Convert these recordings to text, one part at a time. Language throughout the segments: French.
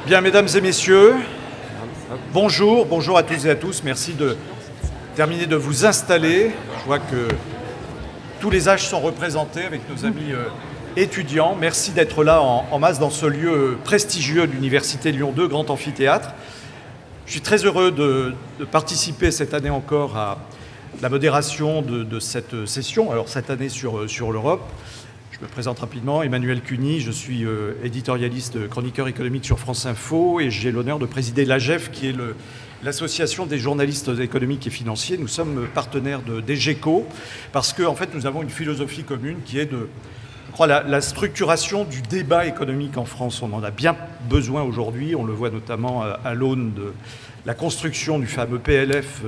Bien, mesdames et messieurs, bonjour, bonjour à toutes et à tous. Merci de terminer de vous installer. Je vois que tous les âges sont représentés avec nos amis étudiants. Merci d'être là en masse dans ce lieu prestigieux de l'Université Lyon 2, Grand Amphithéâtre. Je suis très heureux de participer cette année encore à la modération de cette session, alors cette année sur l'Europe. Je me présente rapidement, Emmanuel Cuny, je suis éditorialiste, chroniqueur économique sur France Info et j'ai l'honneur de présider l'AGEF qui est l'association des journalistes économiques et financiers. Nous sommes partenaires de DGECO parce qu'en fait nous avons une philosophie commune qui est je crois, la structuration du débat économique en France. On en a bien besoin aujourd'hui, on le voit notamment à l'aune de la construction du fameux PLF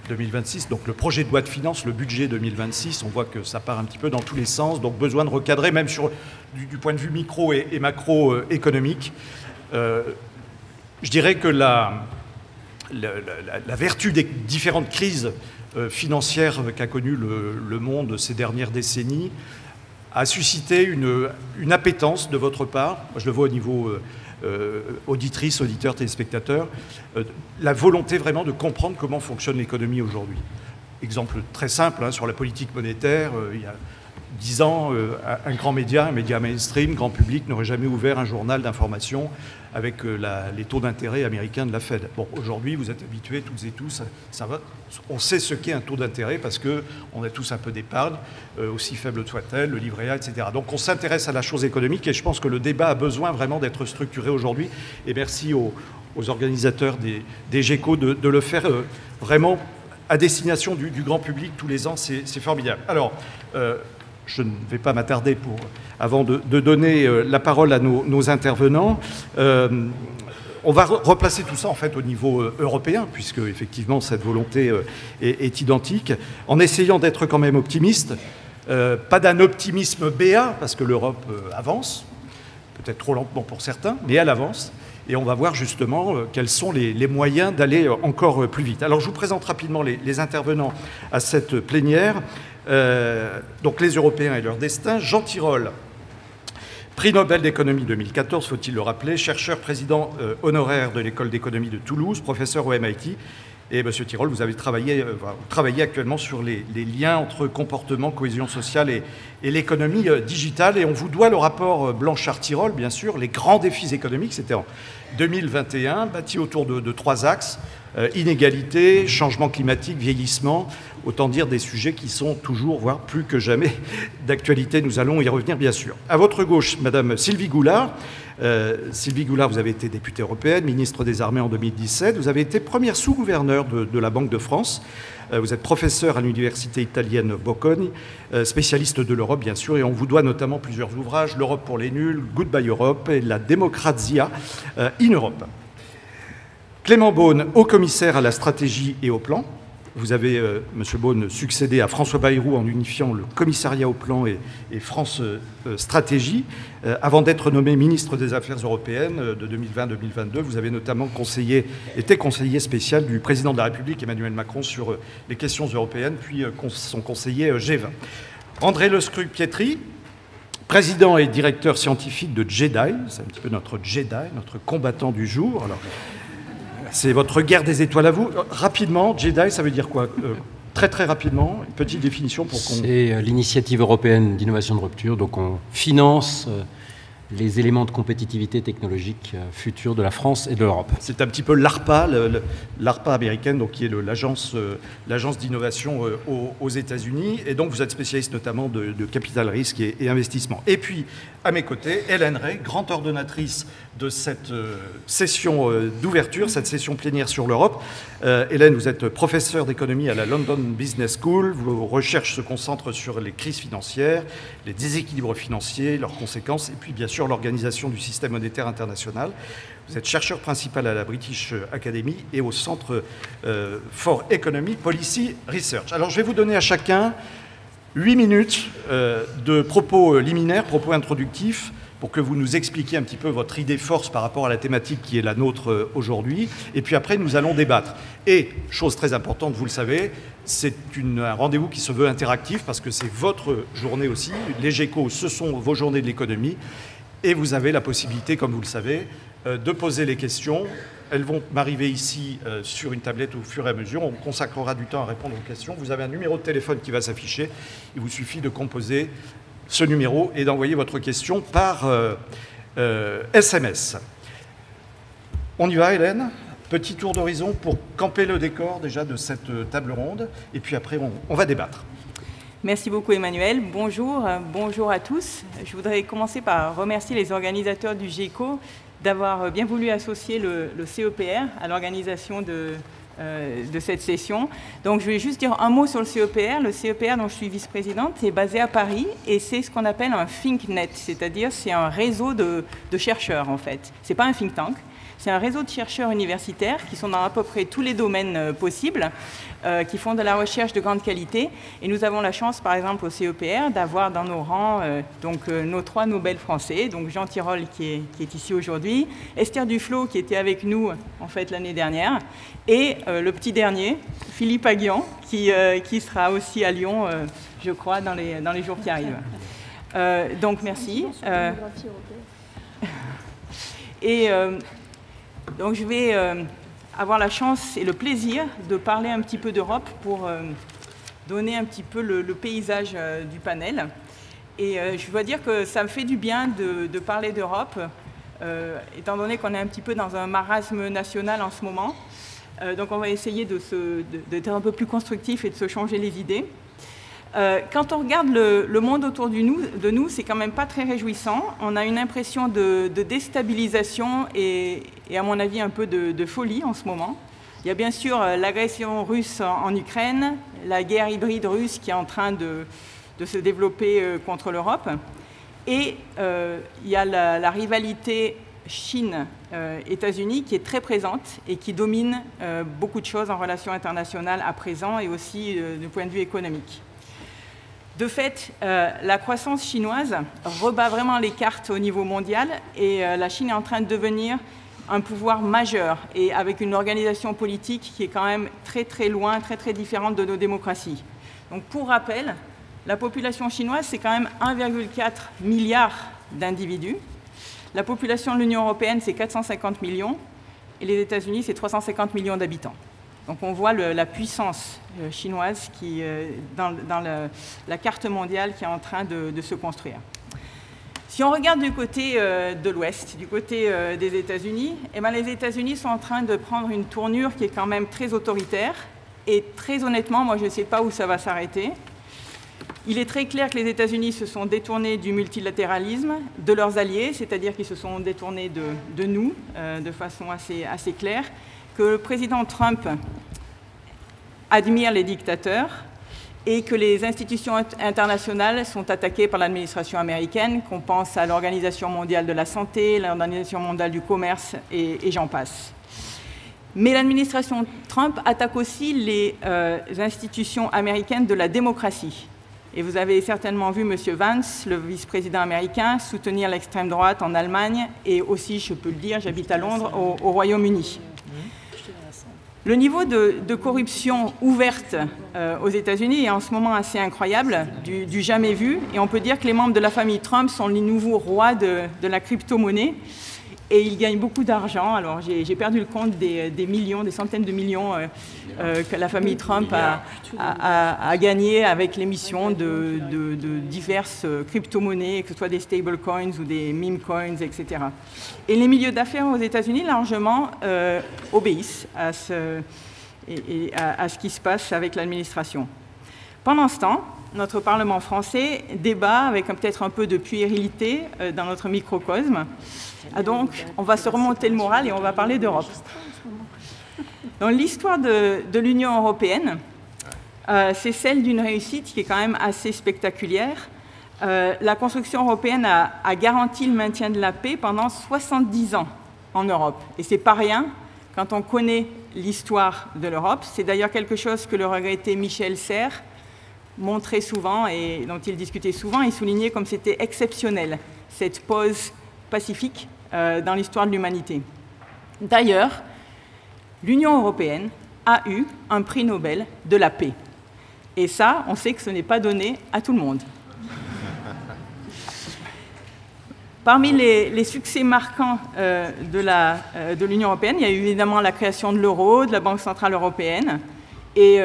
2026, donc le projet de loi de finances, le budget 2026, on voit que ça part un petit peu dans tous les sens, donc besoin de recadrer, même du point de vue micro et macroéconomique. Je dirais que la vertu des différentes crises financières qu'a connues le monde ces dernières décennies a suscité une appétence de votre part, moi je le vois au niveau auditrices, auditeurs, téléspectateurs, la volonté vraiment de comprendre comment fonctionne l'économie aujourd'hui. Exemple très simple, sur la politique monétaire, il y a 10 ans, un grand média, un média mainstream, grand public, n'aurait jamais ouvert un journal d'information avec les taux d'intérêt américains de la Fed. Bon, aujourd'hui, vous êtes habitués toutes et tous, on sait ce qu'est un taux d'intérêt parce qu'on a tous un peu d'épargne, aussi faible soit-elle, le livret A, etc. Donc on s'intéresse à la chose économique et je pense que le débat a besoin vraiment d'être structuré aujourd'hui. Et merci aux organisateurs des GECO de le faire vraiment à destination du grand public tous les ans, c'est formidable. Alors, je ne vais pas m'attarder avant de donner la parole à nos intervenants. On va replacer tout ça en fait au niveau européen, puisque effectivement cette volonté est identique, en essayant d'être quand même optimiste, pas d'un optimisme béat, parce que l'Europe avance, peut-être trop lentement pour certains, mais elle avance. Et on va voir justement quels sont les moyens d'aller encore plus vite. Alors je vous présente rapidement les intervenants à cette plénière. Donc les Européens et leur destin. Jean Tirole, prix Nobel d'économie 2014, faut-il le rappeler, chercheur président honoraire de l'école d'économie de Toulouse, professeur au MIT. Et Monsieur Tirole, vous avez travaillé actuellement sur les liens entre comportement, cohésion sociale et l'économie digitale. Et on vous doit le rapport Blanchard-Tirole, bien sûr, les grands défis économiques. C'était en 2021, bâti autour de 3 axes. Inégalité, changement climatique, vieillissement, autant dire des sujets qui sont toujours, voire plus que jamais, d'actualité. Nous allons y revenir, bien sûr. À votre gauche, Madame Sylvie Goulard. Sylvie Goulard, vous avez été députée européenne, ministre des Armées en 2017. Vous avez été première sous-gouverneure de la Banque de France. Vous êtes professeur à l'université italienne Bocconi, spécialiste de l'Europe, bien sûr, et on vous doit notamment plusieurs ouvrages, L'Europe pour les nuls, Goodbye Europe et La Democrazia in Europe. Clément Beaune, haut commissaire à la stratégie et au plan. Vous avez, Monsieur Beaune, succédé à François Bayrou en unifiant le commissariat au plan et France Stratégie. Avant d'être nommé ministre des Affaires européennes de 2020-2022, vous avez notamment été conseiller spécial du président de la République, Emmanuel Macron, sur les questions européennes, puis son conseiller G20. André Lescruy-Pietri, président et directeur scientifique de JEDI, c'est un petit peu notre Jedi, notre combattant du jour. Alors, c'est votre guerre des étoiles à vous. Rapidement, JEDI, ça veut dire quoi? Très très rapidement, une petite définition pour qu'on... C'est l'initiative européenne d'innovation de rupture, donc on finance les éléments de compétitivité technologique future de la France et de l'Europe. C'est un petit peu l'ARPA, l'ARPA américaine, donc qui est l'agence d'innovation aux États-Unis. Et donc vous êtes spécialiste notamment de capital risque et investissement. Et puis, à mes côtés, Hélène Rey, grande ordonnatrice de cette session d'ouverture, cette session plénière sur l'Europe. Hélène, vous êtes professeure d'économie à la London Business School. Vos recherches se concentrent sur les crises financières, les déséquilibres financiers, leurs conséquences, et puis bien sûr l'organisation du système monétaire international. Vous êtes chercheur principal à la British Academy et au Centre for Economic Policy Research. Alors je vais vous donner à chacun 8 minutes de propos liminaires, propos introductifs, pour que vous nous expliquiez un petit peu votre idée force par rapport à la thématique qui est la nôtre aujourd'hui. Et puis après, nous allons débattre. Et, chose très importante, vous le savez, c'est un rendez-vous qui se veut interactif parce que c'est votre journée aussi. Les GECO, ce sont vos journées de l'économie. Et vous avez la possibilité, comme vous le savez, de poser les questions. Elles vont m'arriver ici sur une tablette au fur et à mesure. On consacrera du temps à répondre aux questions. Vous avez un numéro de téléphone qui va s'afficher. Il vous suffit de composer ce numéro et d'envoyer votre question par SMS. On y va, Hélène? Petit tour d'horizon pour camper le décor déjà de cette table ronde. Et puis après, on va débattre. Merci beaucoup Emmanuel. Bonjour, bonjour à tous. Je voudrais commencer par remercier les organisateurs du GECO d'avoir bien voulu associer le CEPR à l'organisation de cette session. Donc je vais juste dire un mot sur le CEPR. Le CEPR dont je suis vice-présidente est basé à Paris et c'est ce qu'on appelle un ThinkNet, c'est-à-dire c'est un réseau de chercheurs en fait. C'est pas un think tank. C'est un réseau de chercheurs universitaires qui sont dans à peu près tous les domaines possibles, qui font de la recherche de grande qualité. Et nous avons la chance, par exemple, au CEPR, d'avoir dans nos rangs nos 3 Nobel français, donc Jean Tirole qui est ici aujourd'hui, Esther Duflo qui était avec nous en fait l'année dernière, et le petit dernier, Philippe Aguillon, qui sera aussi à Lyon, je crois, dans les jours qui arrivent. Donc merci. Donc je vais avoir la chance et le plaisir de parler un petit peu d'Europe pour donner un petit peu le paysage du panel. Et je dois dire que ça me fait du bien de parler d'Europe, étant donné qu'on est un petit peu dans un marasme national en ce moment. Donc on va essayer d'être un peu plus constructif et de se changer les idées. Quand on regarde le monde autour de nous, c'est quand même pas très réjouissant. On a une impression de déstabilisation et à mon avis un peu de folie en ce moment. Il y a bien sûr l'agression russe en Ukraine, la guerre hybride russe qui est en train de se développer contre l'Europe. Et il y a la rivalité Chine-États-Unis qui est très présente et qui domine beaucoup de choses en relations internationales à présent et aussi du point de vue économique. De fait, la croissance chinoise rebat vraiment les cartes au niveau mondial et la Chine est en train de devenir un pouvoir majeur et avec une organisation politique qui est quand même très très loin, très très différente de nos démocraties. Donc pour rappel, la population chinoise c'est quand même 1,4 milliard d'individus. La population de l'Union européenne c'est 450 millions et les États-Unis c'est 350 millions d'habitants. Donc on voit la puissance chinoise qui, dans la carte mondiale qui est en train de se construire. Si on regarde du côté de l'Ouest, du côté des États-Unis, eh bien, les États-Unis sont en train de prendre une tournure qui est quand même très autoritaire. Et très honnêtement, moi je ne sais pas où ça va s'arrêter. Il est très clair que les États-Unis se sont détournés du multilatéralisme, de leurs alliés, c'est-à-dire qu'ils se sont détournés de nous de façon assez claire, que le président Trump admire les dictateurs et que les institutions internationales sont attaquées par l'administration américaine, qu'on pense à l'Organisation mondiale de la santé, l'Organisation mondiale du commerce et j'en passe. Mais l'administration Trump attaque aussi les institutions américaines de la démocratie. Et vous avez certainement vu M. Vance, le vice-président américain, soutenir l'extrême droite en Allemagne et aussi, je peux le dire, j'habite à Londres, au Royaume-Uni. Le niveau de corruption ouverte aux États-Unis est en ce moment assez incroyable, du jamais vu. Et on peut dire que les membres de la famille Trump sont les nouveaux rois de la crypto-monnaie. Et ils gagnent beaucoup d'argent. Alors j'ai perdu le compte des millions, des centaines de millions que la famille Trump a gagné avec l'émission de diverses crypto-monnaies, que ce soit des stable coins ou des meme coins, etc. Et les milieux d'affaires aux États-Unis largement obéissent à ce qui se passe avec l'administration. Pendant ce temps, notre Parlement français débat avec peut-être un peu de puérilité dans notre microcosme. Donc, on va se remonter le moral et on va parler d'Europe. Dans l'histoire de l'Union européenne, c'est celle d'une réussite qui est quand même assez spectaculaire. La construction européenne a garanti le maintien de la paix pendant 70 ans en Europe. Et ce n'est pas rien quand on connaît l'histoire de l'Europe. C'est d'ailleurs quelque chose que le regretté Michel Serres montrait souvent et dont il discutait souvent et soulignait comme c'était exceptionnel, cette pause pacifique dans l'histoire de l'humanité. D'ailleurs, l'Union européenne a eu un prix Nobel de la paix. Et ça, on sait que ce n'est pas donné à tout le monde. Parmi les succès marquants de l'Union européenne, il y a eu évidemment la création de l'euro, de la Banque centrale européenne, et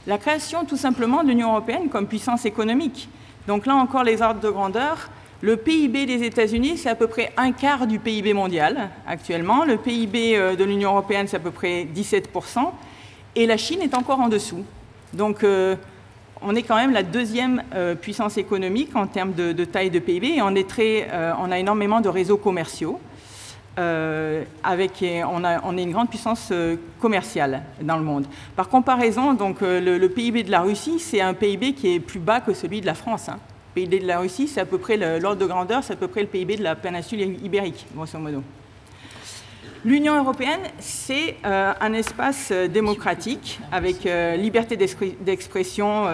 la création tout simplement de l'Union européenne comme puissance économique. Donc là encore, les ordres de grandeur. Le PIB des États-Unis, c'est à peu près un quart du PIB mondial actuellement. Le PIB de l'Union européenne, c'est à peu près 17%. Et la Chine est encore en dessous. Donc on est quand même la deuxième puissance économique en termes de taille de PIB. Et on a énormément de réseaux commerciaux. On est une grande puissance commerciale dans le monde. Par comparaison, donc, le PIB de la Russie, c'est un PIB qui est plus bas que celui de la France. Hein. Le PIB de la Russie, c'est à peu près l'ordre de grandeur, c'est à peu près le PIB de la péninsule ibérique, grosso modo. L'Union européenne, c'est un espace démocratique avec liberté d'expression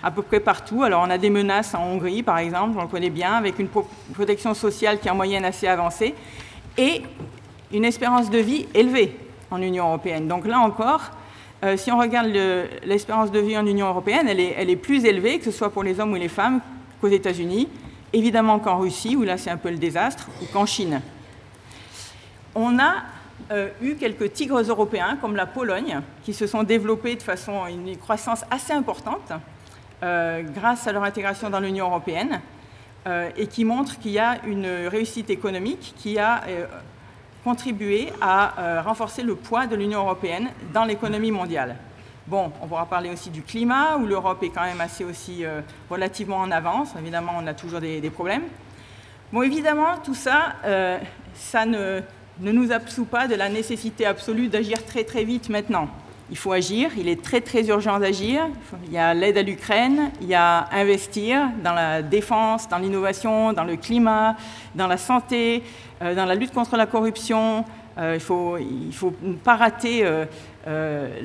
à peu près partout. Alors on a des menaces en Hongrie, par exemple, on le connaît bien, avec une protection sociale qui est en moyenne assez avancée et une espérance de vie élevée en Union européenne. Donc là encore, si on regarde l'espérance de vie en Union européenne, elle est plus élevée, que ce soit pour les hommes ou les femmes, qu'aux États-Unis, évidemment qu'en Russie, où là c'est un peu le désastre, ou qu'en Chine. On a eu quelques tigres européens, comme la Pologne, qui se sont développés de façon une croissance assez importante grâce à leur intégration dans l'Union européenne et qui montrent qu'il y a une réussite économique qui a contribué à renforcer le poids de l'Union européenne dans l'économie mondiale. Bon, on pourra parler aussi du climat, où l'Europe est quand même assez aussi relativement en avance. Évidemment, on a toujours des problèmes. Bon, évidemment, tout ça, ça ne nous absout pas de la nécessité absolue d'agir très très vite maintenant. Il faut agir, il est très très urgent d'agir. Il y a l'aide à l'Ukraine, il y a investir dans la défense, dans l'innovation, dans le climat, dans la santé, dans la lutte contre la corruption. Il faut ne pas rater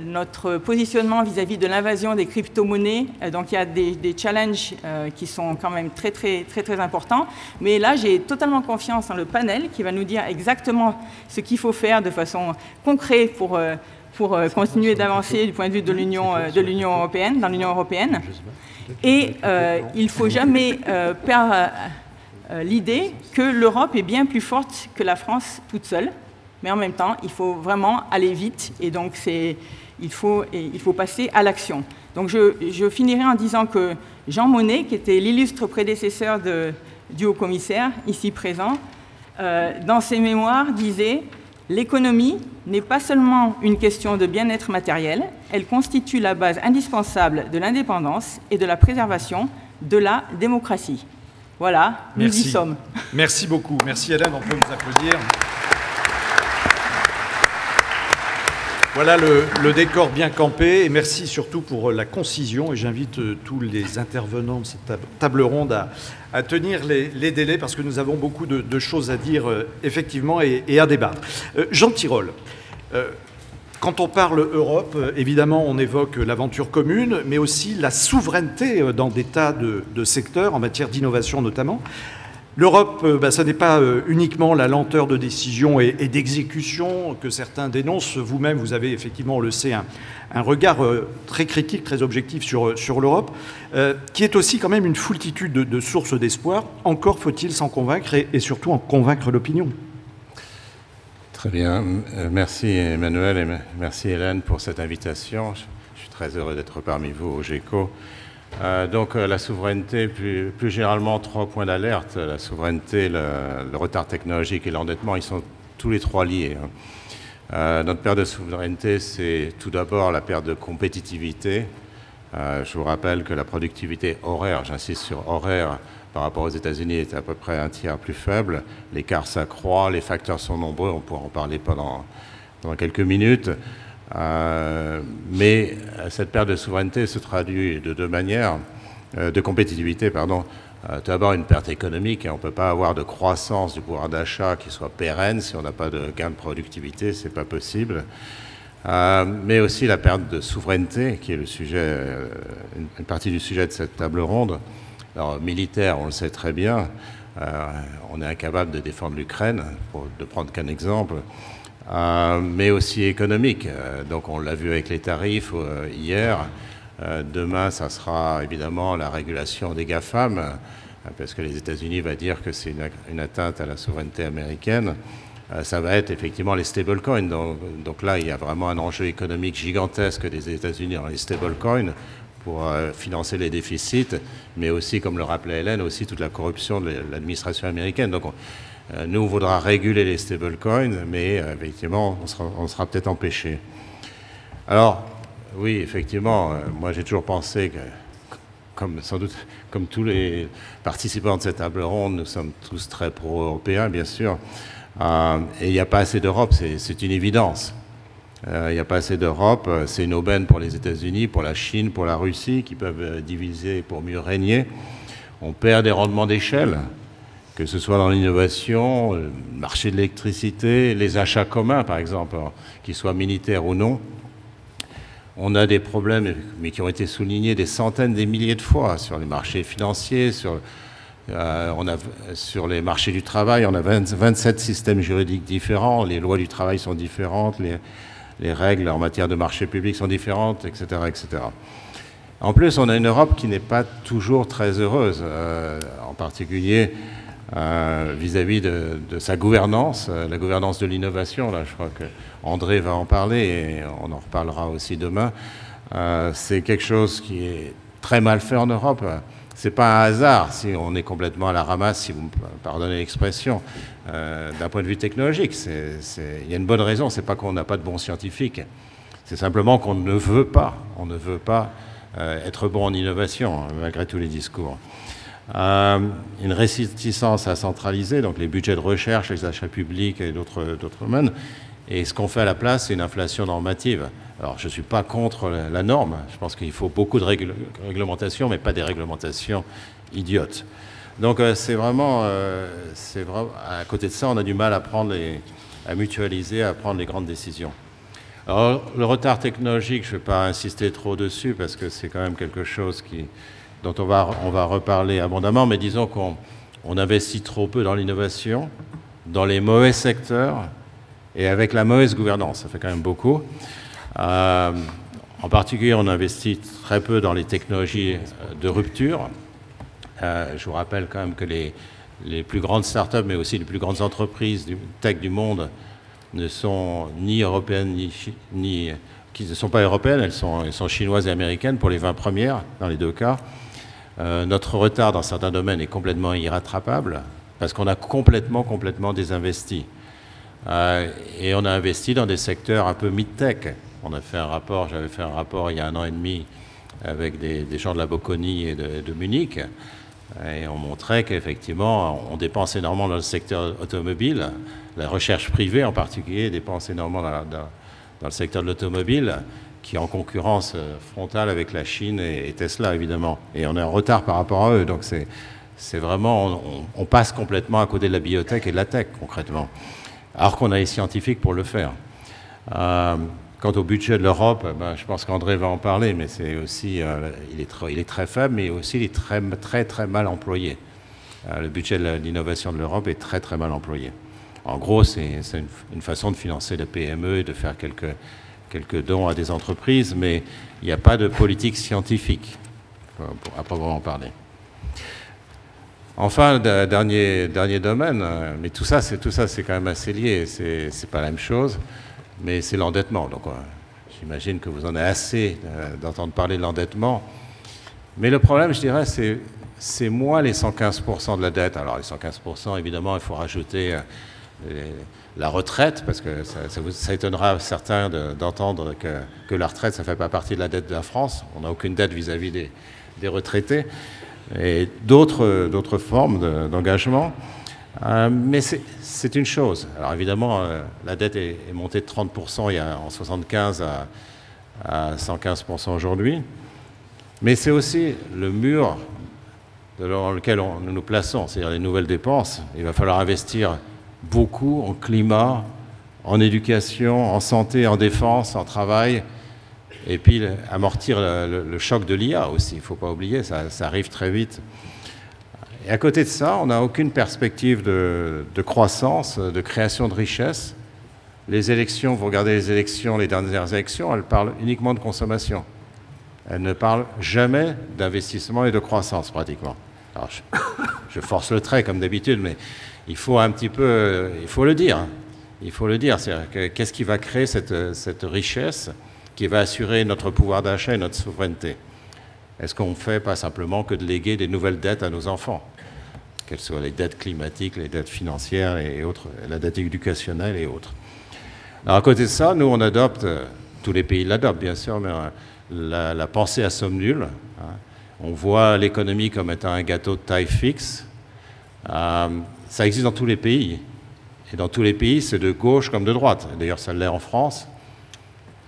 notre positionnement vis-à-vis de l'invasion des crypto-monnaies. Donc il y a des challenges qui sont quand même très, très, très, très importants. Mais là, j'ai totalement confiance en le panel qui va nous dire exactement ce qu'il faut faire de façon concrète pour continuer d'avancer du point de vue de l'Union européenne, dans l'Union européenne. Et il ne faut jamais perdre l'idée que l'Europe est bien plus forte que la France toute seule. Mais en même temps, il faut vraiment aller vite et donc il faut passer à l'action. Donc je finirai en disant que Jean Monnet, qui était l'illustre prédécesseur du haut-commissaire, ici présent, dans ses mémoires disait « L'économie n'est pas seulement une question de bien-être matériel, elle constitue la base indispensable de l'indépendance et de la préservation de la démocratie. » Voilà, nous y sommes. Merci beaucoup. Merci Hélène, on peut vous applaudir. Voilà le décor bien campé et merci surtout pour la concision et j'invite tous les intervenants de cette table ronde à tenir les délais parce que nous avons beaucoup de choses à dire effectivement et à débattre. Jean Tirole, quand on parle Europe, évidemment on évoque l'aventure commune mais aussi la souveraineté dans des tas de secteurs en matière d'innovation notamment. L'Europe, ce n'est pas uniquement la lenteur de décision et d'exécution que certains dénoncent. Vous-même, vous avez effectivement, on le sait, un regard très critique, très objectif sur l'Europe, qui est aussi quand même une foultitude de sources d'espoir. Encore faut-il s'en convaincre et surtout en convaincre l'opinion. Très bien. Merci Emmanuel et merci Hélène pour cette invitation. Je suis très heureux d'être parmi vous au GECO. Donc la souveraineté, plus généralement 3 points d'alerte. La souveraineté, le retard technologique et l'endettement, ils sont tous les 3 liés. Notre perte de souveraineté, c'est tout d'abord la perte de compétitivité. Je vous rappelle que la productivité horaire, j'insiste sur horaire, par rapport aux États-Unis est à peu près un tiers plus faible. L'écart s'accroît, les facteurs sont nombreux, on pourra en parler pendant quelques minutes. Mais cette perte de souveraineté se traduit de 2 manières, de compétitivité, pardon. Tout d'abord une perte économique, et on ne peut pas avoir de croissance du pouvoir d'achat qui soit pérenne si on n'a pas de gain de productivité, ce n'est pas possible. Mais aussi la perte de souveraineté, qui est le sujet, une partie du sujet de cette table ronde. Alors militaire, on le sait très bien, on est incapable de défendre l'Ukraine, pour ne prendre qu'un exemple. Mais aussi économique. Donc on l'a vu avec les tarifs hier. Demain, ça sera évidemment la régulation des GAFAM. parce que les États-Unis vont dire que c'est une atteinte à la souveraineté américaine, ça va être effectivement les stablecoins. Donc là, il y a vraiment un enjeu économique gigantesque des États-Unis dans les stablecoins pour financer les déficits, mais aussi, comme le rappelait Hélène, aussi toute la corruption de l'administration américaine. Donc nous, on voudra réguler les stablecoins, mais effectivement, on sera peut-être empêché. Alors, oui, effectivement, moi j'ai toujours pensé que, sans doute, comme tous les participants de cette table ronde, nous sommes tous très pro-européens, bien sûr. Et il n'y a pas assez d'Europe, c'est une évidence. Il n'y a pas assez d'Europe, c'est une aubaine pour les États-Unis, pour la Chine, pour la Russie, qui peuvent diviser pour mieux régner. On perd des rendements d'échelle, que ce soit dans l'innovation, le marché de l'électricité, les achats communs, par exemple, qu'ils soient militaires ou non. On a des problèmes, mais qui ont été soulignés des centaines, des milliers de fois sur les marchés financiers, sur les marchés du travail. On a 27 systèmes juridiques différents, les lois du travail sont différentes, les règles en matière de marché public sont différentes, etc., etc. En plus, on a une Europe qui n'est pas toujours très heureuse, en particulier vis-à-vis de sa gouvernance, la gouvernance de l'innovation. Là, je crois que André va en parler et on en reparlera aussi demain. C'est quelque chose qui est très mal fait en Europe. C'est pas un hasard si on est complètement à la ramasse, si vous me pardonnez l'expression, d'un point de vue technologique. Il y a une bonne raison, c'est pas qu'on n'a pas de bons scientifiques, c'est simplement qu'on ne veut pas, être bon en innovation, malgré tous les discours. Une réticence à centraliser, donc les budgets de recherche, les achats publics et d'autres domaines. Et ce qu'on fait à la place, c'est une inflation normative. Alors, je ne suis pas contre la norme. Je pense qu'il faut beaucoup de réglementations, mais pas des réglementations idiotes. Donc, c'est vraiment, à côté de ça, on a du mal à mutualiser, à prendre les grandes décisions. Alors, le retard technologique, je ne vais pas insister trop dessus, parce que c'est quand même quelque chose dont on va reparler abondamment, mais disons qu'on investit trop peu dans l'innovation, dans les mauvais secteurs, et avec la mauvaise gouvernance, ça fait quand même beaucoup. En particulier, on investit très peu dans les technologies de rupture. Je vous rappelle quand même que les plus grandes startups, mais aussi les plus grandes entreprises tech du monde ne sont ni européennes, qui ne sont pas européennes, elles sont chinoises et américaines pour les 20 premières, dans les deux cas. Notre retard dans certains domaines est complètement irrattrapable, parce qu'on a complètement désinvesti. Et on a investi dans des secteurs un peu mid-tech. J'avais fait un rapport il y a 1 an et demi avec des gens de la Bocconi et de Munich, et on montrait qu'effectivement, on dépense énormément dans le secteur automobile. La recherche privée, en particulier, dépense énormément dans le secteur de l'automobile, qui est en concurrence frontale avec la Chine et Tesla, évidemment. Et on est en retard par rapport à eux. Donc c'est vraiment, on passe complètement à côté de la biotech et de la tech, concrètement. Alors qu'on a les scientifiques pour le faire. Quant au budget de l'Europe, je pense qu'André va en parler, mais c'est aussi, il est très faible, mais aussi il est très mal employé. Le budget de l'innovation de l'Europe est très mal employé. En gros, c'est une façon de financer la PME et de faire quelques dons à des entreprises, mais il n'y a pas de politique scientifique, à proprement parler. Enfin, dernier domaine, mais tout ça, c'est quand même assez lié, c'est pas la même chose, mais c'est l'endettement. Donc, j'imagine que vous en avez assez d'entendre parler de l'endettement. Mais le problème, je dirais, c'est moins les 115% de la dette. Alors, les 115%, évidemment, il faut rajouter la retraite, parce que ça étonnera certains d'entendre que la retraite, ça ne fait pas partie de la dette de la France. On n'a aucune dette vis-à-vis des retraités. Et d'autres formes d'engagement. Mais c'est une chose. Alors évidemment, la dette est montée de 30% en 1975 à 115% aujourd'hui. Mais c'est aussi le mur dans lequel nous nous plaçons, c'est-à-dire les nouvelles dépenses. Il va falloir investir beaucoup en climat, en éducation, en santé, en défense, en travail. Et puis amortir le choc de l'IA aussi, il ne faut pas oublier, ça arrive très vite. Et à côté de ça, on n'a aucune perspective de croissance, de création de richesse. Les élections, vous regardez les dernières élections, elles parlent uniquement de consommation. Elles ne parlent jamais d'investissement et de croissance, pratiquement. Alors, je force le trait comme d'habitude, mais il faut un petit peu, il faut le dire. Il faut le dire, c'est-à-dire qu'est-ce qui va créer cette richesse qui va assurer notre pouvoir d'achat et notre souveraineté? Est-ce qu'on ne fait pas simplement que de léguer des nouvelles dettes à nos enfants, qu'elles soient les dettes climatiques, les dettes financières et autres, la dette éducationnelle et autres? Alors à côté de ça, nous on adopte, tous les pays l'adoptent bien sûr, mais la pensée à somme nulle. Hein. On voit l'économie comme étant un gâteau de taille fixe. Ça existe dans tous les pays. Et dans tous les pays, c'est de gauche comme de droite. D'ailleurs, ça l'est en France.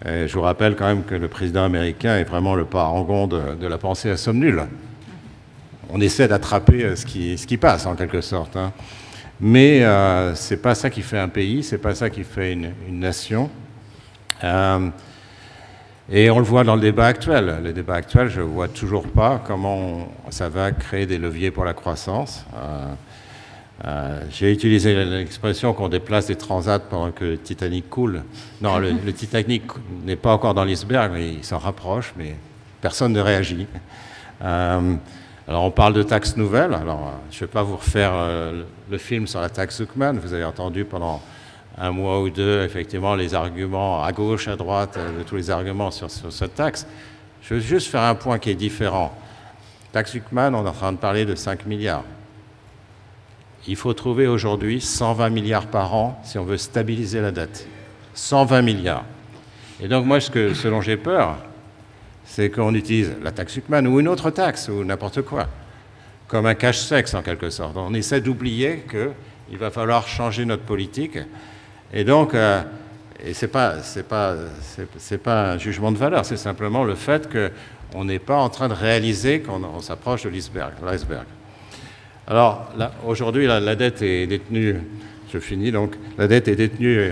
Et je vous rappelle quand même que le président américain est vraiment le parangon de la pensée à somme nulle. On essaie d'attraper ce qui passe, en quelque sorte. Hein. Mais ce n'est pas ça qui fait un pays, ce n'est pas ça qui fait une nation. Et on le voit dans le débat actuel. Le débat actuel, je ne vois toujours pas comment ça va créer des leviers pour la croissance. J'ai utilisé l'expression qu'on déplace des transats pendant que le Titanic coule. Non, le Titanic n'est pas encore dans l'iceberg, mais il s'en rapproche, mais personne ne réagit. Alors on parle de taxes nouvelles. Alors je ne vais pas vous refaire le film sur la taxe Zuckman. Vous avez entendu pendant un mois ou deux, effectivement, les arguments à gauche, à droite, tous les arguments sur cette taxe. Je veux juste faire un point qui est différent. Taxe Zuckman, on est en train de parler de 5 milliards. Il faut trouver aujourd'hui 120 milliards par an si on veut stabiliser la dette. 120 milliards. Et donc moi, ce dont j'ai peur, c'est qu'on utilise la taxe Zuckman ou une autre taxe ou n'importe quoi, comme un cache-sexe en quelque sorte. On essaie d'oublier qu'il va falloir changer notre politique. Et donc, et c'est pas un jugement de valeur, c'est simplement le fait qu'on n'est pas en train de réaliser qu'on s'approche de l'iceberg. Alors, aujourd'hui, la dette est détenue, je finis donc, la dette est détenue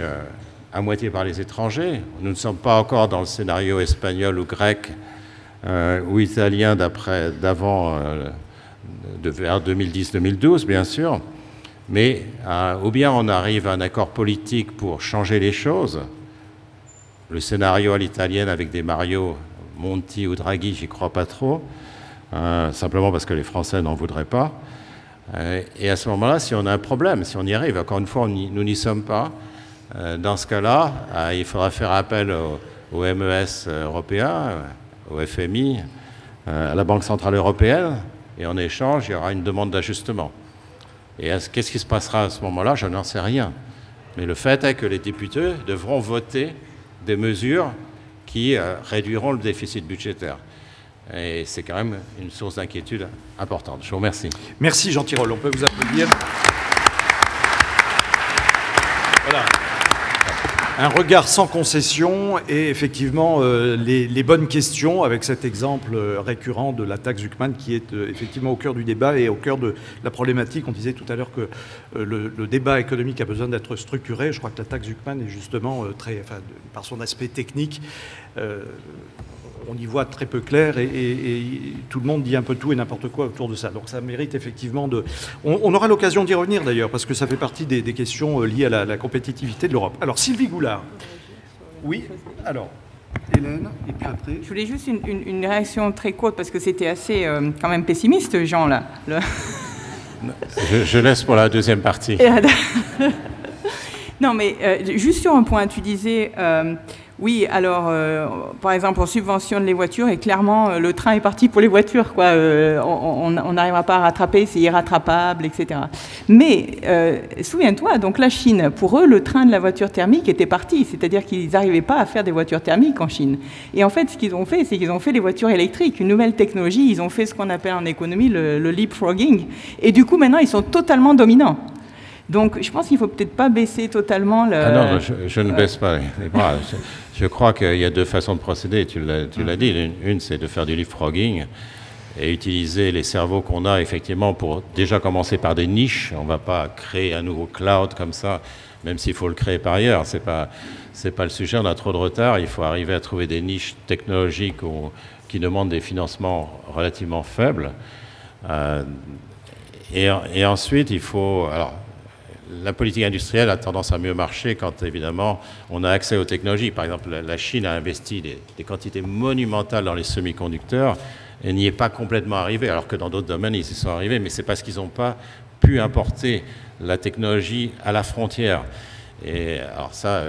à moitié par les étrangers. Nous ne sommes pas encore dans le scénario espagnol ou grec ou italien d'avant, vers 2010-2012, bien sûr. Mais ou bien on arrive à un accord politique pour changer les choses. Le scénario à l'italienne avec des Mario Monti ou Draghi, j'y crois pas trop, simplement parce que les Français n'en voudraient pas. Et à ce moment-là, si on a un problème, si on y arrive, encore une fois, nous n'y sommes pas, dans ce cas-là, il faudra faire appel au MES européen, au FMI, à la Banque Centrale Européenne, et en échange, il y aura une demande d'ajustement. Et qu'est-ce qui se passera à ce moment-là? Je n'en sais rien. Mais le fait est que les députés devront voter des mesures qui réduiront le déficit budgétaire. Et c'est quand même une source d'inquiétude importante. Je vous remercie. Merci Jean Tirole, on peut vous applaudir. Voilà. Un regard sans concession et effectivement les bonnes questions avec cet exemple récurrent de la taxe Zuckman qui est effectivement au cœur du débat et au cœur de la problématique. On disait tout à l'heure que le débat économique a besoin d'être structuré. Je crois que la taxe Zuckman est justement par son aspect technique, on y voit très peu clair et tout le monde dit un peu tout et n'importe quoi autour de ça. Donc ça mérite effectivement de... On aura l'occasion d'y revenir d'ailleurs parce que ça fait partie des questions liées à la compétitivité de l'Europe. Alors Sylvie Goulard. Oui, alors Hélène et puis après... Je voulais juste une réaction très courte parce que c'était assez quand même pessimiste, Jean, là. Je laisse pour la deuxième partie. Non, mais juste sur un point, tu disais... oui, alors, par exemple, on subventionne les voitures et clairement, le train est parti pour les voitures, quoi. On n'arrivera pas à rattraper, c'est irrattrapable, etc. Mais, souviens-toi, donc la Chine, pour eux, le train de la voiture thermique était parti, c'est-à-dire qu'ils n'arrivaient pas à faire des voitures thermiques en Chine. Et en fait, ce qu'ils ont fait, c'est qu'ils ont fait les voitures électriques, une nouvelle technologie, ils ont fait ce qu'on appelle en économie le leapfrogging, et du coup, maintenant, ils sont totalement dominants. Donc, je pense qu'il ne faut peut-être pas baisser totalement le... Ah non, je ne baisse pas les bras. Je crois qu'il y a deux façons de procéder, tu l'as dit. Une, c'est de faire du leapfrogging et utiliser les cerveaux qu'on a, effectivement, pour déjà commencer par des niches. On ne va pas créer un nouveau cloud comme ça, même s'il faut le créer par ailleurs. C'est pas le sujet, on a trop de retard. Il faut arriver à trouver des niches technologiques qui demandent des financements relativement faibles. Et ensuite, il faut... Alors, la politique industrielle a tendance à mieux marcher quand, évidemment, on a accès aux technologies. Par exemple, la Chine a investi des quantités monumentales dans les semi-conducteurs. n'y est pas complètement arrivé, alors que dans d'autres domaines, ils y sont arrivés, mais c'est parce qu'ils n'ont pas pu importer la technologie à la frontière. Et alors ça,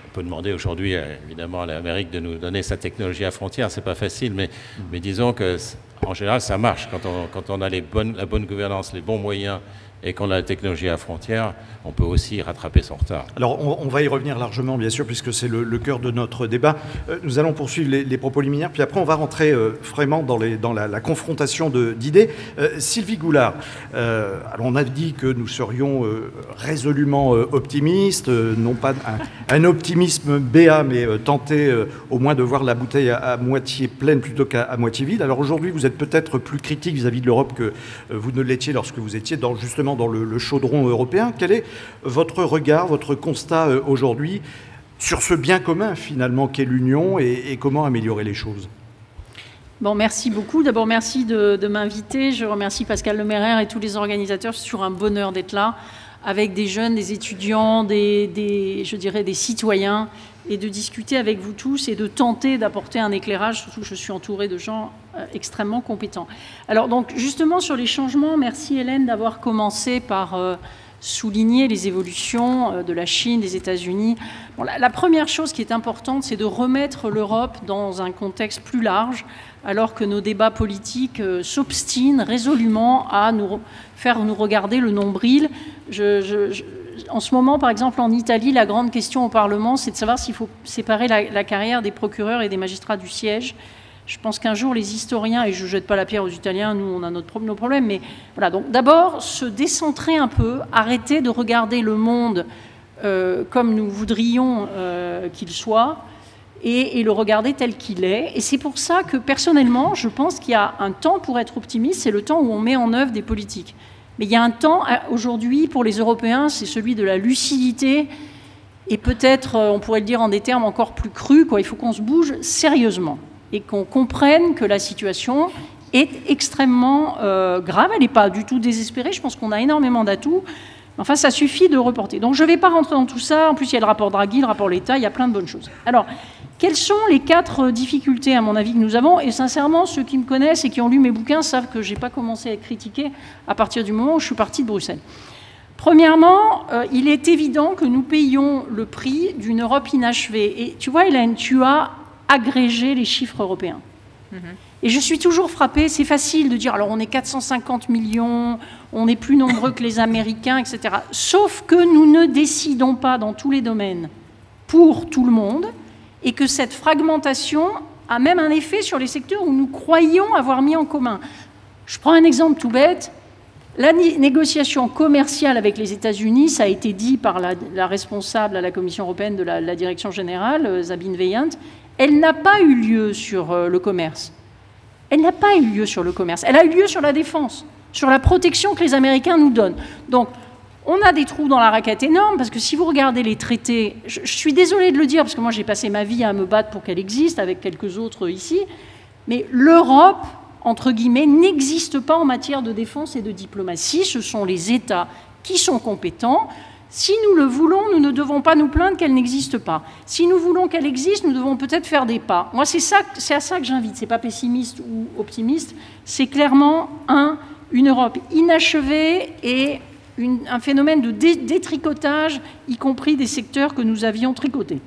on peut demander aujourd'hui, évidemment, à l'Amérique de nous donner sa technologie à frontière, c'est pas facile, mais disons que, en général, ça marche. Quand on a la bonne gouvernance, les bons moyens, et qu'on a la technologie à frontière, on peut aussi rattraper son retard. Alors, on va y revenir largement, bien sûr, puisque c'est le cœur de notre débat. Nous allons poursuivre les propos liminaires, puis après, on va rentrer vraiment dans la confrontation d'idées. Sylvie Goulard, alors on a dit que nous serions résolument optimistes, non pas un optimisme béat, mais tenter au moins de voir la bouteille à moitié pleine plutôt qu'à moitié vide. Alors aujourd'hui, vous êtes peut-être plus critique vis-à-vis de l'Europe que vous ne l'étiez lorsque vous étiez justement dans le chaudron européen. Quel est votre regard, votre constat aujourd'hui sur ce bien commun finalement qu'est l'Union et comment améliorer les choses? Bon, merci beaucoup. D'abord, merci de m'inviter. Je remercie Pascal Lemairer et tous les organisateurs. C'est toujours un bonheur d'être là avec des jeunes, des étudiants, je dirais des citoyens, et de discuter avec vous tous et de tenter d'apporter un éclairage, surtout que je suis entourée de gens extrêmement compétents. Alors donc justement sur les changements, merci Hélène d'avoir commencé par souligner les évolutions de la Chine, des États-Unis. Bon, la première chose qui est importante, c'est de remettre l'Europe dans un contexte plus large, alors que nos débats politiques s'obstinent résolument à faire nous regarder le nombril. En ce moment, par exemple, en Italie, la grande question au Parlement, c'est de savoir s'il faut séparer la carrière des procureurs et des magistrats du siège. Je pense qu'un jour, les historiens, et je ne jette pas la pierre aux Italiens, nous, on a nos problèmes, mais voilà. Donc, d'abord, se décentrer un peu, arrêter de regarder le monde comme nous voudrions qu'il soit, et le regarder tel qu'il est. Et c'est pour ça que, personnellement, je pense qu'il y a un temps pour être optimiste, c'est le temps où on met en œuvre des politiques. Mais il y a un temps, aujourd'hui, pour les Européens, c'est celui de la lucidité, et peut-être, on pourrait le dire en des termes encore plus crus, quoi. Il faut qu'on se bouge sérieusement, et qu'on comprenne que la situation est extrêmement grave. Elle n'est pas du tout désespérée, je pense qu'on a énormément d'atouts. Enfin, ça suffit de reporter. Donc, je ne vais pas rentrer dans tout ça. En plus, il y a le rapport Draghi, le rapport Letta, il y a plein de bonnes choses. Alors, quelles sont les 4 difficultés, à mon avis, que nous avons? Et sincèrement, ceux qui me connaissent et qui ont lu mes bouquins savent que je n'ai pas commencé à être critiquée à partir du moment où je suis partie de Bruxelles. Premièrement, il est évident que nous payons le prix d'une Europe inachevée. Et tu vois, Hélène, tu as agrégé les chiffres européens. Et je suis toujours frappée, c'est facile de dire, alors on est 450 millions, on est plus nombreux que les Américains, etc. Sauf que nous ne décidons pas dans tous les domaines pour tout le monde, et que cette fragmentation a même un effet sur les secteurs où nous croyons avoir mis en commun. Je prends un exemple tout bête. La négociation commerciale avec les États-Unis, ça a été dit par la responsable à la Commission européenne de la direction générale, Sabine Weyand, elle n'a pas eu lieu sur le commerce. Elle n'a pas eu lieu sur le commerce. Elle a eu lieu sur la défense, sur la protection que les Américains nous donnent. Donc, on a des trous dans la raquette énormes, parce que si vous regardez les traités, je suis désolée de le dire, parce que moi j'ai passé ma vie à me battre pour qu'elle existe, avec quelques autres ici, mais l'Europe, entre guillemets, n'existe pas en matière de défense et de diplomatie. Ce sont les États qui sont compétents. Si nous le voulons, nous ne devons pas nous plaindre qu'elle n'existe pas. Si nous voulons qu'elle existe, nous devons peut-être faire des pas. Moi, c'est à ça que j'invite. Ce n'est pas pessimiste ou optimiste. C'est clairement, une Europe inachevée et un phénomène de détricotage, y compris des secteurs que nous avions tricotés.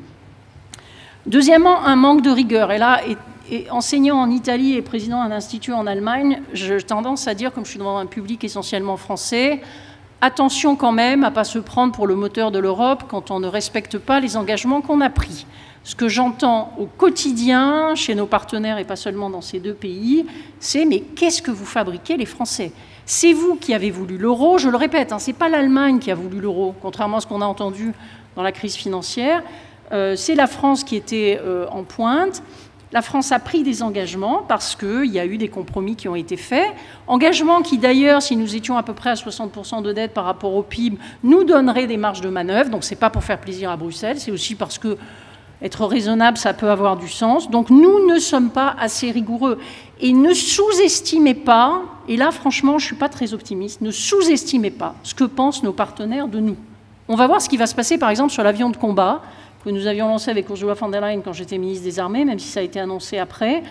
Deuxièmement, un manque de rigueur. Et là, enseignant en Italie et président d'un institut en Allemagne, j'ai tendance à dire, comme je suis devant un public essentiellement français, attention quand même à ne pas se prendre pour le moteur de l'Europe quand on ne respecte pas les engagements qu'on a pris. Ce que j'entends au quotidien chez nos partenaires, et pas seulement dans ces 2 pays, c'est « mais qu'est-ce que vous fabriquez les Français ?» C'est vous qui avez voulu l'euro, je le répète, ce n'est pas l'Allemagne qui a voulu l'euro, contrairement à ce qu'on a entendu dans la crise financière. C'est la France qui était en pointe. La France a pris des engagements parce qu'il y a eu des compromis qui ont été faits. Engagements qui, d'ailleurs, si nous étions à peu près à 60% de dette par rapport au PIB, nous donneraient des marges de manœuvre. Donc, ce n'est pas pour faire plaisir à Bruxelles, c'est aussi parce que être raisonnable, ça peut avoir du sens. Donc, nous ne sommes pas assez rigoureux. Et ne sous-estimez pas, et là, franchement, je ne suis pas très optimiste, ne sous-estimez pas ce que pensent nos partenaires de nous. On va voir ce qui va se passer, par exemple, sur l'avion de combat, que nous avions lancé avec Ursula von der Leyen quand j'étais ministre des Armées, même si ça a été annoncé après.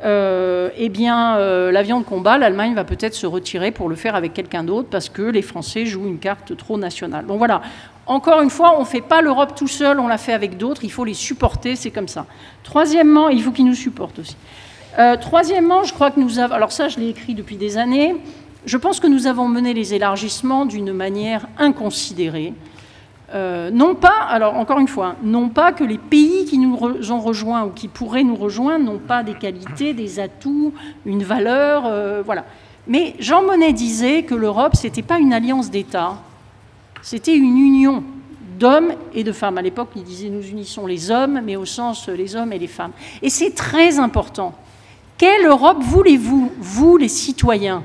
eh bien, l'avion de combat, l'Allemagne va peut-être se retirer pour le faire avec quelqu'un d'autre parce que les Français jouent une carte trop nationale. Donc voilà, encore une fois, on ne fait pas l'Europe tout seul, on la fait avec d'autres, il faut les supporter, c'est comme ça. Troisièmement, il faut qu'ils nous supportent aussi. Troisièmement, je crois que nous avons, alors ça je l'ai écrit depuis des années, je pense que nous avons mené les élargissements d'une manière inconsidérée. Non pas, alors encore une fois, non pas que les pays qui nous ont rejoints ou qui pourraient nous rejoindre n'ont pas des qualités, des atouts, une valeur, voilà. Mais Jean Monnet disait que l'Europe, ce n'était pas une alliance d'États, c'était une union d'hommes et de femmes. À l'époque, il disait nous unissons les hommes, mais au sens les hommes et les femmes. Et c'est très important. Quelle Europe voulez-vous, vous les citoyens ?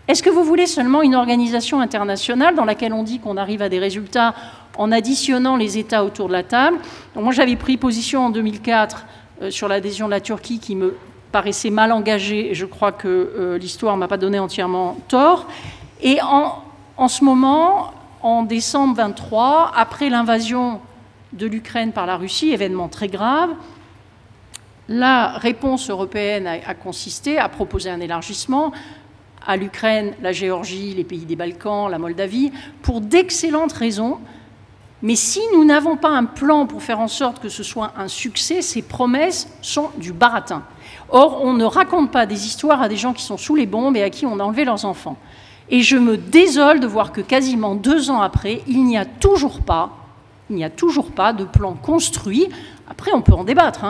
Est-ce que vous voulez seulement une organisation internationale dans laquelle on dit qu'on arrive à des résultats en additionnant les États autour de la table? Donc moi, j'avais pris position en 2004 sur l'adhésion de la Turquie qui me paraissait mal engagée, et je crois que l'histoire ne m'a pas donné entièrement tort. Et en ce moment, en décembre 23, après l'invasion de l'Ukraine par la Russie, événement très grave, la réponse européenne a consisté à proposer un élargissement à l'Ukraine, la Géorgie, les pays des Balkans, la Moldavie, pour d'excellentes raisons. Mais si nous n'avons pas un plan pour faire en sorte que ce soit un succès, ces promesses sont du baratin. Or, on ne raconte pas des histoires à des gens qui sont sous les bombes et à qui on a enlevé leurs enfants. Et je me désole de voir que quasiment 2 ans après, il n'y a toujours pas de plan construit. Après, on peut en débattre.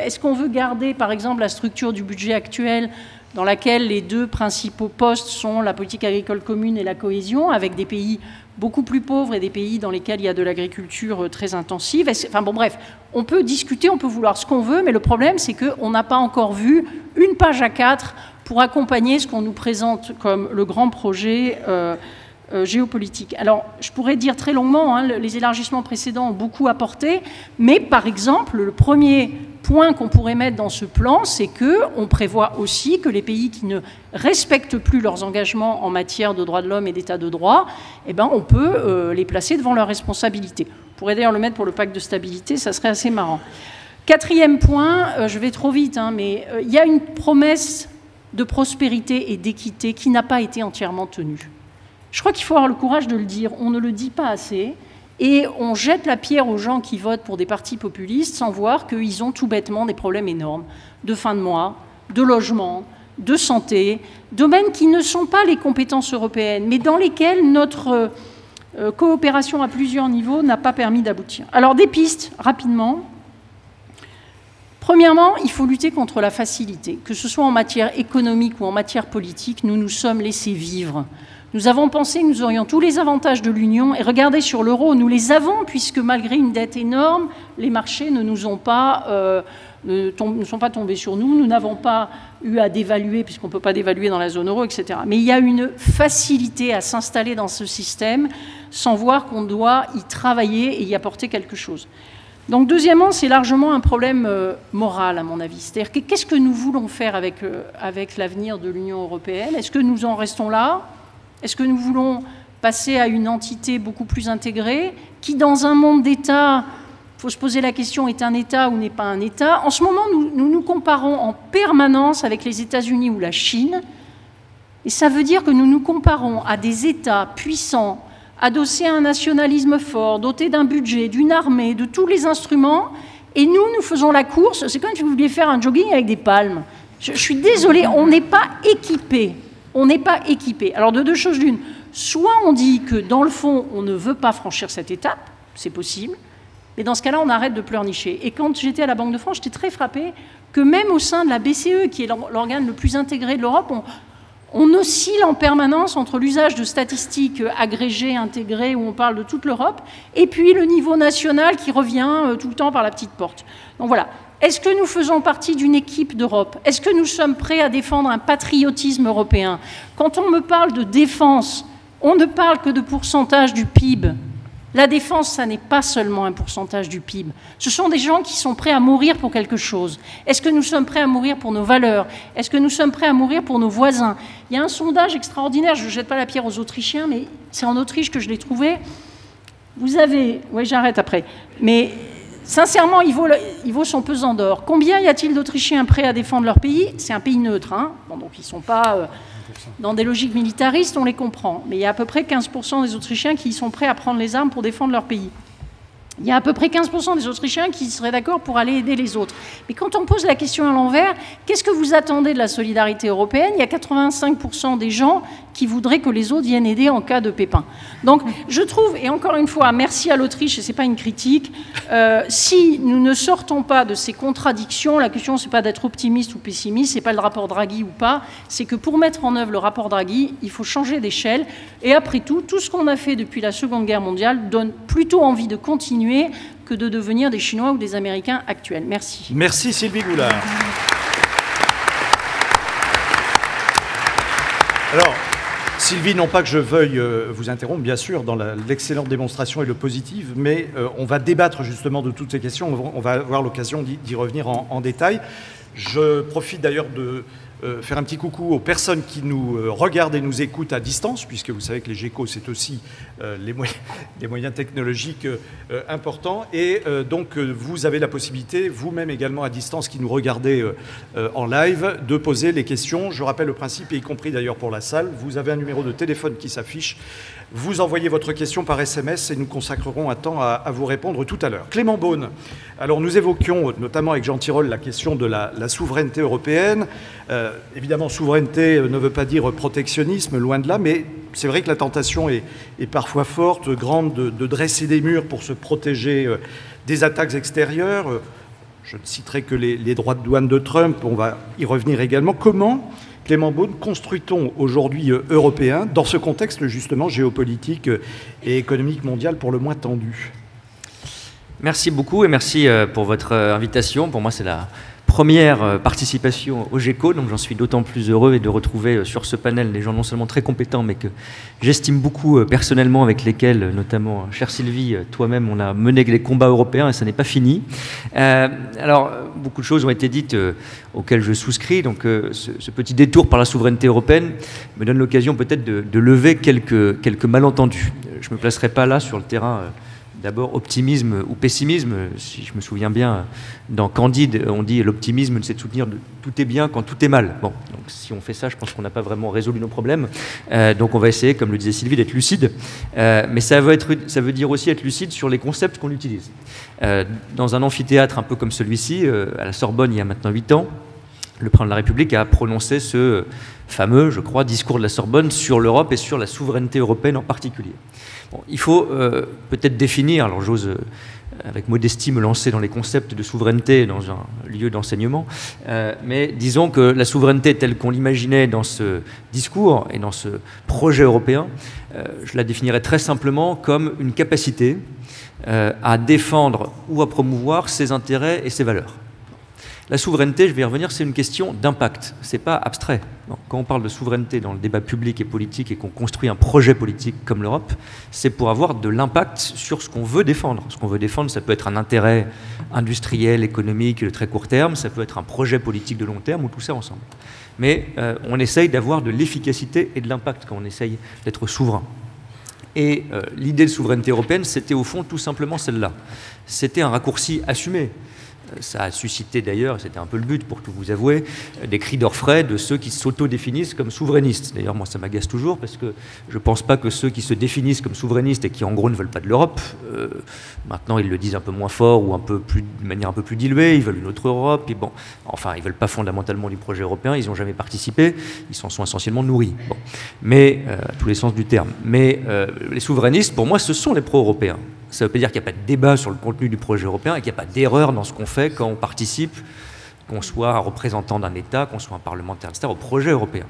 Est-ce qu'on veut garder, par exemple, la structure du budget actuel dans laquelle les 2 principaux postes sont la politique agricole commune et la cohésion, avec des pays beaucoup plus pauvres et des pays dans lesquels il y a de l'agriculture très intensive. Enfin bon, bref, on peut discuter, on peut vouloir ce qu'on veut, mais le problème, c'est qu'on n'a pas encore vu une page A4 pour accompagner ce qu'on nous présente comme le grand projet géopolitique. Alors, je pourrais dire très longuement, les élargissements précédents ont beaucoup apporté, mais par exemple, le premier point qu'on pourrait mettre dans ce plan, c'est qu'on prévoit aussi que les pays qui ne respectent plus leurs engagements en matière de droits de l'homme et d'état de droit, eh ben, on peut les placer devant leurs responsabilités. On pourrait d'ailleurs le mettre pour le pacte de stabilité, ça serait assez marrant. 4e point, je vais trop vite, mais il y a une promesse de prospérité et d'équité qui n'a pas été entièrement tenue. Je crois qu'il faut avoir le courage de le dire, on ne le dit pas assez, et on jette la pierre aux gens qui votent pour des partis populistes sans voir qu'ils ont tout bêtement des problèmes énormes de fin de mois, de logement, de santé, domaines qui ne sont pas les compétences européennes, mais dans lesquels notre coopération à plusieurs niveaux n'a pas permis d'aboutir. Alors des pistes, rapidement. Premièrement, il faut lutter contre la facilité. Que ce soit en matière économique ou en matière politique, nous nous sommes laissés vivre. Nous avons pensé que nous aurions tous les avantages de l'Union, et regardez sur l'euro, nous les avons, puisque malgré une dette énorme, les marchés ne sont pas tombés sur nous, nous n'avons pas eu à dévaluer, puisqu'on ne peut pas dévaluer dans la zone euro, etc. Mais il y a une facilité à s'installer dans ce système sans voir qu'on doit y travailler et y apporter quelque chose. Donc deuxièmement, c'est largement un problème moral, à mon avis. C'est-à-dire qu'est-ce que nous voulons faire avec l'avenir de l'Union européenne? Est-ce que nous en restons là? Est-ce que nous voulons passer à une entité beaucoup plus intégrée qui, dans un monde d'États, il faut se poser la question, est un État ou n'est pas un État? En ce moment, nous nous comparons en permanence avec les États-Unis ou la Chine. Et ça veut dire que nous nous comparons à des États puissants, adossés à un nationalisme fort, dotés d'un budget, d'une armée, de tous les instruments. Et nous faisons la course. C'est comme si vous vouliez faire un jogging avec des palmes. Je suis désolée, on n'est pas équipés. On n'est pas équipé. Alors de 2 choses l'une, soit on dit que dans le fond, on ne veut pas franchir cette étape, c'est possible, mais dans ce cas-là, on arrête de pleurnicher. Et quand j'étais à la Banque de France, j'étais très frappée que même au sein de la BCE, qui est l'organe le plus intégré de l'Europe, on oscille en permanence entre l'usage de statistiques agrégées, intégrées, où on parle de toute l'Europe, et puis le niveau national qui revient tout le temps par la petite porte. Donc voilà. Est-ce que nous faisons partie d'une équipe d'Europe? Est-ce que nous sommes prêts à défendre un patriotisme européen? Quand on me parle de défense, on ne parle que de pourcentage du PIB. La défense, ça n'est pas seulement un pourcentage du PIB. Ce sont des gens qui sont prêts à mourir pour quelque chose. Est-ce que nous sommes prêts à mourir pour nos valeurs? Est-ce que nous sommes prêts à mourir pour nos voisins? Il y a un sondage extraordinaire, je ne jette pas la pierre aux Autrichiens, mais c'est en Autriche que je l'ai trouvé. Vous avez... Oui, j'arrête après. Mais sincèrement, il vaut son pesant d'or. Combien y a-t-il d'Autrichiens prêts à défendre leur pays? C'est un pays neutre, hein. Bon, donc ils ne sont pas dans des logiques militaristes, on les comprend. Mais il y a à peu près 15% des Autrichiens qui sont prêts à prendre les armes pour défendre leur pays. Il y a à peu près 15% des Autrichiens qui seraient d'accord pour aller aider les autres. Mais quand on pose la question à l'envers, qu'est-ce que vous attendez de la solidarité européenne? Il y a 85% des gens qui voudraient que les autres viennent aider en cas de pépin. Donc je trouve, et encore une fois, merci à l'Autriche, et ce n'est pas une critique, si nous ne sortons pas de ces contradictions, la question ce n'est pas d'être optimiste ou pessimiste, ce n'est pas le rapport Draghi ou pas, c'est que pour mettre en œuvre le rapport Draghi, il faut changer d'échelle. Et après tout ce qu'on a fait depuis la Seconde Guerre mondiale donne plutôt envie de continuer que de devenir des Chinois ou des Américains actuels. Merci. Merci Sylvie Goulard. Alors, Sylvie, non pas que je veuille vous interrompre, bien sûr, dans l'excellente démonstration et le positif, mais on va débattre justement de toutes ces questions. On va avoir l'occasion d'y revenir en détail. Je profite d'ailleurs de faire un petit coucou aux personnes qui nous regardent et nous écoutent à distance, puisque vous savez que les GECO, c'est aussi les moyens technologiques importants. Et donc, vous avez la possibilité, vous-même également à distance, qui nous regardez en live, de poser les questions. Je rappelle le principe, et y compris d'ailleurs pour la salle, vous avez un numéro de téléphone qui s'affiche. Vous envoyez votre question par SMS et nous consacrerons un temps à vous répondre tout à l'heure. Clément Beaune, alors nous évoquions notamment avec Jean Tirole la question de la souveraineté européenne. Évidemment, souveraineté ne veut pas dire protectionnisme, loin de là, mais c'est vrai que la tentation est parfois forte, grande, de dresser des murs pour se protéger des attaques extérieures. Je ne citerai que les droits de douane de Trump, on va y revenir également. Comment, Clément Beaune, construit-on aujourd'hui européen dans ce contexte justement géopolitique et économique mondial pour le moins tendu? Merci beaucoup et merci pour votre invitation. Pour moi, c'est la première participation au GECO, donc j'en suis d'autant plus heureux et de retrouver sur ce panel des gens non seulement très compétents, mais que j'estime beaucoup personnellement, avec lesquels, notamment, chère Sylvie, toi-même, on a mené les combats européens et ça n'est pas fini. Alors, beaucoup de choses ont été dites auxquelles je souscris, donc ce petit détour par la souveraineté européenne me donne l'occasion peut-être de lever quelques malentendus. Je ne me placerai pas là sur le terrain d'abord optimisme ou pessimisme. Si je me souviens bien, dans Candide, on dit l'optimisme, c'est de soutenir tout est bien quand tout est mal. Bon, donc si on fait ça, je pense qu'on n'a pas vraiment résolu nos problèmes. Donc on va essayer, comme le disait Sylvie, d'être lucide. Mais ça veut dire aussi être lucide sur les concepts qu'on utilise. Dans un amphithéâtre un peu comme celui-ci, à la Sorbonne, il y a maintenant 8 ans, le président de la République a prononcé ce fameux, je crois, discours de la Sorbonne sur l'Europe et sur la souveraineté européenne en particulier. Bon, il faut peut-être définir, alors j'ose avec modestie me lancer dans les concepts de souveraineté dans un lieu d'enseignement, mais disons que la souveraineté telle qu'on l'imaginait dans ce discours et dans ce projet européen, je la définirais très simplement comme une capacité à défendre ou à promouvoir ses intérêts et ses valeurs. La souveraineté, je vais y revenir, c'est une question d'impact, c'est pas abstrait. Non, quand on parle de souveraineté dans le débat public et politique et qu'on construit un projet politique comme l'Europe, c'est pour avoir de l'impact sur ce qu'on veut défendre. Ce qu'on veut défendre, ça peut être un intérêt industriel, économique de très court terme, ça peut être un projet politique de long terme ou tout ça ensemble. Mais on essaye d'avoir de l'efficacité et de l'impact quand on essaye d'être souverain. Et l'idée de souveraineté européenne, c'était au fond tout simplement celle-là. C'était un raccourci assumé. Ça a suscité d'ailleurs, c'était un peu le but pour tout vous avouer, des cris d'orfraie de ceux qui s'auto-définissent comme souverainistes. D'ailleurs, moi, ça m'agace toujours parce que je ne pense pas que ceux qui se définissent comme souverainistes et qui, en gros, ne veulent pas de l'Europe, maintenant, ils le disent un peu moins fort ou de manière un peu plus diluée, ils veulent une autre Europe. Et bon, enfin, ils ne veulent pas fondamentalement du projet européen, ils n'ont jamais participé, ils s'en sont essentiellement nourris. Bon. Mais, à tous les sens du terme. Mais les souverainistes, pour moi, ce sont les pro-européens. Ça ne veut pas dire qu'il n'y a pas de débat sur le contenu du projet européen et qu'il n'y a pas d'erreur dans ce qu'on fait quand on participe, qu'on soit un représentant d'un État, qu'on soit un parlementaire, etc., au projet européen.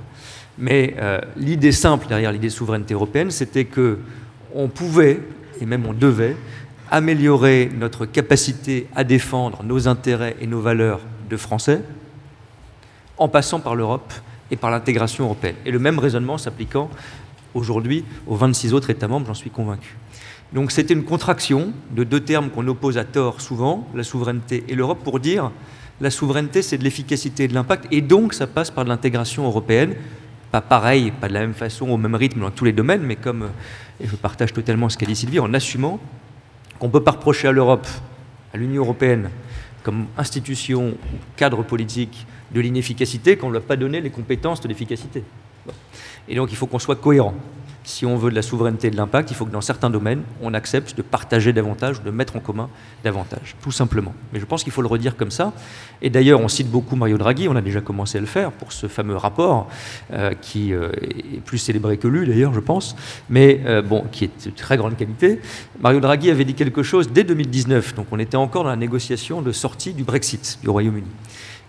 Mais l'idée simple derrière l'idée de souveraineté européenne, c'était qu'on pouvait, et même on devait, améliorer notre capacité à défendre nos intérêts et nos valeurs de Français en passant par l'Europe et par l'intégration européenne. Et le même raisonnement s'appliquant aujourd'hui aux 26 autres États membres, j'en suis convaincu. Donc c'était une contraction de deux termes qu'on oppose à tort souvent, la souveraineté et l'Europe, pour dire la souveraineté c'est de l'efficacité et de l'impact, et donc ça passe par de l'intégration européenne, pas pareil, pas de la même façon, au même rythme dans tous les domaines, mais comme, et je partage totalement ce qu'a dit Sylvie, en assumant qu'on ne peut pas reprocher à l'Europe à l'Union européenne comme institution, cadre politique de l'inefficacité qu'on ne lui a pas donné les compétences de l'efficacité. Et donc il faut qu'on soit cohérent. Si on veut de la souveraineté et de l'impact, il faut que dans certains domaines, on accepte de partager davantage, de mettre en commun davantage, tout simplement. Mais je pense qu'il faut le redire comme ça. Et d'ailleurs, on cite beaucoup Mario Draghi, on a déjà commencé à le faire pour ce fameux rapport, qui est plus célébré que lu d'ailleurs, je pense, mais bon, qui est de très grande qualité. Mario Draghi avait dit quelque chose dès 2019, donc on était encore dans la négociation de sortie du Brexit, du Royaume-Uni.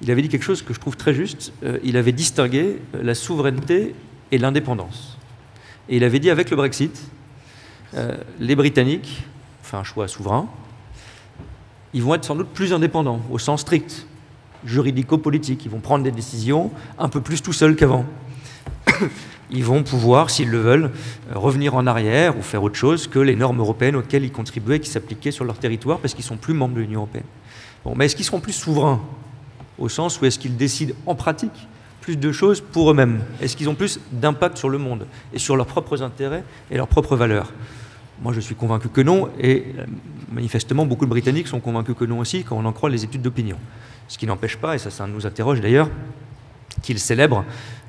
Il avait dit quelque chose que je trouve très juste, il avait distingué la souveraineté et l'indépendance. Et il avait dit avec le Brexit, les Britanniques, enfin un choix souverain, ils vont être sans doute plus indépendants, au sens strict, juridico-politique. Ils vont prendre des décisions un peu plus tout seuls qu'avant. Ils vont pouvoir, s'ils le veulent, revenir en arrière ou faire autre chose que les normes européennes auxquelles ils contribuaient et qui s'appliquaient sur leur territoire parce qu'ils ne sont plus membres de l'Union européenne. Bon, mais est-ce qu'ils seront plus souverains, au sens où est-ce qu'ils décident en pratique plus de choses pour eux-mêmes? Est-ce qu'ils ont plus d'impact sur le monde et sur leurs propres intérêts et leurs propres valeurs? Moi, je suis convaincu que non, et manifestement, beaucoup de Britanniques sont convaincus que non aussi, quand on en croit les études d'opinion. Ce qui n'empêche pas, et ça nous interroge d'ailleurs, qu'ils célèbrent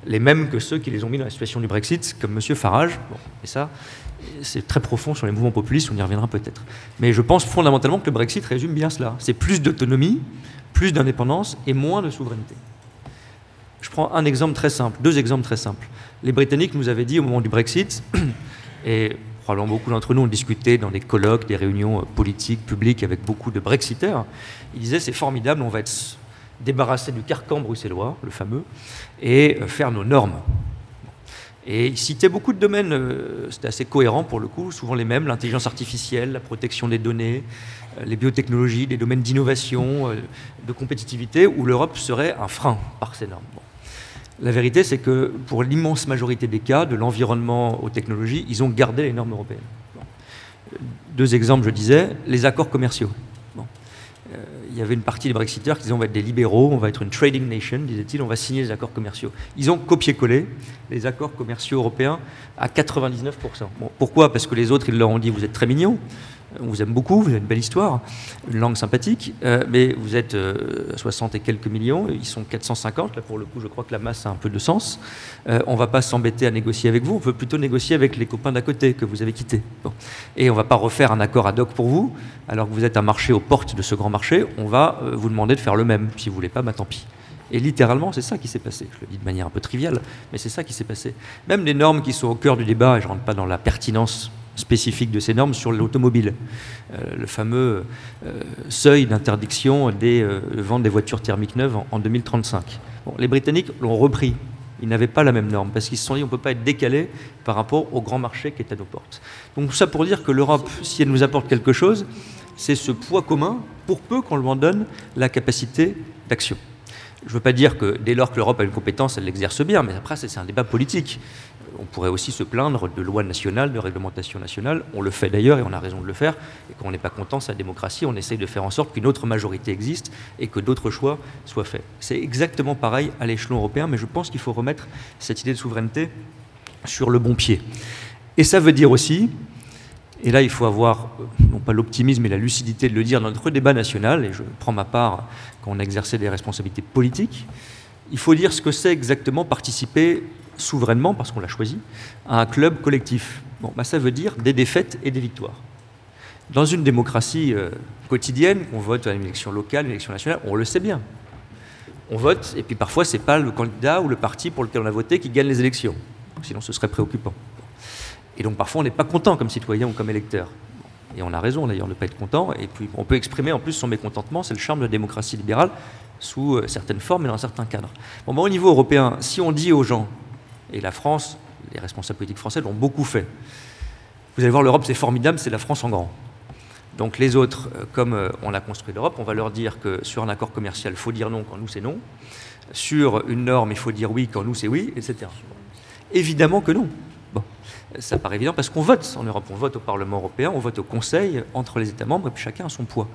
les mêmes que ceux qui les ont mis dans la situation du Brexit, comme M. Farage. Bon, et ça, c'est très profond sur les mouvements populistes, on y reviendra peut-être. Mais je pense fondamentalement que le Brexit résume bien cela. C'est plus d'autonomie, plus d'indépendance et moins de souveraineté. Je prends un exemple très simple, deux exemples très simples. Les Britanniques nous avaient dit au moment du Brexit, et probablement beaucoup d'entre nous ont discuté dans des colloques, des réunions politiques, publiques avec beaucoup de Brexiteurs, ils disaient c'est formidable, on va être débarrassé du carcan bruxellois, le fameux, et faire nos normes. Et ils citaient beaucoup de domaines, c'était assez cohérent pour le coup, souvent les mêmes, l'intelligence artificielle, la protection des données, les biotechnologies, des domaines d'innovation, de compétitivité, où l'Europe serait un frein par ces normes. Bon. La vérité, c'est que pour l'immense majorité des cas, de l'environnement aux technologies, ils ont gardé les normes européennes. Bon. Deux exemples, je disais, les accords commerciaux. Bon. Il y avait une partie des Brexiteurs qui disaient on va être des libéraux, on va être une trading nation, disaient-ils, on va signer les accords commerciaux. Ils ont copié-collé les accords commerciaux européens à 99%. Bon, pourquoi? Parce que les autres, ils leur ont dit vous êtes très mignons, on vous aime beaucoup, vous avez une belle histoire, une langue sympathique, mais vous êtes 60 et quelques millions, ils sont 450, là pour le coup je crois que la masse a un peu de sens. On ne va pas s'embêter à négocier avec vous, on peut plutôt négocier avec les copains d'à côté que vous avez quittés. Bon. Et on ne va pas refaire un accord ad hoc pour vous, alors que vous êtes un marché aux portes de ce grand marché, on va vous demander de faire le même. Si vous ne voulez pas, bah, tant pis. Et littéralement, c'est ça qui s'est passé. Je le dis de manière un peu triviale, mais c'est ça qui s'est passé. Même les normes qui sont au cœur du débat, et je ne rentre pas dans la pertinence spécifique de ces normes sur l'automobile. Le fameux seuil d'interdiction des ventes des voitures thermiques neuves en 2035. Bon, les Britanniques l'ont repris. Ils n'avaient pas la même norme parce qu'ils se sont dit on ne peut pas être décalé par rapport au grand marché qui est à nos portes. Donc tout ça pour dire que l'Europe, si elle nous apporte quelque chose, c'est ce poids commun pour peu qu'on lui en donne la capacité d'action. Je ne veux pas dire que dès lors que l'Europe a une compétence, elle l'exerce bien, mais après c'est un débat politique. On pourrait aussi se plaindre de lois nationales, de réglementations nationales. On le fait d'ailleurs et on a raison de le faire. Et quand on n'est pas content, c'est la démocratie. On essaye de faire en sorte qu'une autre majorité existe et que d'autres choix soient faits. C'est exactement pareil à l'échelon européen, mais je pense qu'il faut remettre cette idée de souveraineté sur le bon pied. Et ça veut dire aussi, et là il faut avoir, non pas l'optimisme mais la lucidité de le dire dans notre débat national, et je prends ma part quand on a exercé des responsabilités politiques, il faut dire ce que c'est exactement participer souverainement, parce qu'on l'a choisi, à un club collectif. Bon, bah ça veut dire des défaites et des victoires. Dans une démocratie quotidienne, on vote à une élection locale, une élection nationale, on le sait bien. On vote, et puis parfois, ce n'est pas le candidat ou le parti pour lequel on a voté qui gagne les élections. Sinon, ce serait préoccupant. Et donc, parfois, on n'est pas content comme citoyen ou comme électeur. Et on a raison, d'ailleurs, de ne pas être content. Et puis, on peut exprimer, en plus, son mécontentement. C'est le charme de la démocratie libérale, sous certaines formes et dans certains cadres. Bon, bah, au niveau européen, si on dit aux gens, et la France, les responsables politiques français l'ont beaucoup fait. Vous allez voir, l'Europe, c'est formidable, c'est la France en grand. Donc les autres, comme on a construit l'Europe, on va leur dire que sur un accord commercial, il faut dire non quand nous, c'est non. Sur une norme, il faut dire oui quand nous, c'est oui, etc. Évidemment que non. Bon, ça paraît évident parce qu'on vote en Europe. On vote au Parlement européen, on vote au Conseil, entre les États membres, et puis chacun a son poids.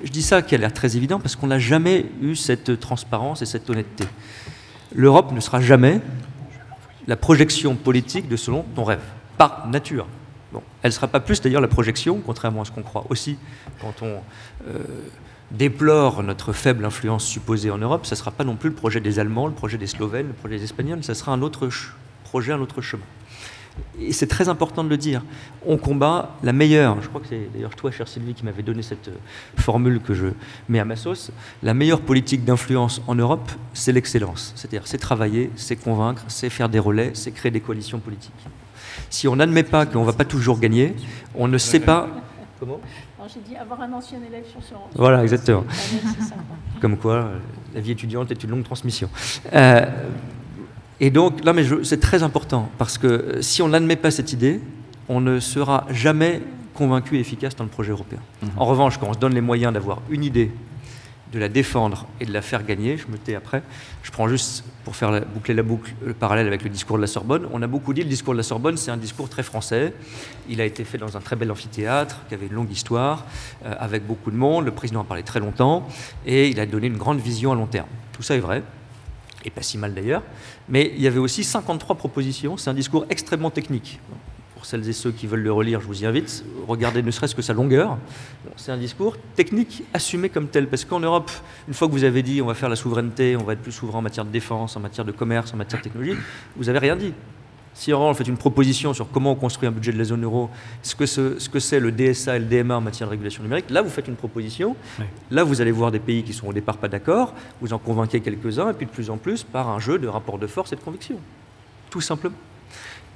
Je dis ça qui a l'air très évident parce qu'on n'a jamais eu cette transparence et cette honnêteté. L'Europe ne sera jamais la projection politique de ce dont on rêve, par nature. Bon, elle ne sera pas plus d'ailleurs la projection, contrairement à ce qu'on croit aussi quand on déplore notre faible influence supposée en Europe. Ça ne sera pas non plus le projet des Allemands, le projet des Slovènes, le projet des Espagnols, ça sera un autre projet, un autre chemin. Et c'est très important de le dire. On combat la meilleure, je crois que c'est d'ailleurs toi, chère Sylvie, qui m'avait donné cette formule que je mets à ma sauce, la meilleure politique d'influence en Europe, c'est l'excellence. C'est-à-dire, c'est travailler, c'est convaincre, c'est faire des relais, c'est créer des coalitions politiques. Si on n'admet pas qu'on ne va pas toujours gagner, on ne sait pas... Comment ? J'ai dit avoir un ancien élève sur ce rang. Voilà, exactement. Comme quoi, la vie étudiante est une longue transmission. Et donc, là, mais c'est très important, parce que si on n'admet pas cette idée, on ne sera jamais convaincu et efficace dans le projet européen. En revanche, quand on se donne les moyens d'avoir une idée, de la défendre et de la faire gagner, je me tais après, je prends juste, pour faire boucler la boucle, le parallèle avec le discours de la Sorbonne. On a beaucoup dit, le discours de la Sorbonne, c'est un discours très français. Il a été fait dans un très bel amphithéâtre, qui avait une longue histoire, avec beaucoup de monde. Le président a parlé très longtemps, et il a donné une grande vision à long terme. Tout ça est vrai, et pas si mal d'ailleurs. Mais il y avait aussi 53 propositions. C'est un discours extrêmement technique. Pour celles et ceux qui veulent le relire, je vous y invite. Regardez ne serait-ce que sa longueur. C'est un discours technique assumé comme tel. Parce qu'en Europe, une fois que vous avez dit on va faire la souveraineté, on va être plus souverain en matière de défense, en matière de commerce, en matière de technologie, vous n'avez rien dit. Si en revanche on fait une proposition sur comment on construit un budget de la zone euro, ce que c'est le DSA et le DMA en matière de régulation numérique, là vous faites une proposition, oui. Là vous allez voir des pays qui sont au départ pas d'accord, vous en convainquez quelques-uns, et puis de plus en plus par un jeu de rapport de force et de conviction. Tout simplement.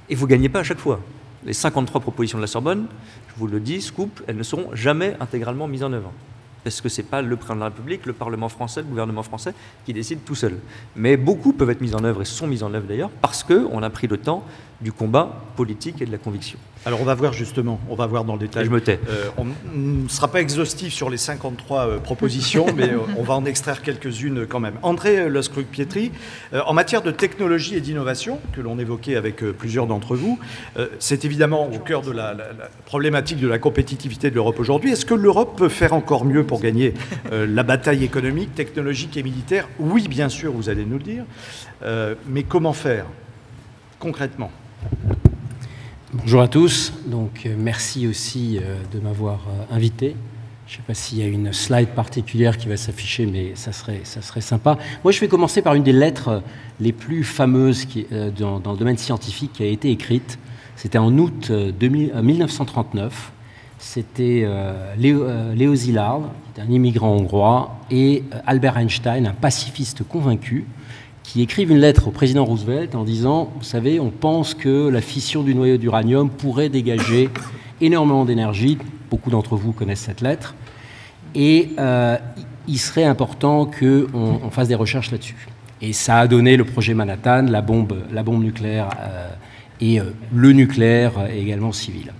Et vous ne gagnez pas à chaque fois. Les 53 propositions de la Sorbonne, je vous le dis, scoop, elles ne seront jamais intégralement mises en œuvre. Parce que ce n'est pas le président de la République, le Parlement français, le gouvernement français qui décide tout seul. Mais beaucoup peuvent être mises en œuvre et sont mises en œuvre d'ailleurs parce qu'on a pris le temps du combat politique et de la conviction. Alors on va voir justement, on va voir dans le détail. Et je me tais. On ne sera pas exhaustif sur les 53 propositions, mais on va en extraire quelques-unes quand même. André Luscruc-Pietri, en matière de technologie et d'innovation, que l'on évoquait avec plusieurs d'entre vous, c'est évidemment au cœur de la problématique de la compétitivité de l'Europe aujourd'hui. Est-ce que l'Europe peut faire encore mieux pour gagner la bataille économique, technologique et militaire? Oui, bien sûr, vous allez nous le dire. Mais comment faire concrètement? Bonjour à tous, donc merci aussi de m'avoir invité. Je ne sais pas s'il y a une slide particulière qui va s'afficher, mais ça serait sympa. Moi, je vais commencer par une des lettres les plus fameuses dans le domaine scientifique qui a été écrite. C'était en août 1939. C'était Léo Szilard, qui est un immigrant hongrois, et Albert Einstein, un pacifiste convaincu, qui écrivent une lettre au président Roosevelt en disant, vous savez, on pense que la fission du noyau d'uranium pourrait dégager énormément d'énergie. Beaucoup d'entre vous connaissent cette lettre. Et il serait important qu'on fasse des recherches là-dessus. Et ça a donné le projet Manhattan, la bombe nucléaire et le nucléaire également civil.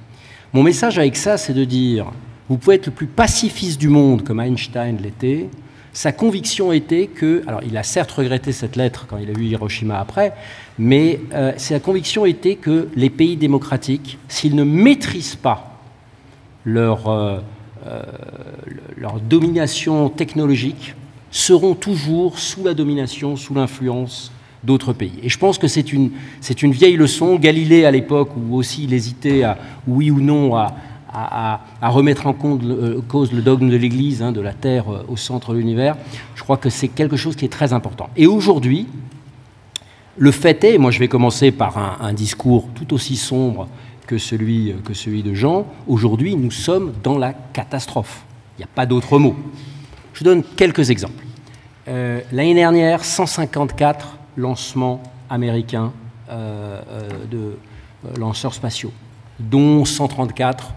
Mon message avec ça, c'est de dire, vous pouvez être le plus pacifiste du monde comme Einstein l'était. Sa conviction était que, alors il a certes regretté cette lettre quand il a vu Hiroshima après, mais sa conviction était que les pays démocratiques, s'ils ne maîtrisent pas leur domination technologique, seront toujours sous la domination, sous l'influence d'autres pays. Et je pense que c'est une vieille leçon. Galilée, à l'époque, où aussi il hésitait, oui ou non, à remettre en cause le dogme de l'Église, de la Terre au centre de l'univers, je crois que c'est quelque chose qui est très important. Et aujourd'hui, le fait est, moi je vais commencer par un discours tout aussi sombre que celui de Jean, aujourd'hui nous sommes dans la catastrophe. Il n'y a pas d'autre mot. Je donne quelques exemples. L'année dernière, 154 lancements américains de lanceurs spatiaux, dont 134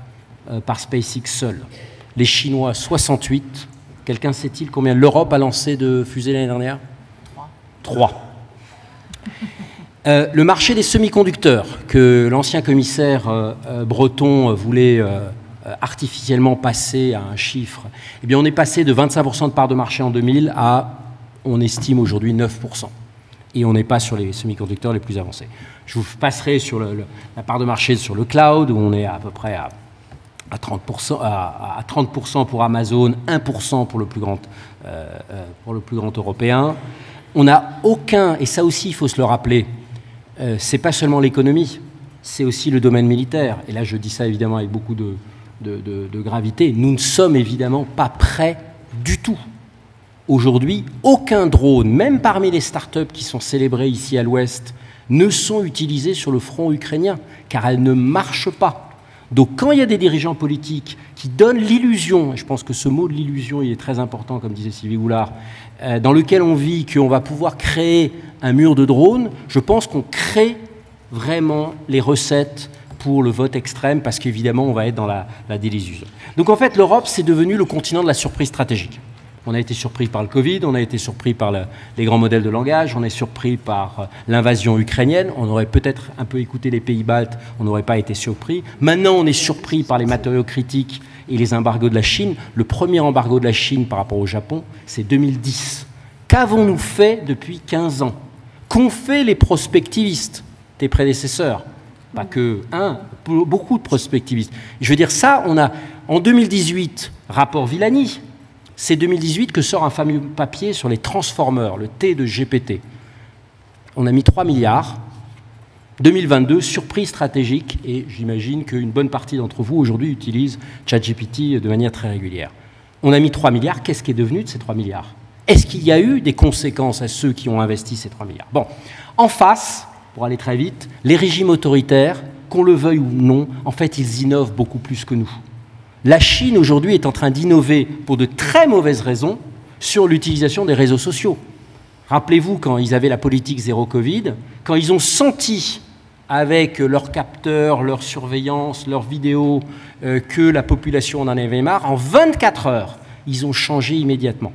par SpaceX seul. Les Chinois, 68. Quelqu'un sait-il combien l'Europe a lancé de fusées l'année dernière? 3. Le marché des semi-conducteurs, que l'ancien commissaire breton voulait artificiellement passer à un chiffre, eh bien on est passé de 25% de part de marché en 2000 à, on estime aujourd'hui, 9%. Et on n'est pas sur les semi-conducteurs les plus avancés. Je vous passerai sur la part de marché sur le cloud, où on est à peu près à 30% pour Amazon, 1% pour le plus grand européen. On n'a aucun, et ça aussi il faut se le rappeler, c'est pas seulement l'économie, c'est aussi le domaine militaire. Et là, je dis ça évidemment avec beaucoup de gravité. Nous ne sommes évidemment pas prêts du tout. Aujourd'hui, aucun drone, même parmi les startups qui sont célébrées ici à l'Ouest, ne sont utilisés sur le front ukrainien, car elles ne marchent pas. Donc quand il y a des dirigeants politiques qui donnent l'illusion, et je pense que ce mot de l'illusion il est très important, comme disait Sylvie Goulard, dans lequel on vit qu'on va pouvoir créer un mur de drones, je pense qu'on crée vraiment les recettes pour le vote extrême, parce qu'évidemment on va être dans la désillusion. Donc en fait l'Europe c'est devenu le continent de la surprise stratégique. On a été surpris par le Covid, on a été surpris par les grands modèles de langage, on est surpris par l'invasion ukrainienne, on aurait peut-être un peu écouté les pays baltes, on n'aurait pas été surpris. Maintenant, on est surpris par les matériaux critiques et les embargos de la Chine. Le premier embargo de la Chine par rapport au Japon, c'est 2010. Qu'avons-nous fait depuis 15 ans? Qu'ont fait les prospectivistes, tes prédécesseurs? Pas que beaucoup de prospectivistes. Je veux dire, ça, on a, en 2018, rapport Villani, c'est 2018 que sort un fameux papier sur les transformers, le T de GPT. On a mis 3 milliards. 2022, surprise stratégique, et j'imagine qu'une bonne partie d'entre vous aujourd'hui utilisent ChatGPT de manière très régulière. On a mis 3 milliards, qu'est-ce qui est devenu de ces 3 milliards? Est-ce qu'il y a eu des conséquences à ceux qui ont investi ces 3 milliards? Bon, en face, pour aller très vite, les régimes autoritaires, qu'on le veuille ou non, en fait, ils innovent beaucoup plus que nous. La Chine, aujourd'hui, est en train d'innover pour de très mauvaises raisons sur l'utilisation des réseaux sociaux. Rappelez-vous, quand ils avaient la politique zéro Covid, quand ils ont senti, avec leurs capteurs, leur surveillance, leurs vidéos, que la population en avait marre, en 24 heures, ils ont changé immédiatement.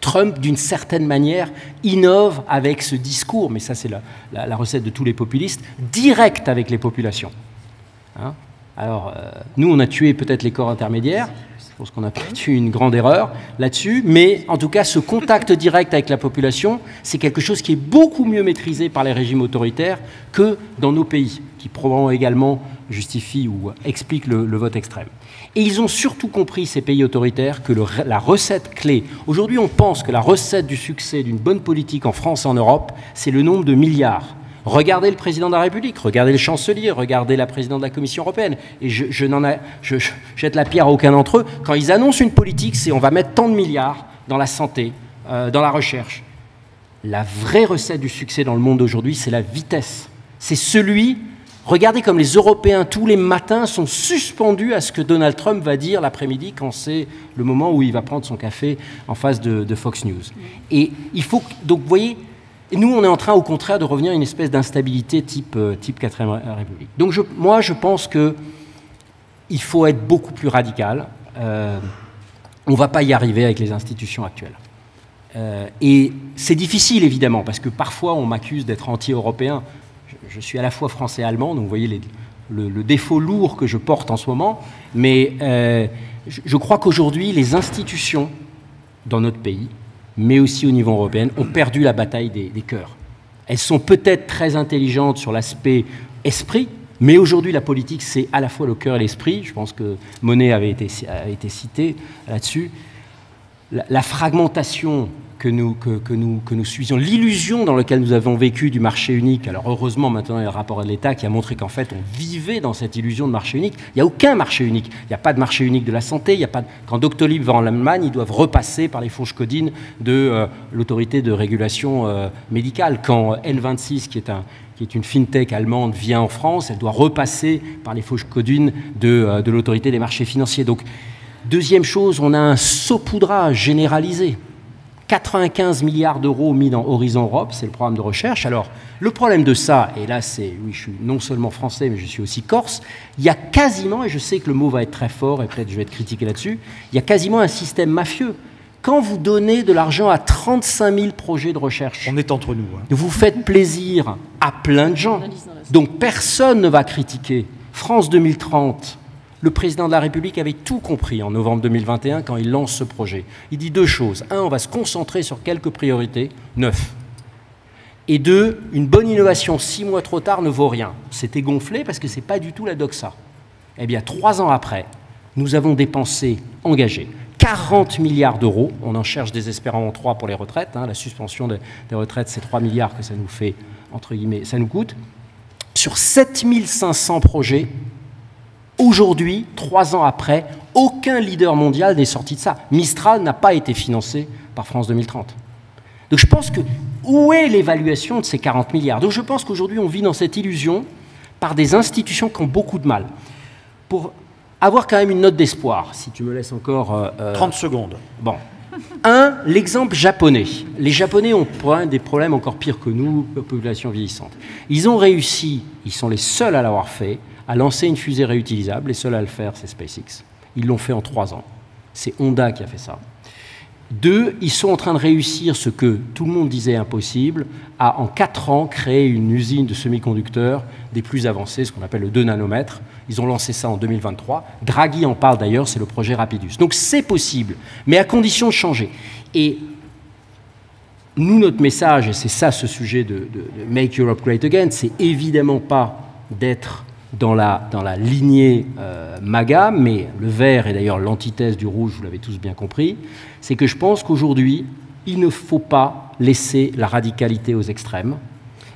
Trump, d'une certaine manière, innove avec ce discours, mais ça c'est la recette de tous les populistes, direct avec les populations. Hein? Alors, nous, on a tué peut-être les corps intermédiaires. Je pense qu'on a peut-être eu une grande erreur là-dessus. Mais en tout cas, ce contact direct avec la population, c'est quelque chose qui est beaucoup mieux maîtrisé par les régimes autoritaires que dans nos pays, qui probablement également justifient ou expliquent le vote extrême. Et ils ont surtout compris, ces pays autoritaires, que la recette clé... Aujourd'hui, on pense que la recette du succès d'une bonne politique en France et en Europe, c'est le nombre de milliards. Regardez le président de la République, regardez le chancelier, regardez la présidente de la Commission européenne. Et je jette la pierre à aucun d'entre eux. Quand ils annoncent une politique, c'est on va mettre tant de milliards dans la santé, dans la recherche. La vraie recette du succès dans le monde d'aujourd'hui, c'est la vitesse. C'est celui... Regardez comme les Européens, tous les matins, sont suspendus à ce que Donald Trump va dire l'après-midi quand c'est le moment où il va prendre son café en face de Fox News. Et il faut... Donc, vous voyez... Et nous, on est en train, au contraire, de revenir à une espèce d'instabilité type 4e République. Donc, moi, je pense qu'il faut être beaucoup plus radical. On ne va pas y arriver avec les institutions actuelles. Et c'est difficile, évidemment, parce que parfois, on m'accuse d'être anti-européen. Je suis à la fois français et allemand, donc vous voyez le défaut lourd que je porte en ce moment. Mais je crois qu'aujourd'hui, les institutions dans notre pays, mais aussi au niveau européen, ont perdu la bataille des cœurs. Elles sont peut-être très intelligentes sur l'aspect esprit, mais aujourd'hui, la politique, c'est à la fois le cœur et l'esprit. Je pense que Monet avait été cité là-dessus. La fragmentation que nous suivions, l'illusion dans laquelle nous avons vécu du marché unique. Alors heureusement, maintenant, il y a le rapport de l'État qui a montré qu'en fait, on vivait dans cette illusion de marché unique. Il n'y a aucun marché unique. Il n'y a pas de marché unique de la santé. Il y a pas Quand Doctolib va en Allemagne, ils doivent repasser par les fourches codines de l'autorité de régulation médicale. Quand N26, qui est une fintech allemande, vient en France, elle doit repasser par les fourches codines de l'autorité des marchés financiers. Donc, deuxième chose, on a un saupoudrage généralisé. 95 milliards d'euros mis dans Horizon Europe, c'est le programme de recherche. Alors, le problème de ça, et là, oui, je suis non seulement français, mais je suis aussi corse, il y a quasiment, et je sais que le mot va être très fort, et peut-être je vais être critiqué là-dessus, il y a quasiment un système mafieux. Quand vous donnez de l'argent à 35 000 projets de recherche, on est entre nous. Hein. Vous faites plaisir à plein de gens. Donc, personne ne va critiquer. France 2030, le président de la République avait tout compris en novembre 2021 quand il lance ce projet. Il dit deux choses. Un, on va se concentrer sur quelques priorités, 9. Et 2, une bonne innovation 6 mois trop tard ne vaut rien. C'était gonflé parce que ce n'est pas du tout la doxa. Eh bien, 3 ans après, nous avons engagé 40 milliards d'euros. On en cherche désespérément 3 pour les retraites. La suspension des retraites, c'est 3 milliards que ça nous fait, entre guillemets, ça nous coûte. Sur 7500 projets, aujourd'hui, 3 ans après, aucun leader mondial n'est sorti de ça. Mistral n'a pas été financé par France 2030. Donc je pense que, où est l'évaluation de ces 40 milliards? Donc je pense qu'aujourd'hui, on vit dans cette illusion par des institutions qui ont beaucoup de mal. Pour avoir quand même une note d'espoir, si tu me laisses encore... 30 secondes. Bon. L'exemple japonais. Les Japonais ont des problèmes encore pires que nous, population vieillissante. Ils ont réussi, ils sont les seuls à l'avoir fait, à lancer une fusée réutilisable. Les seuls à le faire, c'est SpaceX. Ils l'ont fait en 3 ans. C'est Honda qui a fait ça. 2, ils sont en train de réussir ce que tout le monde disait impossible, à en 4 ans créer une usine de semi-conducteurs des plus avancées, ce qu'on appelle le 2 nanomètres. Ils ont lancé ça en 2023. Draghi en parle d'ailleurs, c'est le projet Rapidus. Donc c'est possible, mais à condition de changer. Et nous, notre message, et c'est ça ce sujet de Make Europe Great Again, c'est évidemment pas d'être dans la lignée MAGA, mais le vert est d'ailleurs l'antithèse du rouge, vous l'avez tous bien compris, c'est que je pense qu'aujourd'hui, il ne faut pas laisser la radicalité aux extrêmes.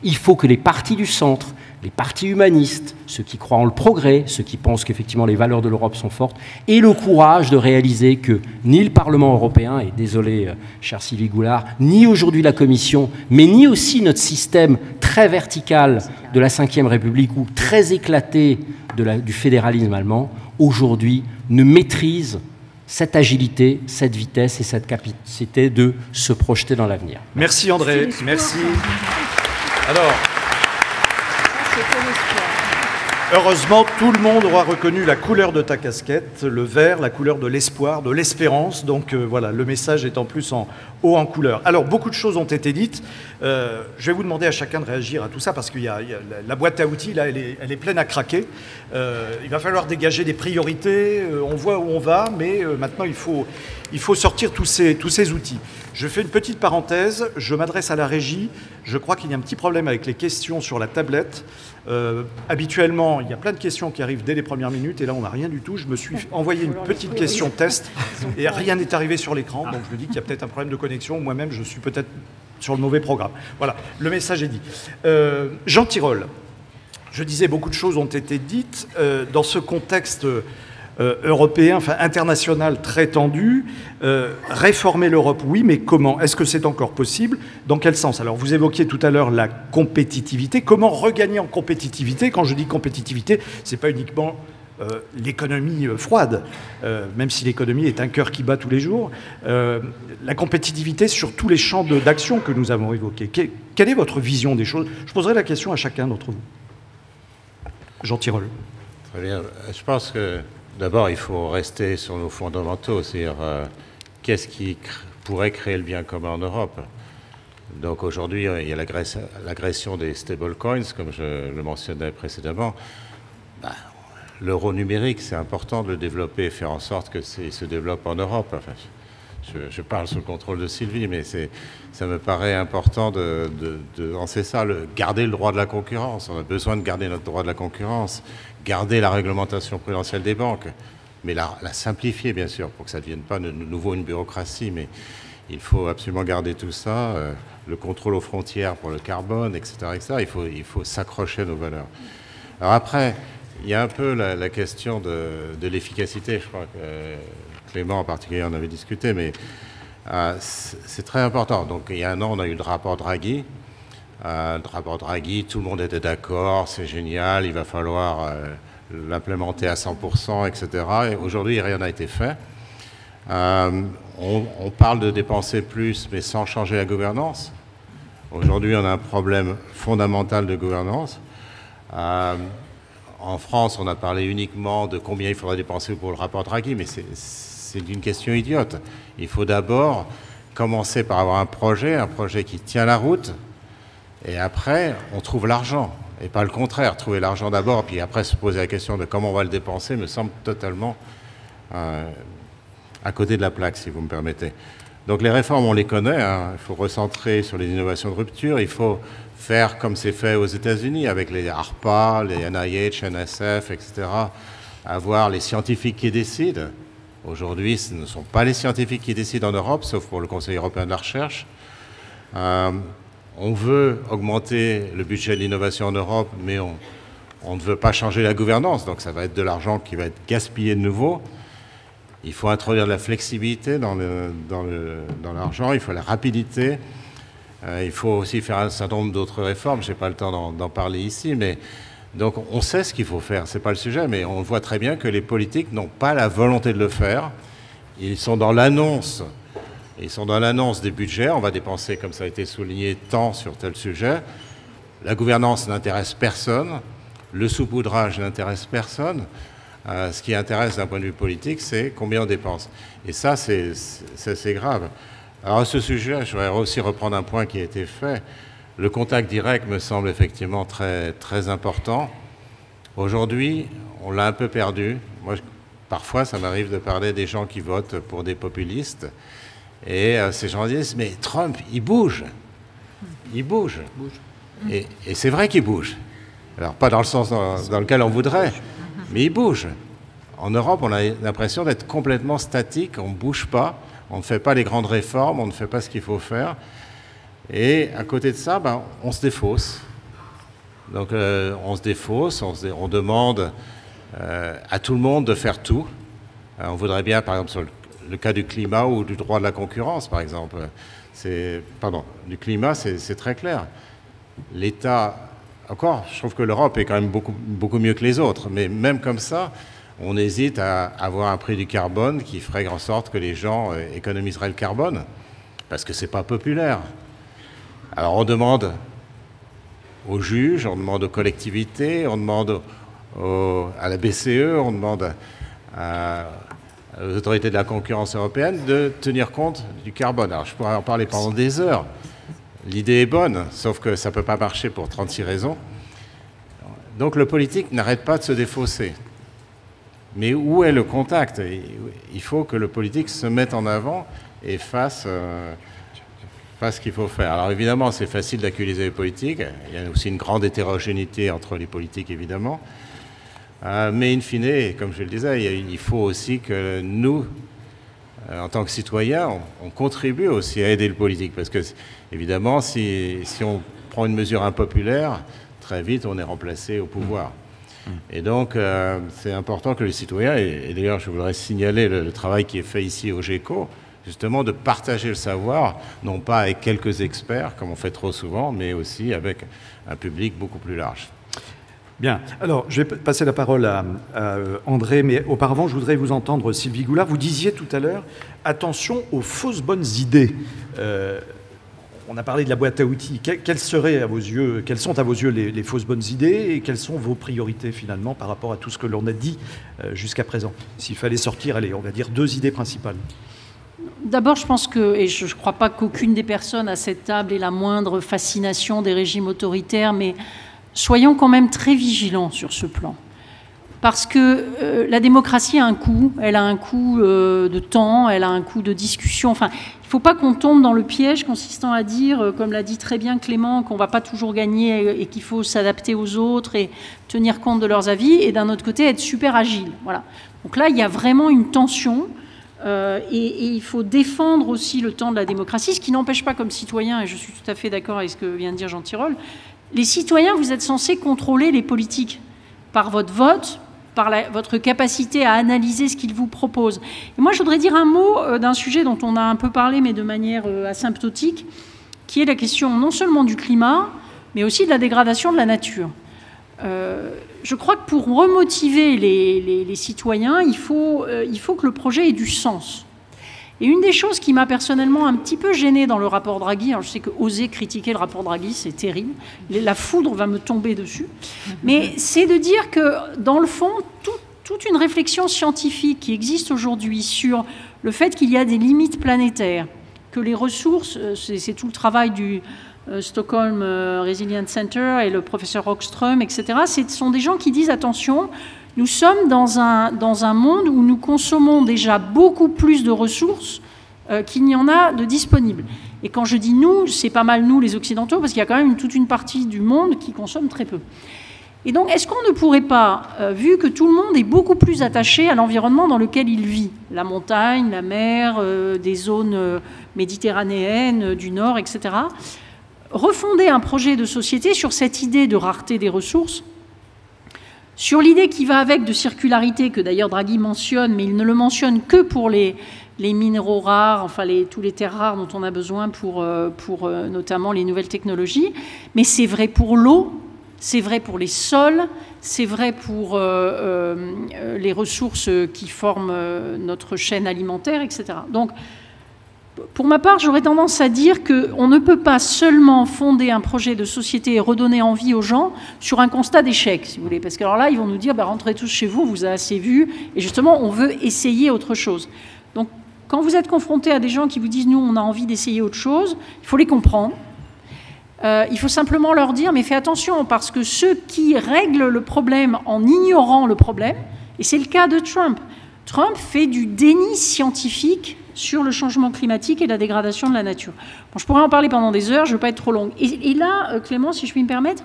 Il faut que les partis du centre, les partis humanistes, ceux qui croient en le progrès, ceux qui pensent qu'effectivement les valeurs de l'Europe sont fortes, aient le courage de réaliser que ni le Parlement européen, et désolé, cher Sylvie Goulard, ni aujourd'hui la Commission, mais ni aussi notre système très vertical de la Ve République ou très éclaté du fédéralisme allemand, aujourd'hui ne maîtrisent cette agilité, cette vitesse et cette capacité de se projeter dans l'avenir. Merci André, merci. Alors, heureusement, tout le monde aura reconnu la couleur de ta casquette, le vert, la couleur de l'espoir, de l'espérance. Donc voilà, le message est en plus en haut en couleur. Alors, beaucoup de choses ont été dites. Je vais vous demander à chacun de réagir à tout ça parce que la boîte à outils, là, elle est pleine à craquer. Il va falloir dégager des priorités. On voit où on va, mais maintenant, il faut sortir tous ces outils. Je fais une petite parenthèse. Je m'adresse à la régie. Je crois qu'il y a un petit problème avec les questions sur la tablette. Habituellement, il y a plein de questions qui arrivent dès les premières minutes et là, on n'a rien du tout. Je me suis envoyé une petite question test et rien n'est arrivé sur l'écran. Donc, je me dis qu'il y a peut-être un problème de connexion. Moi-même, je suis peut-être sur le mauvais programme. Voilà, le message est dit. Jean Tirole, je disais, beaucoup de choses ont été dites dans ce contexte européen, enfin international très tendu. Réformer l'Europe, oui, mais comment? Est-ce que c'est encore possible? Dans quel sens? Alors, vous évoquiez tout à l'heure la compétitivité. Comment regagner en compétitivité? Quand je dis compétitivité, c'est pas uniquement l'économie froide, même si l'économie est un cœur qui bat tous les jours. La compétitivité sur tous les champs d'action que nous avons évoqués. Quelle est votre vision des choses? Je poserai la question à chacun d'entre vous. Jean Tirole. Très bien. Je pense que d'abord, il faut rester sur nos fondamentaux, c'est-à-dire qu'est-ce qui pourrait créer le bien commun en Europe. Donc aujourd'hui, il y a l'agression des stablecoins, comme je le mentionnais précédemment. L'euro numérique, c'est important de le développer et faire en sorte que se développe en Europe. Enfin, je parle sous le contrôle de Sylvie, mais ça me paraît important de lancer ça, garder le droit de la concurrence. On a besoin de garder notre droit de la concurrence, garder la réglementation prudentielle des banques, mais la simplifier, bien sûr, pour que ça ne devienne pas de nouveau une bureaucratie. Mais il faut absolument garder tout ça, le contrôle aux frontières pour le carbone, etc. etc. Il faut s'accrocher à nos valeurs. Alors après, il y a un peu la question de l'efficacité, je crois que Clément en particulier en avait discuté, mais c'est très important. Donc il y a un an, on a eu le rapport Draghi. Le rapport Draghi, tout le monde était d'accord, c'est génial, il va falloir l'implémenter à 100%, etc. Et aujourd'hui, rien n'a été fait. On parle de dépenser plus, mais sans changer la gouvernance. Aujourd'hui, on a un problème fondamental de gouvernance. En France, on a parlé uniquement de combien il faudrait dépenser pour le rapport Draghi, mais c'est une question idiote. Il faut d'abord commencer par avoir un projet qui tient la route, et après, on trouve l'argent. Et pas le contraire, trouver l'argent d'abord, puis après se poser la question de comment on va le dépenser, me semble totalement à côté de la plaque, si vous me permettez. Donc les réformes, on les connaît, hein. Il faut recentrer sur les innovations de rupture, il faut faire comme c'est fait aux États-Unis avec les ARPA, les NIH, NSF, etc. Avoir les scientifiques qui décident. Aujourd'hui, ce ne sont pas les scientifiques qui décident en Europe, sauf pour le Conseil européen de la recherche. on veut augmenter le budget de l'innovation en Europe, mais on ne veut pas changer la gouvernance, donc ça va être de l'argent qui va être gaspillé de nouveau. Il faut introduire de la flexibilité dans l'argent, il faut la rapidité. Il faut aussi faire un certain nombre d'autres réformes. Je n'ai pas le temps d'en parler ici, mais donc on sait ce qu'il faut faire. Ce n'est pas le sujet, mais on voit très bien que les politiques n'ont pas la volonté de le faire. Ils sont dans l'annonce. Ils sont dans l'annonce des budgets. On va dépenser, comme ça a été souligné, tant sur tel sujet. La gouvernance n'intéresse personne. Le saupoudrage n'intéresse personne. Ce qui intéresse d'un point de vue politique, c'est combien on dépense. Et ça, c'est grave. Alors à ce sujet, je voudrais aussi reprendre un point qui a été fait. Le contact direct me semble effectivement très, très important. Aujourd'hui, on l'a un peu perdu. Moi, parfois, ça m'arrive de parler des gens qui votent pour des populistes. Et ces gens disent, mais Trump, il bouge. Il bouge. Et c'est vrai qu'il bouge. Alors, pas dans le sens dans lequel on voudrait, mais il bouge. En Europe, on a l'impression d'être complètement statique, on ne bouge pas, on ne fait pas les grandes réformes, on ne fait pas ce qu'il faut faire. Et à côté de ça, on se défausse. Donc, on se défausse, on demande à tout le monde de faire tout. On voudrait bien, par exemple, sur le cas du climat ou du droit de la concurrence, par exemple. Du climat, c'est très clair. L'État... Encore, je trouve que l'Europe est quand même beaucoup mieux que les autres, mais même comme ça, on hésite à avoir un prix du carbone qui ferait en sorte que les gens économiseraient le carbone, parce que c'est pas populaire. Alors on demande aux juges, on demande aux collectivités, on demande à la BCE, on demande aux autorités de la concurrence européenne de tenir compte du carbone. Alors je pourrais en parler pendant des heures. L'idée est bonne, sauf que ça ne peut pas marcher pour 36 raisons. Donc le politique n'arrête pas de se défausser. Mais où est le contact? Il faut que le politique se mette en avant et fasse ce qu'il faut faire. Alors évidemment, c'est facile d'accuser les politiques. Il y a aussi une grande hétérogénéité entre les politiques, évidemment. Mais in fine, comme je le disais, il faut aussi que nous, en tant que citoyens, on contribue aussi à aider le politique. Parce que, évidemment, si on prend une mesure impopulaire, très vite, on est remplacé au pouvoir. Et donc, c'est important que les citoyens, et d'ailleurs, je voudrais signaler le travail qui est fait ici au GECO, justement de partager le savoir, non pas avec quelques experts, comme on fait trop souvent, mais aussi avec un public beaucoup plus large. Bien. Alors, je vais passer la parole à André, mais auparavant, je voudrais vous entendre, Sylvie Goulard. Vous disiez tout à l'heure, attention aux fausses bonnes idées. On a parlé de la boîte à outils. Quelles sont à vos yeux les fausses bonnes idées et quelles sont vos priorités, finalement, par rapport à tout ce que l'on a dit jusqu'à présent? S'il fallait sortir, allez, on va dire 2 idées principales. D'abord, je pense que, et je ne crois pas qu'aucune des personnes à cette table ait la moindre fascination des régimes autoritaires, mais soyons quand même très vigilants sur ce plan. Parce que la démocratie a un coût, elle a un coût de temps, elle a un coût de discussion. Enfin, il ne faut pas qu'on tombe dans le piège consistant à dire, comme l'a dit très bien Clément, qu'on ne va pas toujours gagner et qu'il faut s'adapter aux autres et tenir compte de leurs avis, et d'un autre côté, être super agile. Voilà. Donc là, il y a vraiment une tension. Et il faut défendre aussi le temps de la démocratie, ce qui n'empêche pas comme citoyen, et je suis tout à fait d'accord avec ce que vient de dire Jean Tirole, les citoyens, vous êtes censés contrôler les politiques par votre vote, par votre capacité à analyser ce qu'ils vous proposent. Et moi, je voudrais dire un mot d'un sujet dont on a un peu parlé, mais de manière asymptotique, qui est la question non seulement du climat, mais aussi de la dégradation de la nature. Je crois que pour remotiver les citoyens, il faut que le projet ait du sens. Et une des choses qui m'a personnellement un petit peu gênée dans le rapport Draghi, alors je sais que oser critiquer le rapport Draghi, c'est terrible, la foudre va me tomber dessus, mais c'est de dire que, dans le fond, toute une réflexion scientifique qui existe aujourd'hui sur le fait qu'il y a des limites planétaires, que les ressources, c'est tout le travail du Stockholm Resilience Center et le professeur Rockström, etc., ce sont des gens qui disent, attention, nous sommes dans un monde où nous consommons déjà beaucoup plus de ressources qu'il n'y en a de disponibles. Et quand je dis nous, c'est pas mal nous les Occidentaux, parce qu'il y a quand même toute une partie du monde qui consomme très peu. Et donc, est-ce qu'on ne pourrait pas, vu que tout le monde est beaucoup plus attaché à l'environnement dans lequel il vit, la montagne, la mer, des zones méditerranéennes, du nord, etc., refonder un projet de société sur cette idée de rareté des ressources, sur l'idée qui va avec de circularité, que d'ailleurs Draghi mentionne, mais il ne le mentionne que pour les minéraux rares, enfin tous les terres rares dont on a besoin pour notamment les nouvelles technologies. Mais c'est vrai pour l'eau, c'est vrai pour les sols, c'est vrai pour les ressources qui forment notre chaîne alimentaire, etc. Donc, pour ma part, j'aurais tendance à dire qu'on ne peut pas seulement fonder un projet de société et redonner envie aux gens sur un constat d'échec, si vous voulez. Parce que alors là, ils vont nous dire, rentrez tous chez vous, vous avez assez vu. Et justement, on veut essayer autre chose. Donc, quand vous êtes confronté à des gens qui vous disent, nous, on a envie d'essayer autre chose, il faut les comprendre. Il faut simplement leur dire, mais fais attention, parce que ceux qui règlent le problème en ignorant le problème, et c'est le cas de Trump. Trump fait du déni scientifique sur le changement climatique et la dégradation de la nature. Bon, je pourrais en parler pendant des heures, je ne veux pas être trop longue. Et là, Clément, si je puis me permettre,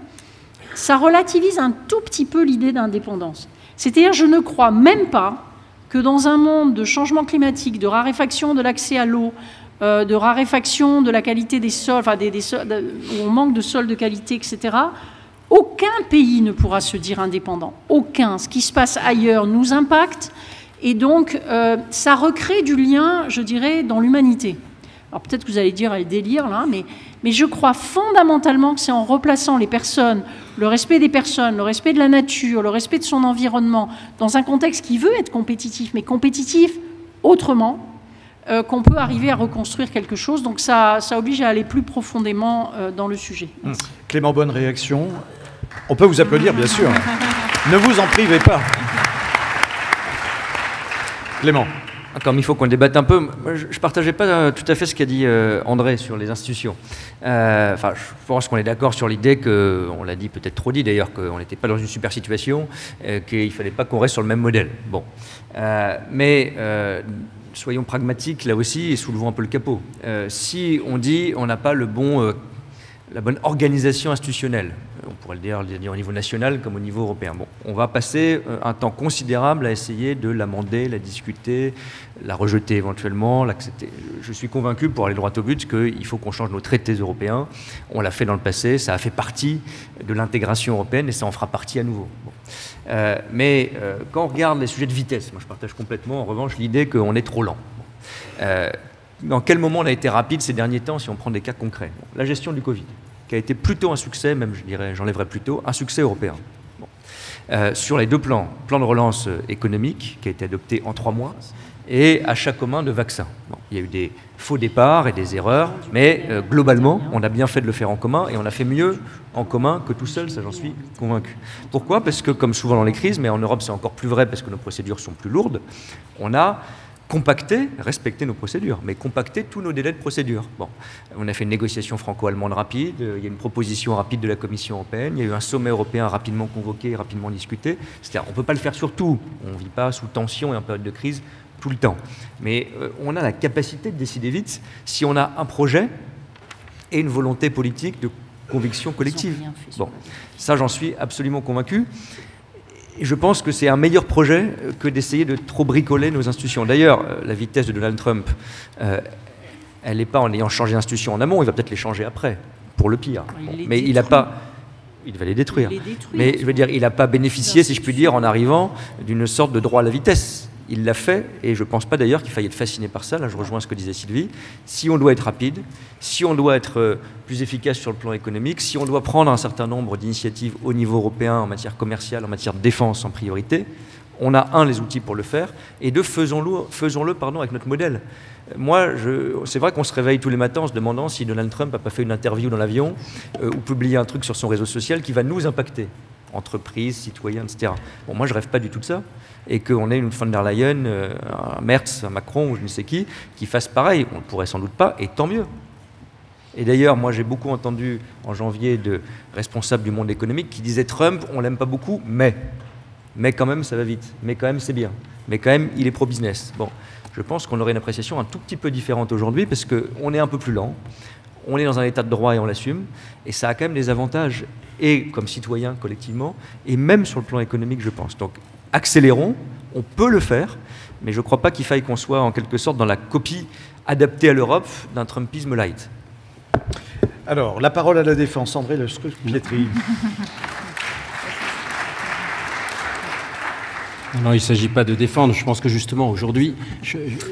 ça relativise un tout petit peu l'idée d'indépendance. C'est-à-dire, je ne crois même pas que dans un monde de changement climatique, de raréfaction de l'accès à l'eau, de raréfaction de la qualité des sols, enfin des sols, où on manque de sols de qualité, etc., aucun pays ne pourra se dire indépendant. Aucun. Ce qui se passe ailleurs nous impacte. Et donc, ça recrée du lien, je dirais, dans l'humanité. Alors peut-être que vous allez dire, elle délire, là, mais je crois fondamentalement que c'est en replaçant les personnes, le respect des personnes, le respect de la nature, le respect de son environnement, dans un contexte qui veut être compétitif, mais compétitif autrement, qu'on peut arriver à reconstruire quelque chose. Donc ça oblige à aller plus profondément dans le sujet. Merci. Clément, bonne réaction. On peut vous applaudir, bien sûr. Ne vous en privez pas. Clément. Comme il faut qu'on débatte un peu, je ne partageais pas tout à fait ce qu'a dit André sur les institutions. Je pense qu'on est d'accord sur l'idée on l'a dit, peut-être trop dit d'ailleurs, qu'on n'était pas dans une super situation, qu'il ne fallait pas qu'on reste sur le même modèle. Bon. Mais soyons pragmatiques là aussi et soulevons un peu le capot. Si on dit on n'a pas la bonne organisation institutionnelle, on pourrait le dire au niveau national comme au niveau européen. Bon, on va passer un temps considérable à essayer de l'amender, la discuter, la rejeter éventuellement, l'accepter. Je suis convaincu, pour aller droit au but, qu'il faut qu'on change nos traités européens. On l'a fait dans le passé, ça a fait partie de l'intégration européenne et ça en fera partie à nouveau. Bon. Mais quand on regarde les sujets de vitesse, moi je partage complètement en revanche l'idée qu'on est trop lent. Bon. Dans quel moment on a été rapide ces derniers temps si on prend des cas concrets? Bon, la gestion du Covid, qui a été plutôt un succès, même je dirais, j'enlèverais plutôt, un succès européen. Bon. Sur les deux plans, plan de relance économique qui a été adopté en 3 mois et achat commun de vaccins. Bon, il y a eu des faux départs et des erreurs, mais globalement, on a bien fait de le faire en commun et on a fait mieux en commun que tout seul, ça j'en suis convaincu. Pourquoi? Parce que comme souvent dans les crises, mais en Europe c'est encore plus vrai parce que nos procédures sont plus lourdes, on a compacter, respecter nos procédures, mais compacter tous nos délais de procédure. Bon, on a fait une négociation franco-allemande rapide, il y a une proposition rapide de la Commission européenne, il y a eu un sommet européen rapidement convoqué, rapidement discuté. C'est-à-dire, on ne peut pas le faire sur tout. On ne vit pas sous tension et en période de crise tout le temps. Mais on a la capacité de décider vite si on a un projet et une volonté politique de conviction collective. Bon, ça, j'en suis absolument convaincu. Et je pense que c'est un meilleur projet que d'essayer de trop bricoler nos institutions. D'ailleurs, la vitesse de Donald Trump, elle n'est pas en ayant changé d'institution en amont, il va peut-être les changer après, pour le pire. Mais il n'a pas... Il va les détruire. Mais je veux dire, il n'a pas bénéficié, si je puis dire, en arrivant, d'une sorte de droit à la vitesse. Il l'a fait, et je ne pense pas d'ailleurs qu'il faille être fasciné par ça. Là, je rejoins ce que disait Sylvie. Si on doit être rapide, si on doit être plus efficace sur le plan économique, si on doit prendre un certain nombre d'initiatives au niveau européen en matière commerciale, en matière de défense en priorité, on a, les outils pour le faire, et faisons-le avec notre modèle. Moi, c'est vrai qu'on se réveille tous les matins en se demandant si Donald Trump n'a pas fait une interview dans l'avion ou publié un truc sur son réseau social qui va nous impacter, entreprises, citoyens, etc. Bon, moi, je ne rêve pas du tout de ça. Et qu'on ait une von der Leyen, un Merz, un Macron ou je ne sais qui fasse pareil. On ne pourrait sans doute pas, et tant mieux. Et d'ailleurs, moi j'ai beaucoup entendu en janvier de responsables du monde économique qui disaient Trump, on l'aime pas beaucoup, mais quand même ça va vite, mais quand même c'est bien, mais quand même il est pro-business. Bon, je pense qu'on aurait une appréciation un tout petit peu différente aujourd'hui parce qu'on est un peu plus lent, on est dans un état de droit et on l'assume, et ça a quand même des avantages, et comme citoyens collectivement, et même sur le plan économique, je pense. Donc, accélérons, on peut le faire, mais je ne crois pas qu'il faille qu'on soit en quelque sorte dans la copie adaptée à l'Europe d'un Trumpisme light. Alors, la parole à la défense, André Le Scruppietri. Non, il ne s'agit pas de défendre. Je pense que justement, aujourd'hui,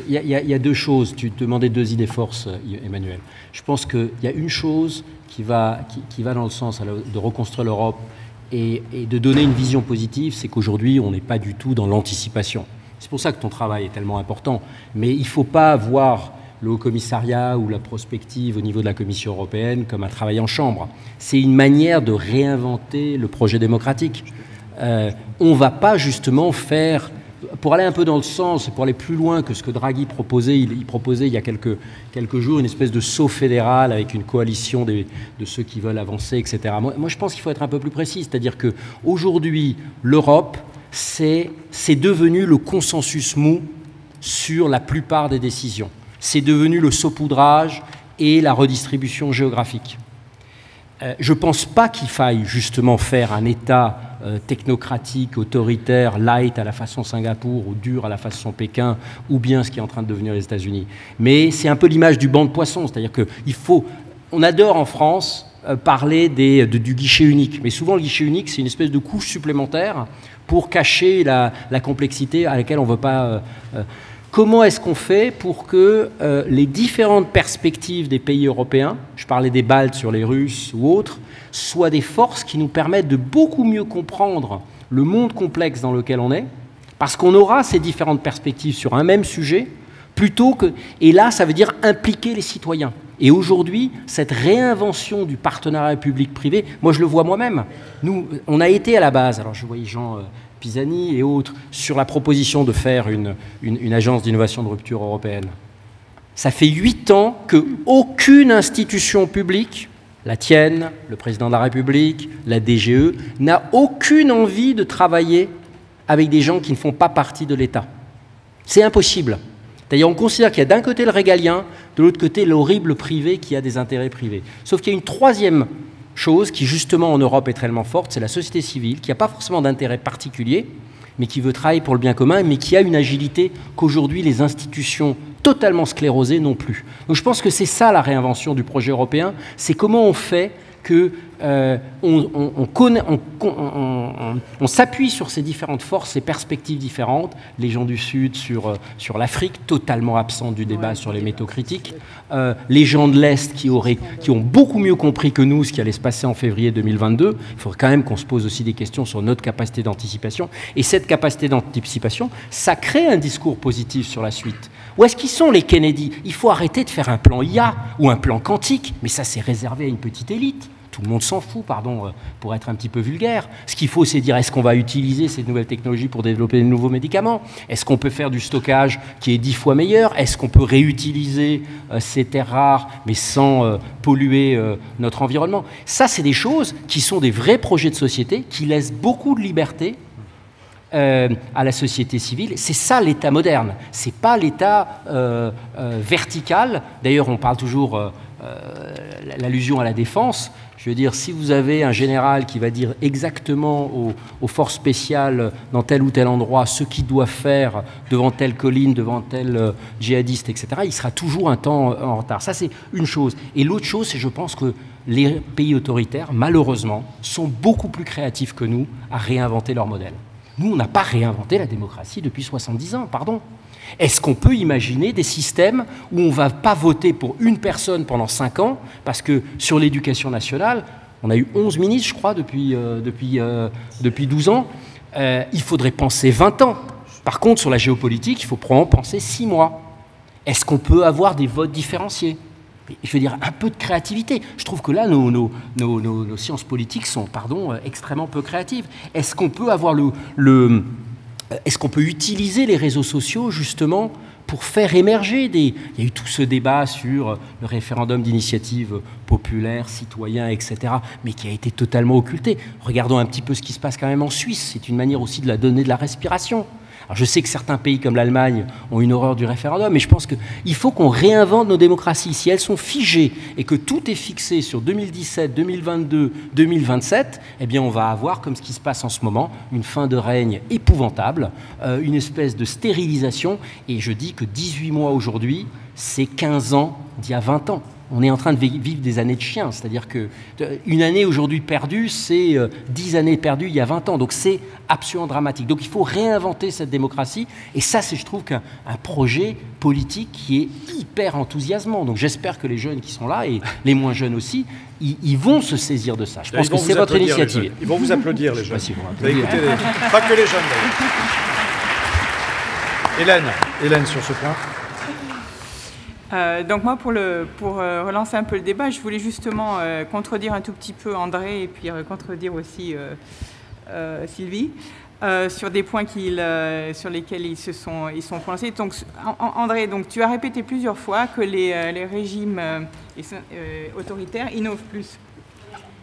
il y a deux choses. Tu te demandais deux idées forces, Emmanuel. Je pense qu'il y a une chose qui va dans le sens de reconstruire l'Europe et de donner une vision positive, c'est qu'aujourd'hui, on n'est pas du tout dans l'anticipation. C'est pour ça que ton travail est tellement important. Mais il ne faut pas voir le Haut-Commissariat ou la prospective au niveau de la Commission européenne comme un travail en chambre. C'est une manière de réinventer le projet démocratique. On ne va pas justement faire, pour aller un peu dans le sens, pour aller plus loin que ce que Draghi proposait, il proposait il y a quelques jours une espèce de saut fédéral avec une coalition de ceux qui veulent avancer, etc. Moi je pense qu'il faut être un peu plus précis, c'est-à-dire qu'aujourd'hui, l'Europe, c'est devenu le consensus mou sur la plupart des décisions. C'est devenu le saupoudrage et la redistribution géographique. Je ne pense pas qu'il faille justement faire un État technocratique, autoritaire, light à la façon Singapour ou dur à la façon Pékin, ou bien ce qui est en train de devenir les États-Unis. Mais c'est un peu l'image du banc de poissons, c'est-à-dire on adore en France parler du guichet unique, mais souvent le guichet unique c'est une espèce de couche supplémentaire pour cacher la complexité à laquelle on ne veut pas... Comment est-ce qu'on fait pour que les différentes perspectives des pays européens, je parlais des Baltes sur les Russes ou autres, soient des forces qui nous permettent de beaucoup mieux comprendre le monde complexe dans lequel on est, parce qu'on aura ces différentes perspectives sur un même sujet, plutôt que... Et là, ça veut dire impliquer les citoyens. Et aujourd'hui, cette réinvention du partenariat public-privé, moi je le vois moi-même. Nous, on a été à la base, alors je voyais Jean... Pisani et autres, sur la proposition de faire une agence d'innovation de rupture européenne. Ça fait 8 ans qu'aucune institution publique, la tienne, le président de la République, la DGE, n'a aucune envie de travailler avec des gens qui ne font pas partie de l'État. C'est impossible. D'ailleurs, on considère qu'il y a d'un côté le régalien, de l'autre côté l'horrible privé qui a des intérêts privés. Sauf qu'il y a une troisième chose qui, justement, en Europe est tellement forte, c'est la société civile, qui n'a pas forcément d'intérêt particulier, mais qui veut travailler pour le bien commun, mais qui a une agilité qu'aujourd'hui les institutions totalement sclérosées n'ont plus. Donc je pense que c'est ça la réinvention du projet européen, c'est comment on fait que on s'appuie sur ces différentes forces, ces perspectives différentes, les gens du Sud sur l'Afrique, totalement absents du débat sur les métaux critiques, les gens de l'Est qui ont beaucoup mieux compris que nous ce qui allait se passer en février 2022. Il faudrait quand même qu'on se pose aussi des questions sur notre capacité d'anticipation. Et cette capacité d'anticipation, ça crée un discours positif sur la suite. Où est-ce qu'ils sont les Kennedy? Il faut arrêter de faire un plan IA ou un plan quantique, mais ça c'est réservé à une petite élite. Tout le monde s'en fout, pardon, pour être un petit peu vulgaire. Ce qu'il faut, c'est dire, est-ce qu'on va utiliser ces nouvelles technologies pour développer de nouveaux médicaments? Est-ce qu'on peut faire du stockage qui est 10 fois meilleur? Est-ce qu'on peut réutiliser ces terres rares, mais sans polluer notre environnement? Ça, c'est des choses qui sont des vrais projets de société, qui laissent beaucoup de liberté à la société civile. C'est ça l'État moderne. C'est pas l'État vertical. D'ailleurs, on parle toujours l'allusion à la défense. Je veux dire, si vous avez un général qui va dire exactement aux forces spéciales dans tel ou tel endroit ce qu'il doit faire devant telle colline, devant tel djihadiste, etc., il sera toujours un temps en retard. Ça, c'est une chose. Et l'autre chose, c'est je pense que les pays autoritaires, malheureusement, sont beaucoup plus créatifs que nous à réinventer leur modèle. Nous, on n'a pas réinventé la démocratie depuis 70 ans, pardon. Est-ce qu'on peut imaginer des systèmes où on ne va pas voter pour une personne pendant 5 ans, parce que sur l'éducation nationale, on a eu 11 ministres, je crois, depuis 12 ans, il faudrait penser 20 ans. Par contre, sur la géopolitique, il faut probablement penser 6 mois. Est-ce qu'on peut avoir des votes différenciés? Je veux dire, un peu de créativité. Je trouve que là, nos sciences politiques sont, extrêmement peu créatives. Est-ce qu'on peut avoir est-ce qu'on peut utiliser les réseaux sociaux, justement, pour faire émerger Il y a eu tout ce débat sur le référendum d'initiative populaire, citoyen, etc., mais qui a été totalement occulté. Regardons un petit peu ce qui se passe quand même en Suisse. C'est une manière aussi de la donner de la respiration. Alors je sais que certains pays comme l'Allemagne ont une horreur du référendum, mais je pense qu'il faut qu'on réinvente nos démocraties. Si elles sont figées et que tout est fixé sur 2017, 2022, 2027, eh bien on va avoir, comme ce qui se passe en ce moment, une fin de règne épouvantable, une espèce de stérilisation. Et je dis que 18 mois aujourd'hui, c'est 15 ans d'il y a 20 ans. on est en train de vivre des années de chien. C'est-à-dire qu'une année aujourd'hui perdue, c'est 10 années perdues il y a 20 ans. Donc c'est absolument dramatique. Donc il faut réinventer cette démocratie. Et ça, c'est, je trouve, qu'un projet politique qui est hyper enthousiasmant. Donc j'espère que les jeunes qui sont là, et les moins jeunes aussi, ils vont se saisir de ça. Je pense que c'est votre initiative. Ils vont vous applaudir, les jeunes. Je sais pas si Vous allez écouter pas que les jeunes, d'ailleurs. Hélène, sur ce point. Donc moi, pour relancer un peu le débat, je voulais justement contredire un tout petit peu André et puis contredire aussi Sylvie sur des points sur lesquels ils sont prononcés. Donc, André, donc, tu as répété plusieurs fois que les régimes autoritaires innovent plus.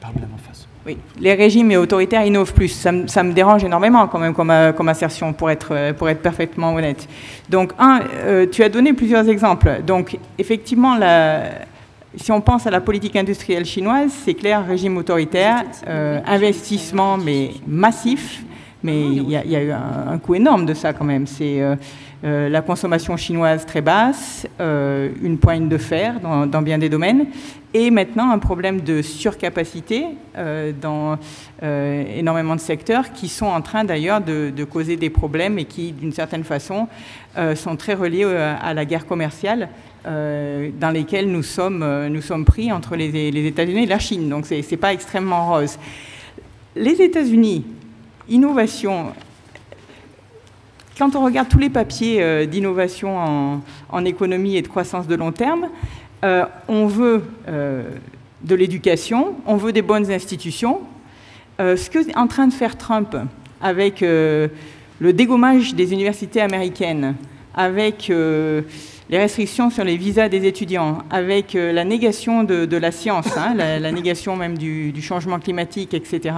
Parle bien en face. Oui, les régimes autoritaires innovent plus. Ça me dérange énormément quand même comme assertion, pour être parfaitement honnête. Donc, tu as donné plusieurs exemples. Donc, effectivement, si on pense à la politique industrielle chinoise, c'est clair, régime autoritaire, investissement mais massif, mais il y a eu un coût énorme de ça quand même. C'est la consommation chinoise très basse, une poigne de fer dans bien des domaines, et maintenant un problème de surcapacité dans énormément de secteurs qui sont en train d'ailleurs de causer des problèmes et qui, d'une certaine façon, sont très reliés à la guerre commerciale dans lesquelles nous sommes pris entre les États-Unis et la Chine. Donc c'est pas extrêmement rose. Les États-Unis, innovation. Quand on regarde tous les papiers d'innovation en économie et de croissance de long terme, on veut de l'éducation, on veut des bonnes institutions. Ce qu'est en train de faire Trump avec le dégommage des universités américaines, avec les restrictions sur les visas des étudiants, avec la négation de la science, la négation même du changement climatique, etc.,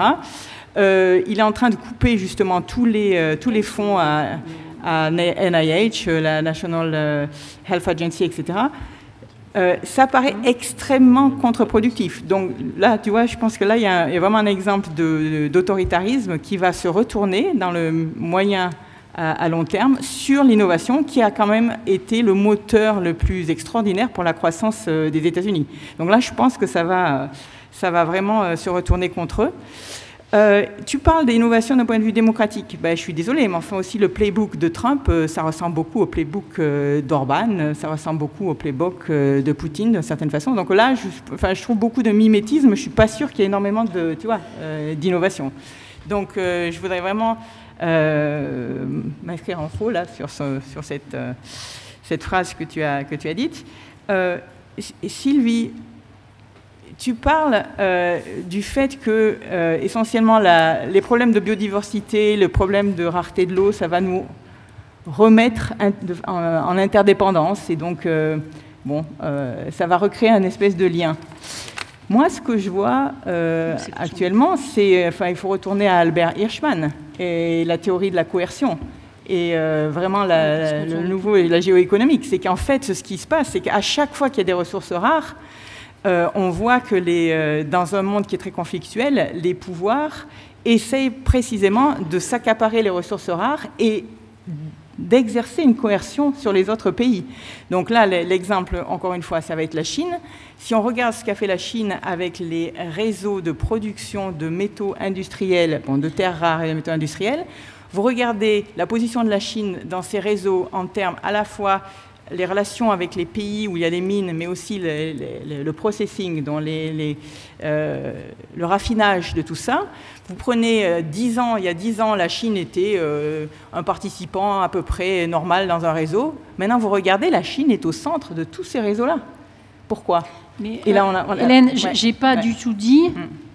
il est en train de couper justement tous les fonds à NIH, la National Health Agency, etc. Ça paraît extrêmement contre-productif. Donc là, tu vois, je pense que là, il y a vraiment un exemple d'autoritarisme qui va se retourner dans le moyen à long terme sur l'innovation, qui a quand même été le moteur le plus extraordinaire pour la croissance des États-Unis. Donc là, je pense que ça va vraiment se retourner contre eux. Tu parles d'innovation d'un point de vue démocratique. Je suis désolée, mais enfin aussi le playbook de Trump, ça ressemble beaucoup au playbook d'Orban, ça ressemble beaucoup au playbook de Poutine d'une certaine façon. Donc là, je trouve beaucoup de mimétisme. Je ne suis pas sûre qu'il y ait énormément d'innovation. Donc je voudrais vraiment m'inscrire en faux là sur cette phrase que tu as dite. Sylvie, tu parles du fait que, essentiellement, les problèmes de biodiversité, le problème de rareté de l'eau, ça va nous remettre en interdépendance. Et donc, ça va recréer un espèce de lien. Moi, ce que je vois actuellement, c'est... il faut retourner à Albert Hirschman et la théorie de la coercion. Et vraiment, le nouveau et la géoéconomique. C'est qu'en fait, ce qui se passe, c'est qu'à chaque fois qu'il y a des ressources rares, on voit que dans un monde qui est très conflictuel, les pouvoirs essayent précisément de s'accaparer les ressources rares et d'exercer une coercion sur les autres pays. Donc là, l'exemple, encore une fois, ça va être la Chine. Si on regarde ce qu'a fait la Chine avec les réseaux de production de métaux industriels, de terres rares et de métaux industriels, vous regardez la position de la Chine dans ces réseaux en termes à la fois les relations avec les pays où il y a des mines, mais aussi le processing, le raffinage de tout ça. Vous prenez 10 ans, il y a 10 ans, la Chine était un participant à peu près normal dans un réseau. Maintenant, vous regardez, la Chine est au centre de tous ces réseaux-là. Pourquoi? Mais Hélène, j'ai pas du tout dit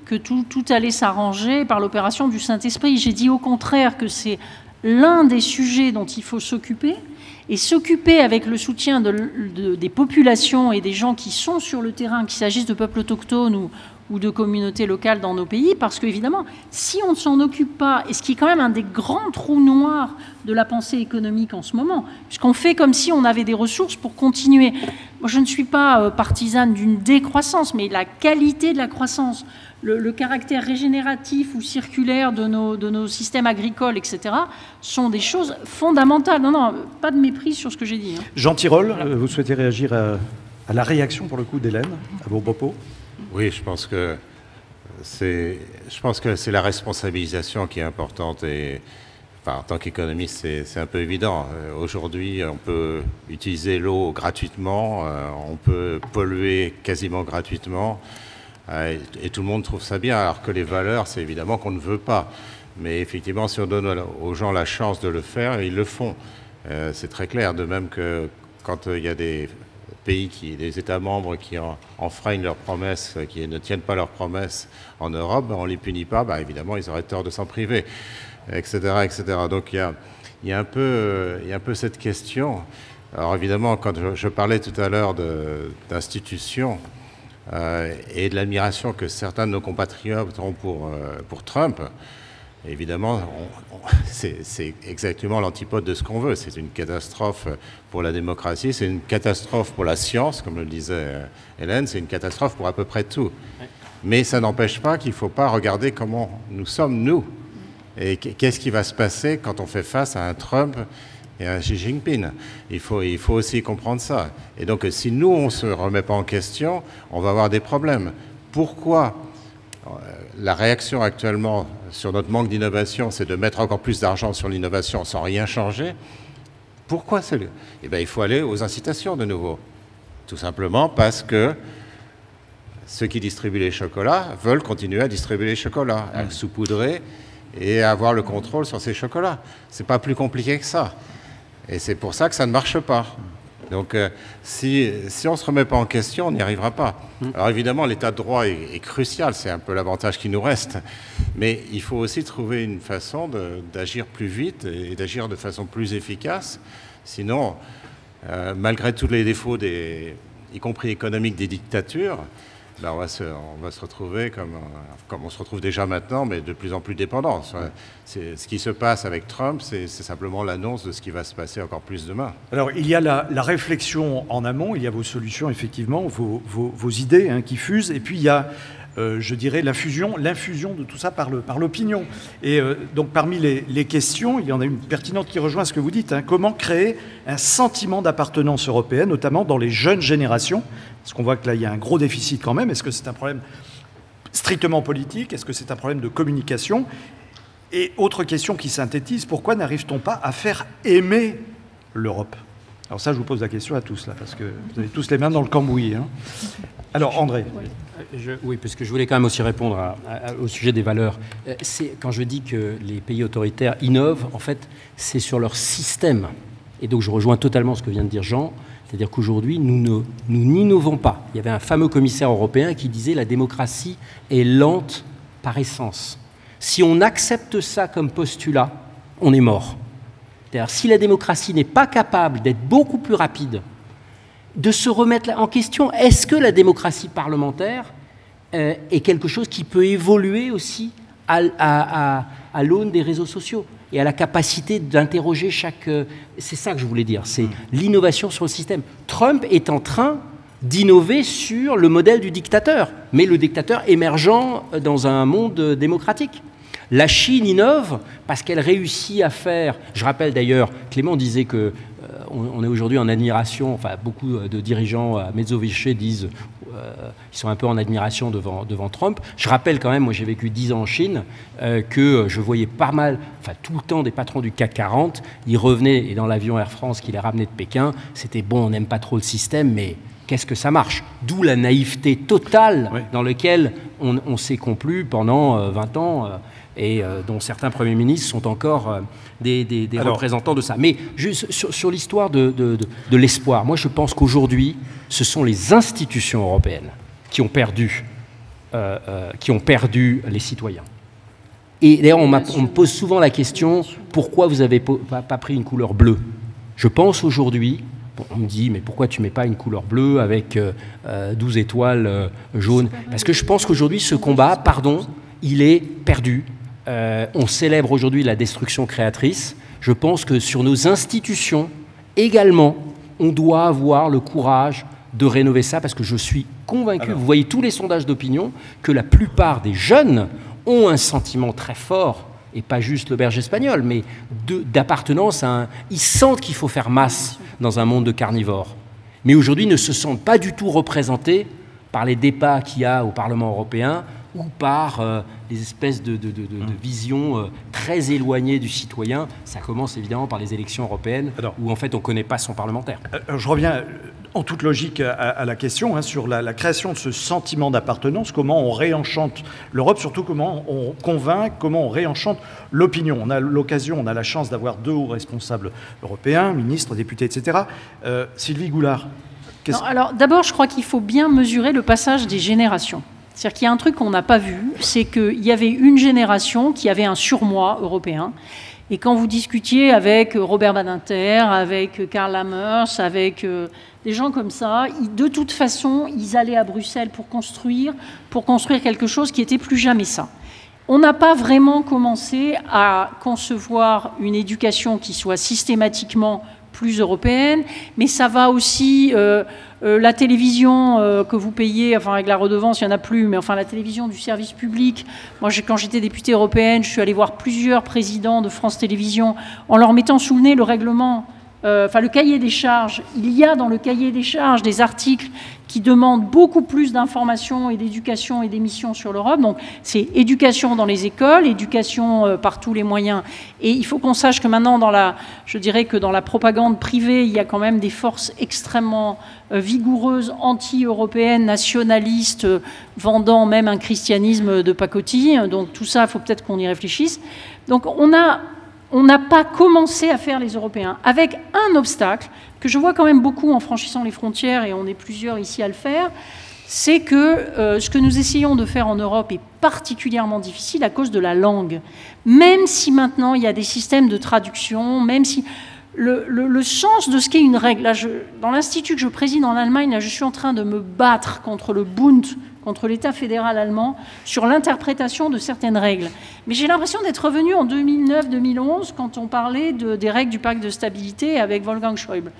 que tout allait s'arranger par l'opération du Saint-Esprit. J'ai dit au contraire que c'est l'un des sujets dont il faut s'occuper, et s'occuper avec le soutien des populations et des gens qui sont sur le terrain, qu'il s'agisse de peuples autochtones ou de communautés locales dans nos pays, parce qu'évidemment, si on ne s'en occupe pas, et ce qui est quand même un des grands trous noirs de la pensée économique en ce moment, puisqu'on fait comme si on avait des ressources pour continuer. Moi, je ne suis pas partisane d'une décroissance, mais la qualité de la croissance, le caractère régénératif ou circulaire de nos systèmes agricoles, etc., sont des choses fondamentales. Non, pas de mépris sur ce que j'ai dit. Jean Tirole, vous souhaitez réagir à la réaction, pour le coup, d'Hélène, à vos propos? Oui, je pense que c'est la responsabilisation qui est importante. Et enfin, en tant qu'économiste, c'est un peu évident. Aujourd'hui, on peut utiliser l'eau gratuitement, on peut polluer quasiment gratuitement, et tout le monde trouve ça bien, alors que les valeurs, c'est évidemment qu'on ne veut pas. Mais effectivement, si on donne aux gens la chance de le faire, ils le font. C'est très clair, de même que quand il y a des pays, des États membres qui enfreignent leurs promesses, qui ne tiennent pas leurs promesses en Europe, on ne les punit pas, évidemment, ils auraient tort de s'en priver, etc., etc. Donc il y a un peu cette question. Alors évidemment, quand je parlais tout à l'heure d'institutions et de l'admiration que certains de nos compatriotes ont pour Trump, évidemment, c'est exactement l'antipode de ce qu'on veut. C'est une catastrophe pour la démocratie, c'est une catastrophe pour la science, comme le disait Hélène, c'est une catastrophe pour à peu près tout. Mais ça n'empêche pas qu'il ne faut pas regarder comment nous sommes, nous. Et qu'est-ce qui va se passer quand on fait face à un Trump et à un Xi Jinping. Il faut aussi comprendre ça. Et donc, si nous, on ne se remet pas en question, on va avoir des problèmes. Pourquoi la réaction actuellement sur notre manque d'innovation, c'est de mettre encore plus d'argent sur l'innovation sans rien changer? Pourquoi Eh bien, il faut aller aux incitations de nouveau. Tout simplement parce que ceux qui distribuent les chocolats veulent continuer à distribuer les chocolats, à saupoudrer et à avoir le contrôle sur ces chocolats. C'est pas plus compliqué que ça. Et c'est pour ça que ça ne marche pas. Donc, si on ne se remet pas en question, on n'y arrivera pas. Alors évidemment, l'état de droit est crucial, c'est un peu l'avantage qui nous reste. Mais il faut aussi trouver une façon d'agir plus vite et d'agir de façon plus efficace. Sinon, malgré tous les défauts, y compris économiques, des dictatures, on va se retrouver comme on se retrouve déjà maintenant, mais de plus en plus dépendants. Ce qui se passe avec Trump, c'est simplement l'annonce de ce qui va se passer encore plus demain. Alors, il y a la réflexion en amont, il y a vos solutions, effectivement, vos idées qui fusent, et puis il y a, je dirais, l'infusion de tout ça par l'opinion. Et donc, parmi les questions, il y en a une pertinente qui rejoint ce que vous dites. Comment créer un sentiment d'appartenance européenne, notamment dans les jeunes générations? Parce qu'on voit que là, il y a un gros déficit quand même. Est-ce que c'est un problème strictement politique? Est-ce que c'est un problème de communication? Et autre question qui synthétise, pourquoi n'arrive-t-on pas à faire aimer l'Europe? Alors ça, je vous pose la question à tous, là, parce que vous avez tous les mains dans le cambouis. Alors, André. Oui, parce que je voulais quand même aussi répondre au sujet des valeurs. Quand je dis que les pays autoritaires innovent, en fait, c'est sur leur système. Et donc, je rejoins totalement ce que vient de dire Jean. C'est-à-dire qu'aujourd'hui, nous n'innovons pas. Il y avait un fameux commissaire européen qui disait « la démocratie est lente par essence ». Si on accepte ça comme postulat, on est mort. C'est-à-dire si la démocratie n'est pas capable d'être beaucoup plus rapide, de se remettre en question, est-ce que la démocratie parlementaire est quelque chose qui peut évoluer aussi à l'aune des réseaux sociaux et à la capacité d'interroger chaque... C'est ça que je voulais dire, c'est l'innovation sur le système. Trump est en train d'innover sur le modèle du dictateur, mais le dictateur émergent dans un monde démocratique. La Chine innove parce qu'elle réussit à faire... Je rappelle d'ailleurs, Clément disait que on est aujourd'hui en admiration, enfin beaucoup de dirigeants à Mezzovice disent ils sont un peu en admiration devant Trump. Je rappelle quand même, moi j'ai vécu 10 ans en Chine, que je voyais pas mal, enfin tout le temps des patrons du CAC 40, ils revenaient, et dans l'avion Air France qui les ramenait de Pékin, c'était bon, on n'aime pas trop le système, mais qu'est-ce que ça marche? D'où la naïveté totale dans laquelle on s'est complu pendant 20 ans, et dont certains premiers ministres sont encore des représentants de ça. Mais juste sur l'histoire de l'espoir, moi je pense qu'aujourd'hui, ce sont les institutions européennes qui ont perdu les citoyens. Et d'ailleurs, on me pose souvent la question, pourquoi vous n'avez pas pris une couleur bleue? Je pense aujourd'hui, on me dit, mais pourquoi tu ne mets pas une couleur bleue avec 12 étoiles jaunes? Parce que je pense qu'aujourd'hui, ce combat, il est perdu. On célèbre aujourd'hui la destruction créatrice. Je pense que sur nos institutions, également, on doit avoir le courage de rénover ça, parce que je suis convaincu, vous voyez tous les sondages d'opinion, que la plupart des jeunes ont un sentiment très fort, et pas juste l'auberge espagnole, mais d'appartenance à un... Ils sentent qu'il faut faire masse dans un monde de carnivores. mais aujourd'hui ne se sentent pas du tout représentés par les débats qu'il y a au Parlement européen ou par des espèces de visions très éloignées du citoyen. Ça commence évidemment par les élections européennes, où en fait on ne connaît pas son parlementaire. Je reviens en toute logique à la question sur la création de ce sentiment d'appartenance, comment on réenchante l'Europe, surtout comment on convainc, comment on réenchante l'opinion. On a l'occasion, on a la chance d'avoir 2 hauts responsables européens, ministres, députés, etc. Sylvie Goulard. Non, alors d'abord, je crois qu'il faut bien mesurer le passage des générations. C'est-à-dire qu'il y a un truc qu'on n'a pas vu, c'est qu'il y avait une génération qui avait un surmoi européen. Et quand vous discutiez avec Robert Badinter, avec Karl Lammers, avec des gens comme ça, de toute façon, ils allaient à Bruxelles pour construire quelque chose qui n'était plus jamais ça. On n'a pas vraiment commencé à concevoir une éducation qui soit systématiquement plus européenne, mais ça va aussi... la télévision que vous payez, enfin avec la redevance, il n'y en a plus, mais enfin la télévision du service public. Moi, quand j'étais députée européenne, je suis allée voir plusieurs présidents de France Télévisions en leur mettant sous le nez le règlement, le cahier des charges. Il y a dans le cahier des charges des articles qui demandent beaucoup plus d'informations et d'éducation et d'émissions sur l'Europe. Donc c'est éducation dans les écoles, éducation par tous les moyens. Et il faut qu'on sache que maintenant, je dirais que dans la propagande privée, il y a quand même des forces extrêmement vigoureuses, anti-européennes, nationalistes, vendant même un christianisme de pacotille. Donc tout ça, il faut peut-être qu'on y réfléchisse. Donc on n'a pas commencé à faire les Européens, avec un obstacle que je vois quand même beaucoup en franchissant les frontières, et on est plusieurs ici à le faire, c'est que ce que nous essayons de faire en Europe est particulièrement difficile à cause de la langue. Même si maintenant il y a des systèmes de traduction, même si le sens de ce qu'est une règle, là, dans l'institut que je préside en Allemagne, là, je suis en train de me battre contre le Bund, contre l'État fédéral allemand, sur l'interprétation de certaines règles. Mais j'ai l'impression d'être revenu en 2009-2011, quand on parlait des règles du pacte de stabilité avec Wolfgang Schäuble.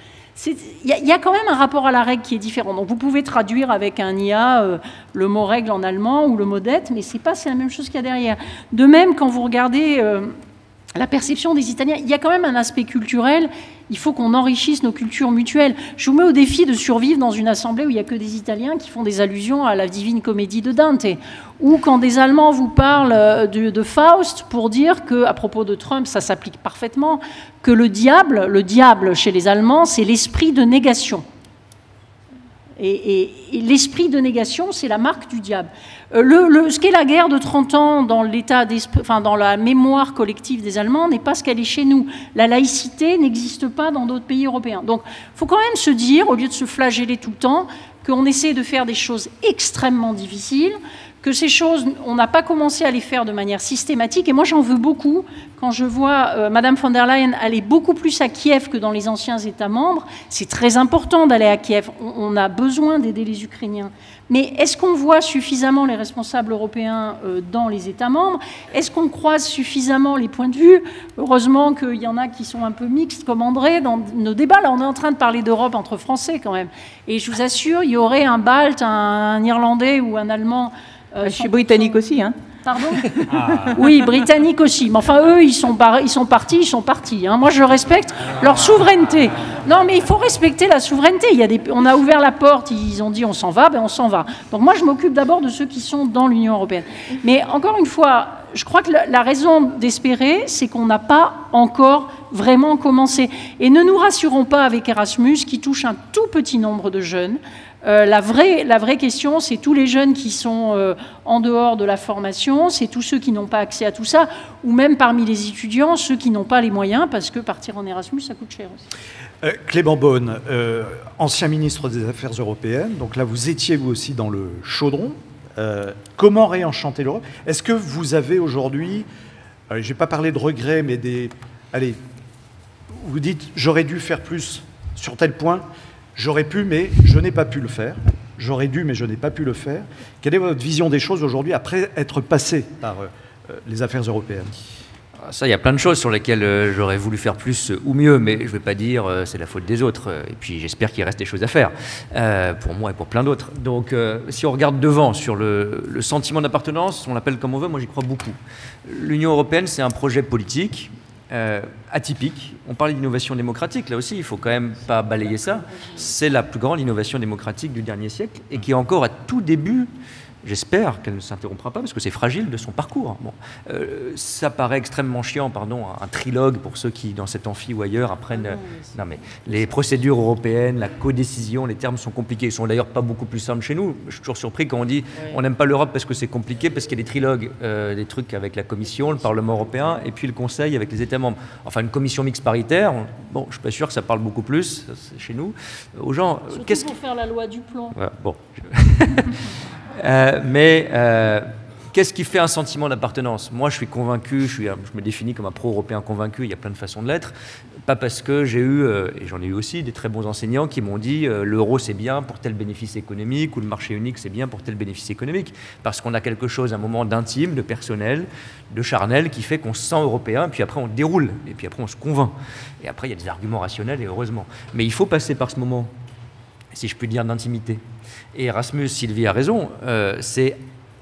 Il y a quand même un rapport à la règle qui est différent. Donc vous pouvez traduire avec un IA le mot règle en allemand ou le mot dette, mais c'est la même chose qu'il y a derrière. De même, quand vous regardez la perception des Italiens, il y a quand même un aspect culturel. Il faut qu'on enrichisse nos cultures mutuelles. Je vous mets au défi de survivre dans une assemblée où il n'y a que des Italiens qui font des allusions à la Divine Comédie de Dante. Ou quand des Allemands vous parlent de Faust pour dire que, à propos de Trump, ça s'applique parfaitement, que le diable chez les Allemands, c'est l'esprit de négation. Et l'esprit de négation, c'est la marque du diable. Ce qu'est la guerre de 30 ans dans dans la mémoire collective des Allemands n'est pas ce qu'elle est chez nous. La laïcité n'existe pas dans d'autres pays européens. Donc, il faut quand même se dire, au lieu de se flageller tout le temps, qu'on essaie de faire des choses extrêmement difficiles, que ces choses, on n'a pas commencé à les faire de manière systématique. Et moi, j'en veux beaucoup quand je vois Madame von der Leyen aller beaucoup plus à Kiev que dans les anciens États membres. C'est très important d'aller à Kiev. On a besoin d'aider les Ukrainiens. Mais est-ce qu'on voit suffisamment les responsables européens dans les États membres? Est-ce qu'on croise suffisamment les points de vue? Heureusement qu'il y en a qui sont un peu mixtes, comme André, dans nos débats. Là, on est en train de parler d'Europe entre Français, quand même. Et je vous assure, il y aurait un Balte, un Irlandais ou un Allemand... je suis britannique aussi, hein. Pardon ? Oui, britannique aussi. Mais enfin, eux, ils sont partis. Hein. Moi, je respecte leur souveraineté. Non, mais il faut respecter la souveraineté. On a ouvert la porte, ils ont dit on s'en va, on s'en va. Donc moi, je m'occupe d'abord de ceux qui sont dans l'Union européenne. Mais encore une fois, je crois que la raison d'espérer, c'est qu'on n'a pas encore vraiment commencé. Et ne nous rassurons pas avec Erasmus, qui touche un tout petit nombre de jeunes. La vraie question, c'est tous les jeunes qui sont en dehors de la formation, c'est tous ceux qui n'ont pas accès à tout ça, ou même parmi les étudiants, ceux qui n'ont pas les moyens, parce que partir en Erasmus, ça coûte cher aussi. Clément Beaune, ancien ministre des Affaires européennes, donc là vous étiez vous aussi dans le chaudron. Comment réenchanter l'Europe? Est-ce que vous avez aujourd'hui, je ne vais pas parler de regrets, mais vous dites j'aurais dû faire plus sur tel point, j'aurais pu, mais je n'ai pas pu le faire. J'aurais dû, mais je n'ai pas pu le faire. Quelle est votre vision des choses aujourd'hui après être passé par les affaires européennes? Ça, il y a plein de choses sur lesquelles j'aurais voulu faire plus ou mieux, mais je ne vais pas dire c'est la faute des autres. Et puis j'espère qu'il reste des choses à faire, pour moi et pour plein d'autres. Donc si on regarde devant sur le sentiment d'appartenance, on l'appelle comme on veut, moi j'y crois beaucoup. L'Union européenne, c'est un projet politique atypique. On parle d'innovation démocratique, là aussi, il ne faut quand même pas balayer ça. C'est la plus grande innovation démocratique du dernier siècle et qui est encore à tout début. J'espère qu'elle ne s'interrompra pas parce que c'est fragile de son parcours. Bon, ça paraît extrêmement chiant, pardon, un trilogue pour ceux qui, dans cet amphi ou ailleurs, apprennent. Non, mais les procédures européennes, la codécision, les termes sont compliqués. Ils sont d'ailleurs pas beaucoup plus simples chez nous. Je suis toujours surpris quand on dit on n'aime pas l'Europe parce que c'est compliqué, parce qu'il y a des trilogues, des trucs avec la Commission, le Parlement européen et puis le Conseil avec les États membres. Enfin, une commission mixte paritaire, bon, je suis pas sûr que ça parle beaucoup plus chez nous aux gens. Surtout pour faire la loi du plan. Ouais, bon. Qu'est-ce qui fait un sentiment d'appartenance? Moi, je suis convaincu, je me définis comme un pro-européen convaincu, il y a plein de façons de l'être, pas parce que j'ai eu, et j'en ai eu aussi, des très bons enseignants qui m'ont dit l'euro c'est bien pour tel bénéfice économique ou le marché unique c'est bien pour tel bénéfice économique, parce qu'on a quelque chose, un moment d'intime, de personnel, de charnel qui fait qu'on se sent européen, puis après on déroule, et puis après on se convainc. Et après il y a des arguments rationnels, et heureusement. Mais il faut passer par ce moment, si je puis dire, d'intimité. Et Erasmus, Sylvie a raison, c'est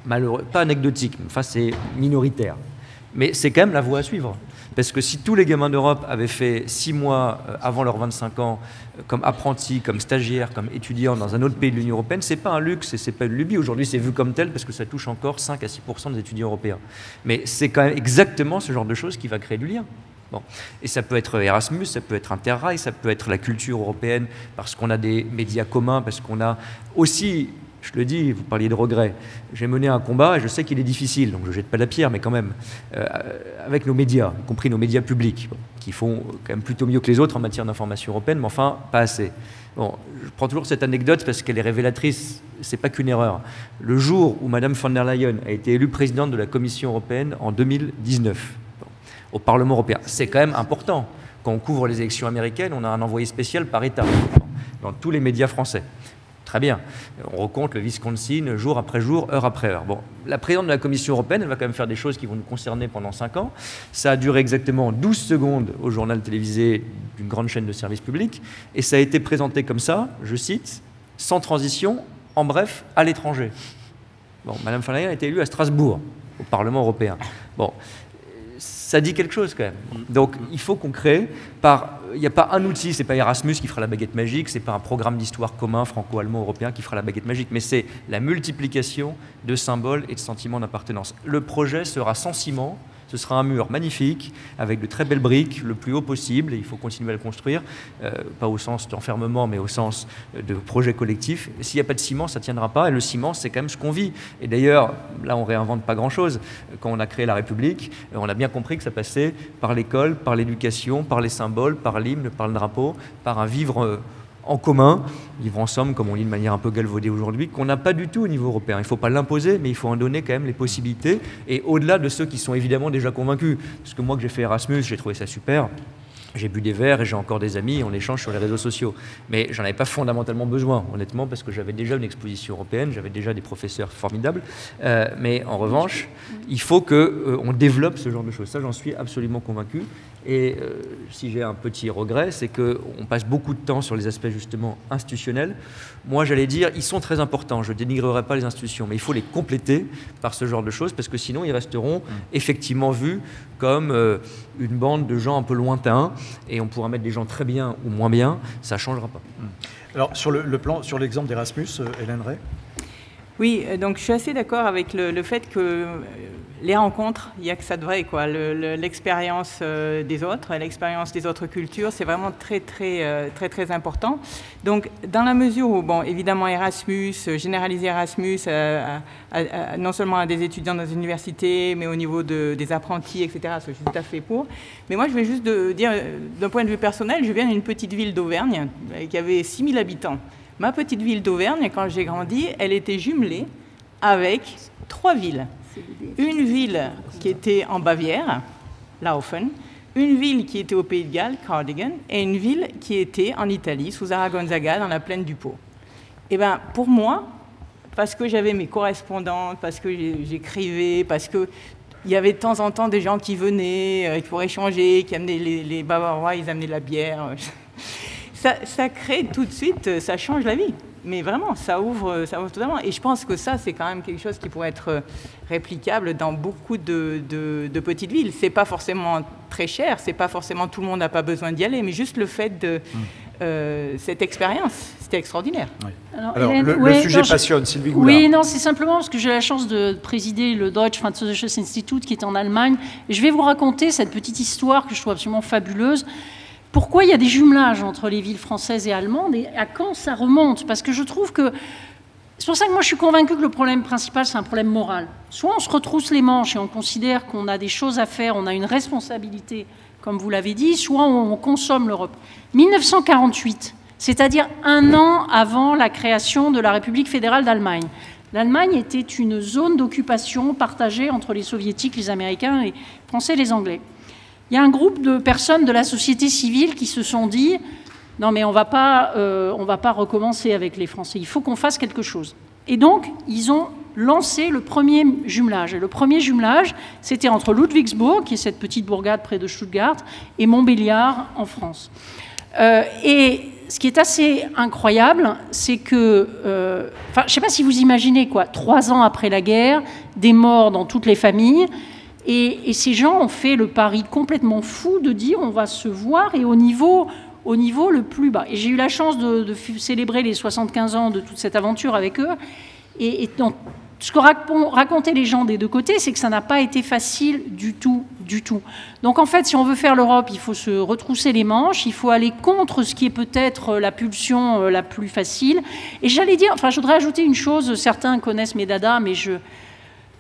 malheureux, pas anecdotique, enfin c'est minoritaire. Mais c'est quand même la voie à suivre. Parce que si tous les gamins d'Europe avaient fait 6 mois avant leurs 25 ans comme apprentis, comme stagiaires, comme étudiants dans un autre pays de l'Union européenne, c'est pas un luxe et c'est pas une lubie. Aujourd'hui, c'est vu comme tel parce que ça touche encore 5 à 6% des étudiants européens. Mais c'est quand même exactement ce genre de choses qui va créer du lien. Bon. Et ça peut être Erasmus, ça peut être Interrail, ça peut être la culture européenne parce qu'on a des médias communs, parce qu'on a aussi, je le dis, vous parliez de regrets, j'ai mené un combat et je sais qu'il est difficile, donc je ne jette pas la pierre, mais quand même, avec nos médias, y compris nos médias publics, bon, qui font quand même plutôt mieux que les autres en matière d'information européenne, mais enfin, pas assez. Bon, je prends toujours cette anecdote parce qu'elle est révélatrice, c'est pas qu'une erreur. Le jour où Madame von der Leyen a été élue présidente de la Commission européenne en 2019, au Parlement européen. C'est quand même important. Quand on couvre les élections américaines, on a un envoyé spécial par État, dans tous les médias français. Très bien. On recompte le Wisconsin jour après jour, heure après heure. Bon, la présidente de la Commission européenne, elle va quand même faire des choses qui vont nous concerner pendant 5 ans. Ça a duré exactement 12 secondes au journal télévisé d'une grande chaîne de service public, et ça a été présenté comme ça, je cite, sans transition, en bref, à l'étranger. Bon, Madame von der Leyen a été élue à Strasbourg, au Parlement européen. Bon, ça dit quelque chose quand même. Donc il faut qu'on crée il n'y a pas un outil, c'est pas Erasmus qui fera la baguette magique, c'est pas un programme d'histoire commun franco-allemand européen qui fera la baguette magique, mais c'est la multiplication de symboles et de sentiments d'appartenance. Le projet sera sans ciment, ce sera un mur magnifique, avec de très belles briques, le plus haut possible, et il faut continuer à le construire, pas au sens d'enfermement, mais au sens de projet collectif. S'il n'y a pas de ciment, ça ne tiendra pas, et le ciment, c'est quand même ce qu'on vit. Et d'ailleurs, là, on ne réinvente pas grand-chose. Quand on a créé la République, on a bien compris que ça passait par l'école, par l'éducation, par les symboles, par l'hymne, par le drapeau, par un vivre en commun, vivre ensemble, comme on dit de manière un peu galvaudée aujourd'hui, qu'on n'a pas du tout au niveau européen. Il ne faut pas l'imposer, mais il faut en donner quand même les possibilités, et au-delà de ceux qui sont évidemment déjà convaincus. Parce que moi, que j'ai fait Erasmus, j'ai trouvé ça super. J'ai bu des verres et j'ai encore des amis, on échange sur les réseaux sociaux. Mais j'en avais pas fondamentalement besoin, honnêtement, parce que j'avais déjà une exposition européenne, j'avais déjà des professeurs formidables. Mais en revanche, il faut qu'on développe ce genre de choses. Ça, j'en suis absolument convaincu. Et si j'ai un petit regret, c'est qu'on passe beaucoup de temps sur les aspects justement institutionnels. Moi, j'allais dire, ils sont très importants. Je ne dénigrerai pas les institutions, mais il faut les compléter par ce genre de choses, parce que sinon, ils resteront effectivement vus comme une bande de gens un peu lointains, et on pourra mettre des gens très bien ou moins bien, ça ne changera pas. Alors, sur l'exemple d'Erasmus, Hélène Ray. Oui, donc je suis assez d'accord avec le fait que les rencontres, il n'y a que ça de vrai, quoi. L'expérience des autres, l'expérience des autres cultures, c'est vraiment très important. Donc, dans la mesure où, bon, évidemment, Erasmus, généraliser Erasmus, non seulement à des étudiants dans les universités, mais au niveau des apprentis, etc., je suis tout à fait pour. Mais moi, je vais juste dire, d'un point de vue personnel, je viens d'une petite ville d'Auvergne qui avait 6000 habitants. Ma petite ville d'Auvergne, quand j'ai grandi, elle était jumelée avec 3 villes. Une ville qui était en Bavière, Laufen, une ville qui était au Pays de Galles, Cardigan, et une ville qui était en Italie, Susa Gonzaga, dans la plaine du Pô. Et bien, pour moi, parce que j'avais mes correspondantes, parce que j'écrivais, parce que il y avait de temps en temps des gens qui venaient pour échanger, qui amenaient les Bavarois, ils amenaient la bière. Ça crée tout de suite, ça change la vie. mais vraiment, ça ouvre totalement. Et je pense que ça, c'est quand même quelque chose qui pourrait être réplicable dans beaucoup de petites villes. C'est pas forcément très cher, c'est pas forcément tout le monde n'a pas besoin d'y aller, mais juste le fait de cette expérience, c'était extraordinaire. Oui. Alors Hélène, le sujet passionne, Sylvie Goulard. Oui, non, c'est simplement parce que j'ai la chance de présider le Deutsche Französisches Institut qui est en Allemagne. Et je vais vous raconter cette petite histoire que je trouve absolument fabuleuse. Pourquoi il y a des jumelages entre les villes françaises et allemandes et à quand ça remonte? Parce que je trouve que... C'est pour ça que moi je suis convaincue que le problème principal, c'est un problème moral. Soit on se retrousse les manches et on considère qu'on a des choses à faire, on a une responsabilité, comme vous l'avez dit, soit on consomme l'Europe. 1948, c'est-à-dire un an avant la création de la République fédérale d'Allemagne. L'Allemagne était une zone d'occupation partagée entre les soviétiques, les Américains, les Français et les Anglais. Il y a un groupe de personnes de la société civile qui se sont dit « Non, mais on ne va pas recommencer avec les Français, il faut qu'on fasse quelque chose ». Et donc, ils ont lancé le premier jumelage. Et le premier jumelage, c'était entre Ludwigsburg, qui est cette petite bourgade près de Stuttgart, et Montbéliard, en France. Et ce qui est assez incroyable, c'est que... je ne sais pas si vous imaginez, 3 ans après la guerre, des morts dans toutes les familles... Et ces gens ont fait le pari complètement fou de dire on va se voir et au niveau le plus bas. Et j'ai eu la chance de célébrer les 75 ans de toute cette aventure avec eux. Et donc, ce que racontaient les gens des deux côtés, c'est que ça n'a pas été facile du tout, du tout. Donc en fait, si on veut faire l'Europe, il faut se retrousser les manches, il faut aller contre ce qui est peut-être la pulsion la plus facile. Et j'allais dire, je voudrais ajouter une chose, certains connaissent mes dadas, mais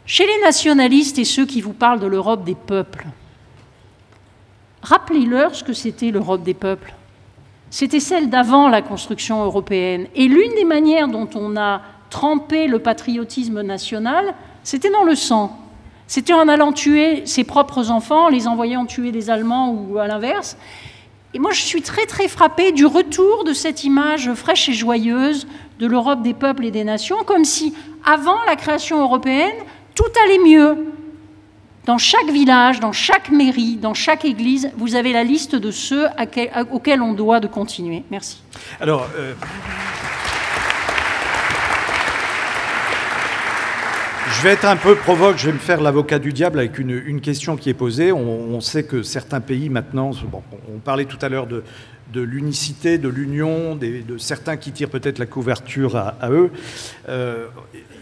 chez les nationalistes et ceux qui vous parlent de l'Europe des peuples, rappelez-leur ce que c'était l'Europe des peuples. C'était celle d'avant la construction européenne. Et l'une des manières dont on a trempé le patriotisme national, c'était dans le sang. C'était en allant tuer ses propres enfants, les envoyant tuer des Allemands ou à l'inverse. Et moi, je suis très, très frappée du retour de cette image fraîche et joyeuse de l'Europe des peuples et des nations, comme si, avant la création européenne, tout allait mieux. Dans chaque village, dans chaque mairie, dans chaque église, vous avez la liste de ceux auxquels on doit de continuer. Merci. Alors, je vais être un peu provoque, je vais me faire l'avocat du diable avec une question qui est posée. On sait que certains pays maintenant, on parlait tout à l'heure de l'unicité, de l'union, de certains qui tirent peut-être la couverture à eux.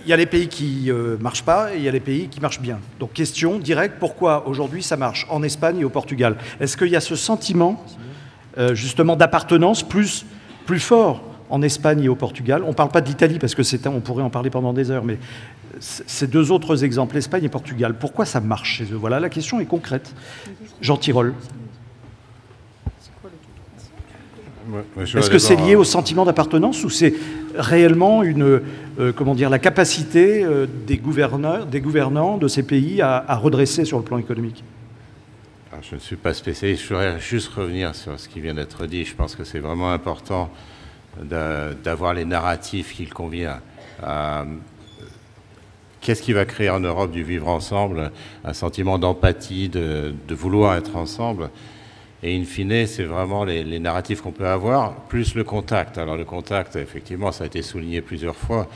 Il y a les pays qui ne marchent pas et il y a les pays qui marchent bien. Donc question directe, pourquoi aujourd'hui ça marche en Espagne et au Portugal? Est-ce qu'il y a ce sentiment justement d'appartenance plus fort en Espagne et au Portugal? On ne parle pas de l'Italie parce que on pourrait en parler pendant des heures, mais ces deux autres exemples, Espagne et Portugal, pourquoi ça marche chez eux? Voilà, la question est concrète. Jean Tirole. Est-ce que c'est lié au sentiment d'appartenance ou c'est réellement la capacité des gouvernants de ces pays à redresser sur le plan économique? Alors, je ne suis pas spécialiste, je voudrais juste revenir sur ce qui vient d'être dit. Je pense que c'est vraiment important d'avoir les narratifs qu'il convient. Qu'est-ce qui va créer en Europe du vivre ensemble, un sentiment d'empathie, de vouloir être ensemble? Et in fine, c'est vraiment les narratifs qu'on peut avoir, plus le contact. Alors le contact, effectivement, ça a été souligné plusieurs fois.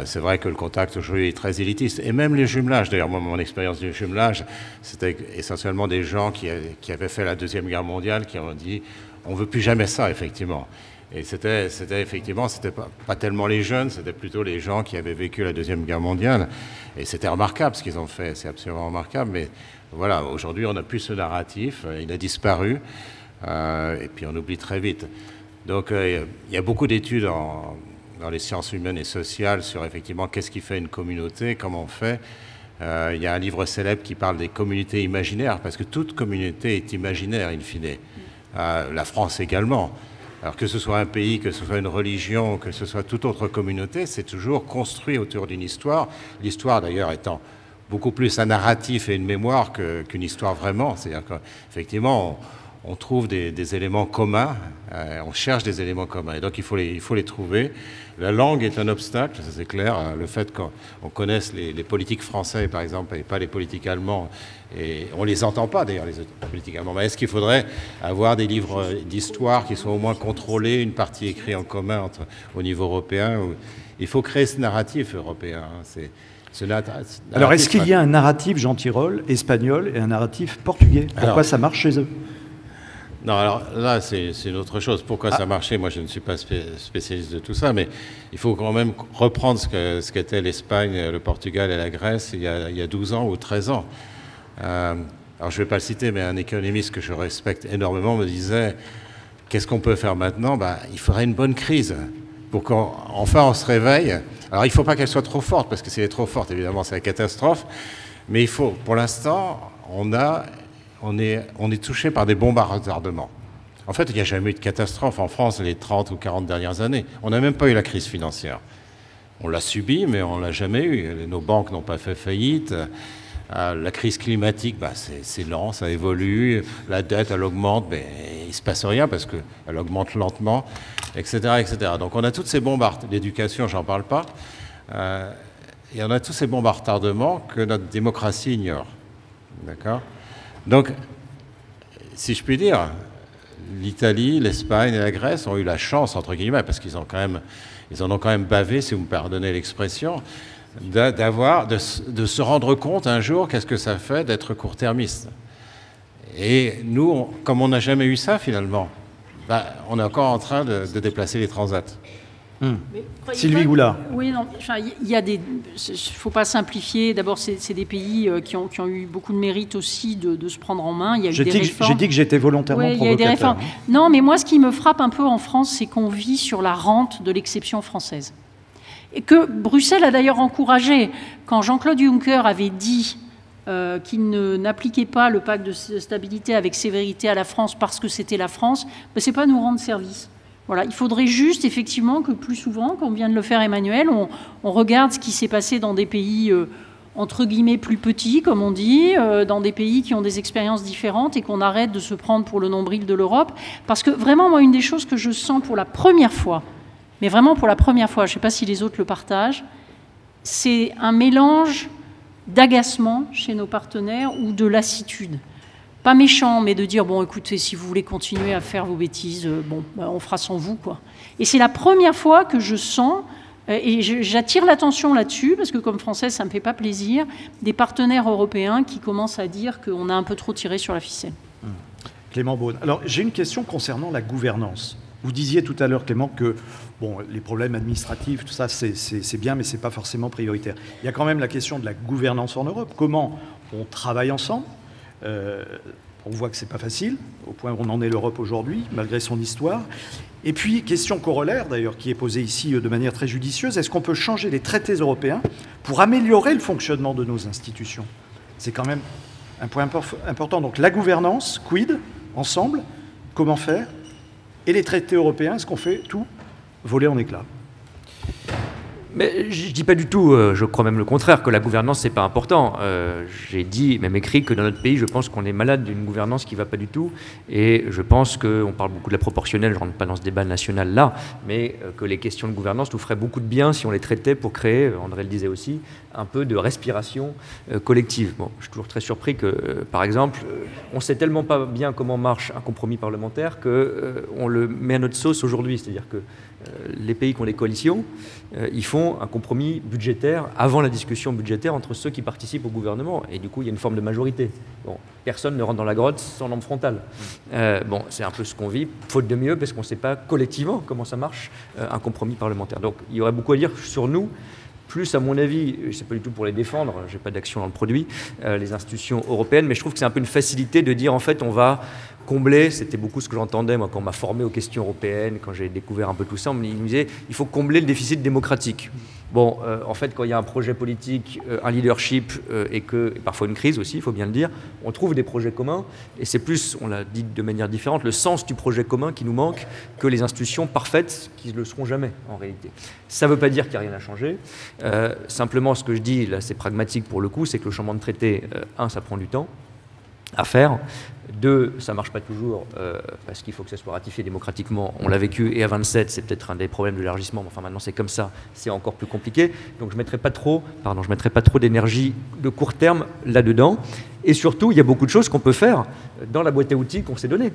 C'est vrai que le contact aujourd'hui est très élitiste. Et même les jumelages, d'ailleurs, moi, mon expérience du jumelage, c'était essentiellement des gens qui avaient fait la Deuxième Guerre mondiale, qui ont dit « on ne veut plus jamais ça », effectivement. Et c'était effectivement, c'était pas tellement les jeunes, c'était plutôt les gens qui avaient vécu la Deuxième Guerre mondiale. Et c'était remarquable ce qu'ils ont fait, c'est absolument remarquable. Mais voilà, aujourd'hui, on n'a plus ce narratif, il a disparu, et puis on oublie très vite. Donc, il y a beaucoup d'études dans les sciences humaines et sociales sur effectivement qu'est-ce qui fait une communauté, comment on fait. Il y a un livre célèbre qui parle des communautés imaginaires, parce que toute communauté est imaginaire, in fine. La France également. Alors que ce soit un pays, que ce soit une religion, que ce soit toute autre communauté, c'est toujours construit autour d'une histoire. L'histoire d'ailleurs étant beaucoup plus un narratif et une mémoire qu'une histoire vraiment. C'est-à-dire qu'effectivement, on trouve des éléments communs, on cherche des éléments communs, et donc il faut les trouver. La langue est un obstacle, ça c'est clair, le fait qu'on connaisse les politiques français, par exemple, et pas les politiques allemands, et on les entend pas d'ailleurs, les politiques allemands. Mais est-ce qu'il faudrait avoir des livres d'histoire qui soient au moins contrôlés, une partie écrite en commun au niveau européen Il faut créer ce narratif européen. Alors, est-ce qu'il y a un narratif Jean Tirole espagnol et un narratif portugais? Pourquoi ça marche chez eux? Non, alors là, c'est une autre chose. Pourquoi ça marchait? Moi, je ne suis pas spécialiste de tout ça, mais il faut quand même reprendre ce qu'était l'Espagne, le Portugal et la Grèce il y a 12 ans ou 13 ans. Alors, je ne vais pas le citer, mais un économiste que je respecte énormément me disait « Qu'est-ce qu'on peut faire maintenant ?» Il faudrait une bonne crise pour qu'enfin on se réveille. Alors, il ne faut pas qu'elle soit trop forte, parce que si elle est trop forte, évidemment, c'est la catastrophe. Mais il faut, pour l'instant, on est touché par des bombardements. En fait, il n'y a jamais eu de catastrophe en France les 30 ou 40 dernières années. On n'a même pas eu la crise financière. On l'a subie, mais on ne l'a jamais eu. Nos banques n'ont pas fait faillite. La crise climatique, c'est lent, ça évolue. La dette, elle augmente, mais il ne se passe rien parce qu'elle augmente lentement, etc., etc. Donc on a toutes ces bombardements. L'éducation, j'en parle pas. Et on a tous ces bombardements que notre démocratie ignore. D'accord ? Donc, si je puis dire, l'Italie, l'Espagne et la Grèce ont eu la chance, entre guillemets, parce qu'ils en ont quand même bavé, si vous me pardonnez l'expression, de se rendre compte un jour qu'est-ce que ça fait d'être court-termiste. Et nous, comme on n'a jamais eu ça finalement, on est encore en train de déplacer les transats. Sylvie Goulard. Oui, non, il y a des. Il ne faut pas simplifier. D'abord, c'est des pays qui ont eu beaucoup de mérite aussi de se prendre en main. Il y a eu des réformes. J'ai dit que j'étais volontairement provocateur. Il y a eu des réformes. Non, mais moi, ce qui me frappe un peu en France, c'est qu'on vit sur la rente de l'exception française. Et que Bruxelles a d'ailleurs encouragé. Quand Jean-Claude Juncker avait dit qu'il n'appliquait pas le pacte de stabilité avec sévérité à la France parce que c'était la France, ce n'est pas nous rendre service. Voilà, il faudrait juste, effectivement, que plus souvent, comme vient de le faire Emmanuel, on regarde ce qui s'est passé dans des pays, entre guillemets, plus petits, comme on dit, dans des pays qui ont des expériences différentes et qu'on arrête de se prendre pour le nombril de l'Europe. Parce que vraiment, moi, une des choses que je sens pour la première fois, mais vraiment pour la première fois, je ne sais pas si les autres le partagent, c'est un mélange d'agacement chez nos partenaires ou de lassitude. Pas méchant, mais de dire, bon, écoutez, si vous voulez continuer à faire vos bêtises, on fera sans vous, quoi. Et c'est la première fois que je sens, et j'attire l'attention là-dessus, parce que comme Française, ça ne me fait pas plaisir, des partenaires européens qui commencent à dire qu'on a un peu trop tiré sur la ficelle. Clément Beaune. Alors, j'ai une question concernant la gouvernance. Vous disiez tout à l'heure, Clément, que les problèmes administratifs, tout ça, c'est bien, mais ce n'est pas forcément prioritaire. Il y a quand même la question de la gouvernance en Europe. Comment on travaille ensemble ? On voit que ce n'est pas facile, au point où on en est l'Europe aujourd'hui, malgré son histoire. Et puis, question corollaire, d'ailleurs, qui est posée ici de manière très judicieuse, est-ce qu'on peut changer les traités européens pour améliorer le fonctionnement de nos institutions? C'est quand même un point important. Donc, la gouvernance, quid, ensemble, comment faire? Et les traités européens, est-ce qu'on fait tout voler en éclats? Mais je ne dis pas du tout, je crois même le contraire, que la gouvernance, ce n'est pas important. J'ai dit, même écrit, que dans notre pays, je pense qu'on est malade d'une gouvernance qui ne va pas du tout. Et je pense qu'on parle beaucoup de la proportionnelle, je ne rentre pas dans ce débat national là, mais que les questions de gouvernance nous feraient beaucoup de bien si on les traitait pour créer, André le disait aussi, un peu de respiration collective. Bon, je suis toujours très surpris que, par exemple, on ne sait tellement pas bien comment marche un compromis parlementaire qu'on le met à notre sauce aujourd'hui. C'est-à-dire que les pays qui ont des coalitions, ils font un compromis budgétaire avant la discussion budgétaire entre ceux qui participent au gouvernement. Et du coup, il y a une forme de majorité. Bon, personne ne rentre dans la grotte sans lampe frontale. C'est un peu ce qu'on vit, faute de mieux, parce qu'on ne sait pas collectivement comment ça marche, un compromis parlementaire. Donc, il y aurait beaucoup à dire sur nous. Plus, à mon avis, je ne sais pas du tout pour les défendre, je n'ai pas d'action dans le produit, les institutions européennes, mais je trouve que c'est un peu une facilité de dire, en fait, on va combler, c'était beaucoup ce que j'entendais, moi, quand on m'a formé aux questions européennes, quand j'ai découvert un peu tout ça, on me disait, il faut combler le déficit démocratique. Bon, en fait, quand il y a un projet politique, un leadership et parfois une crise aussi, il faut bien le dire, on trouve des projets communs et c'est plus, on l'a dit de manière différente, le sens du projet commun qui nous manque que les institutions parfaites qui ne le seront jamais en réalité. Ça ne veut pas dire qu'il n'y a rien à changer. Simplement, ce que je dis, là c'est pragmatique pour le coup, c'est que le changement de traité, ça prend du temps. à faire. 2, ça ne marche pas toujours parce qu'il faut que ça soit ratifié démocratiquement. On l'a vécu et à 27, c'est peut-être un des problèmes de l'élargissement. Mais enfin, maintenant, c'est comme ça, c'est encore plus compliqué. Donc, je ne mettrai pas trop d'énergie de court terme là-dedans. Et surtout, il y a beaucoup de choses qu'on peut faire dans la boîte à outils qu'on s'est donnée,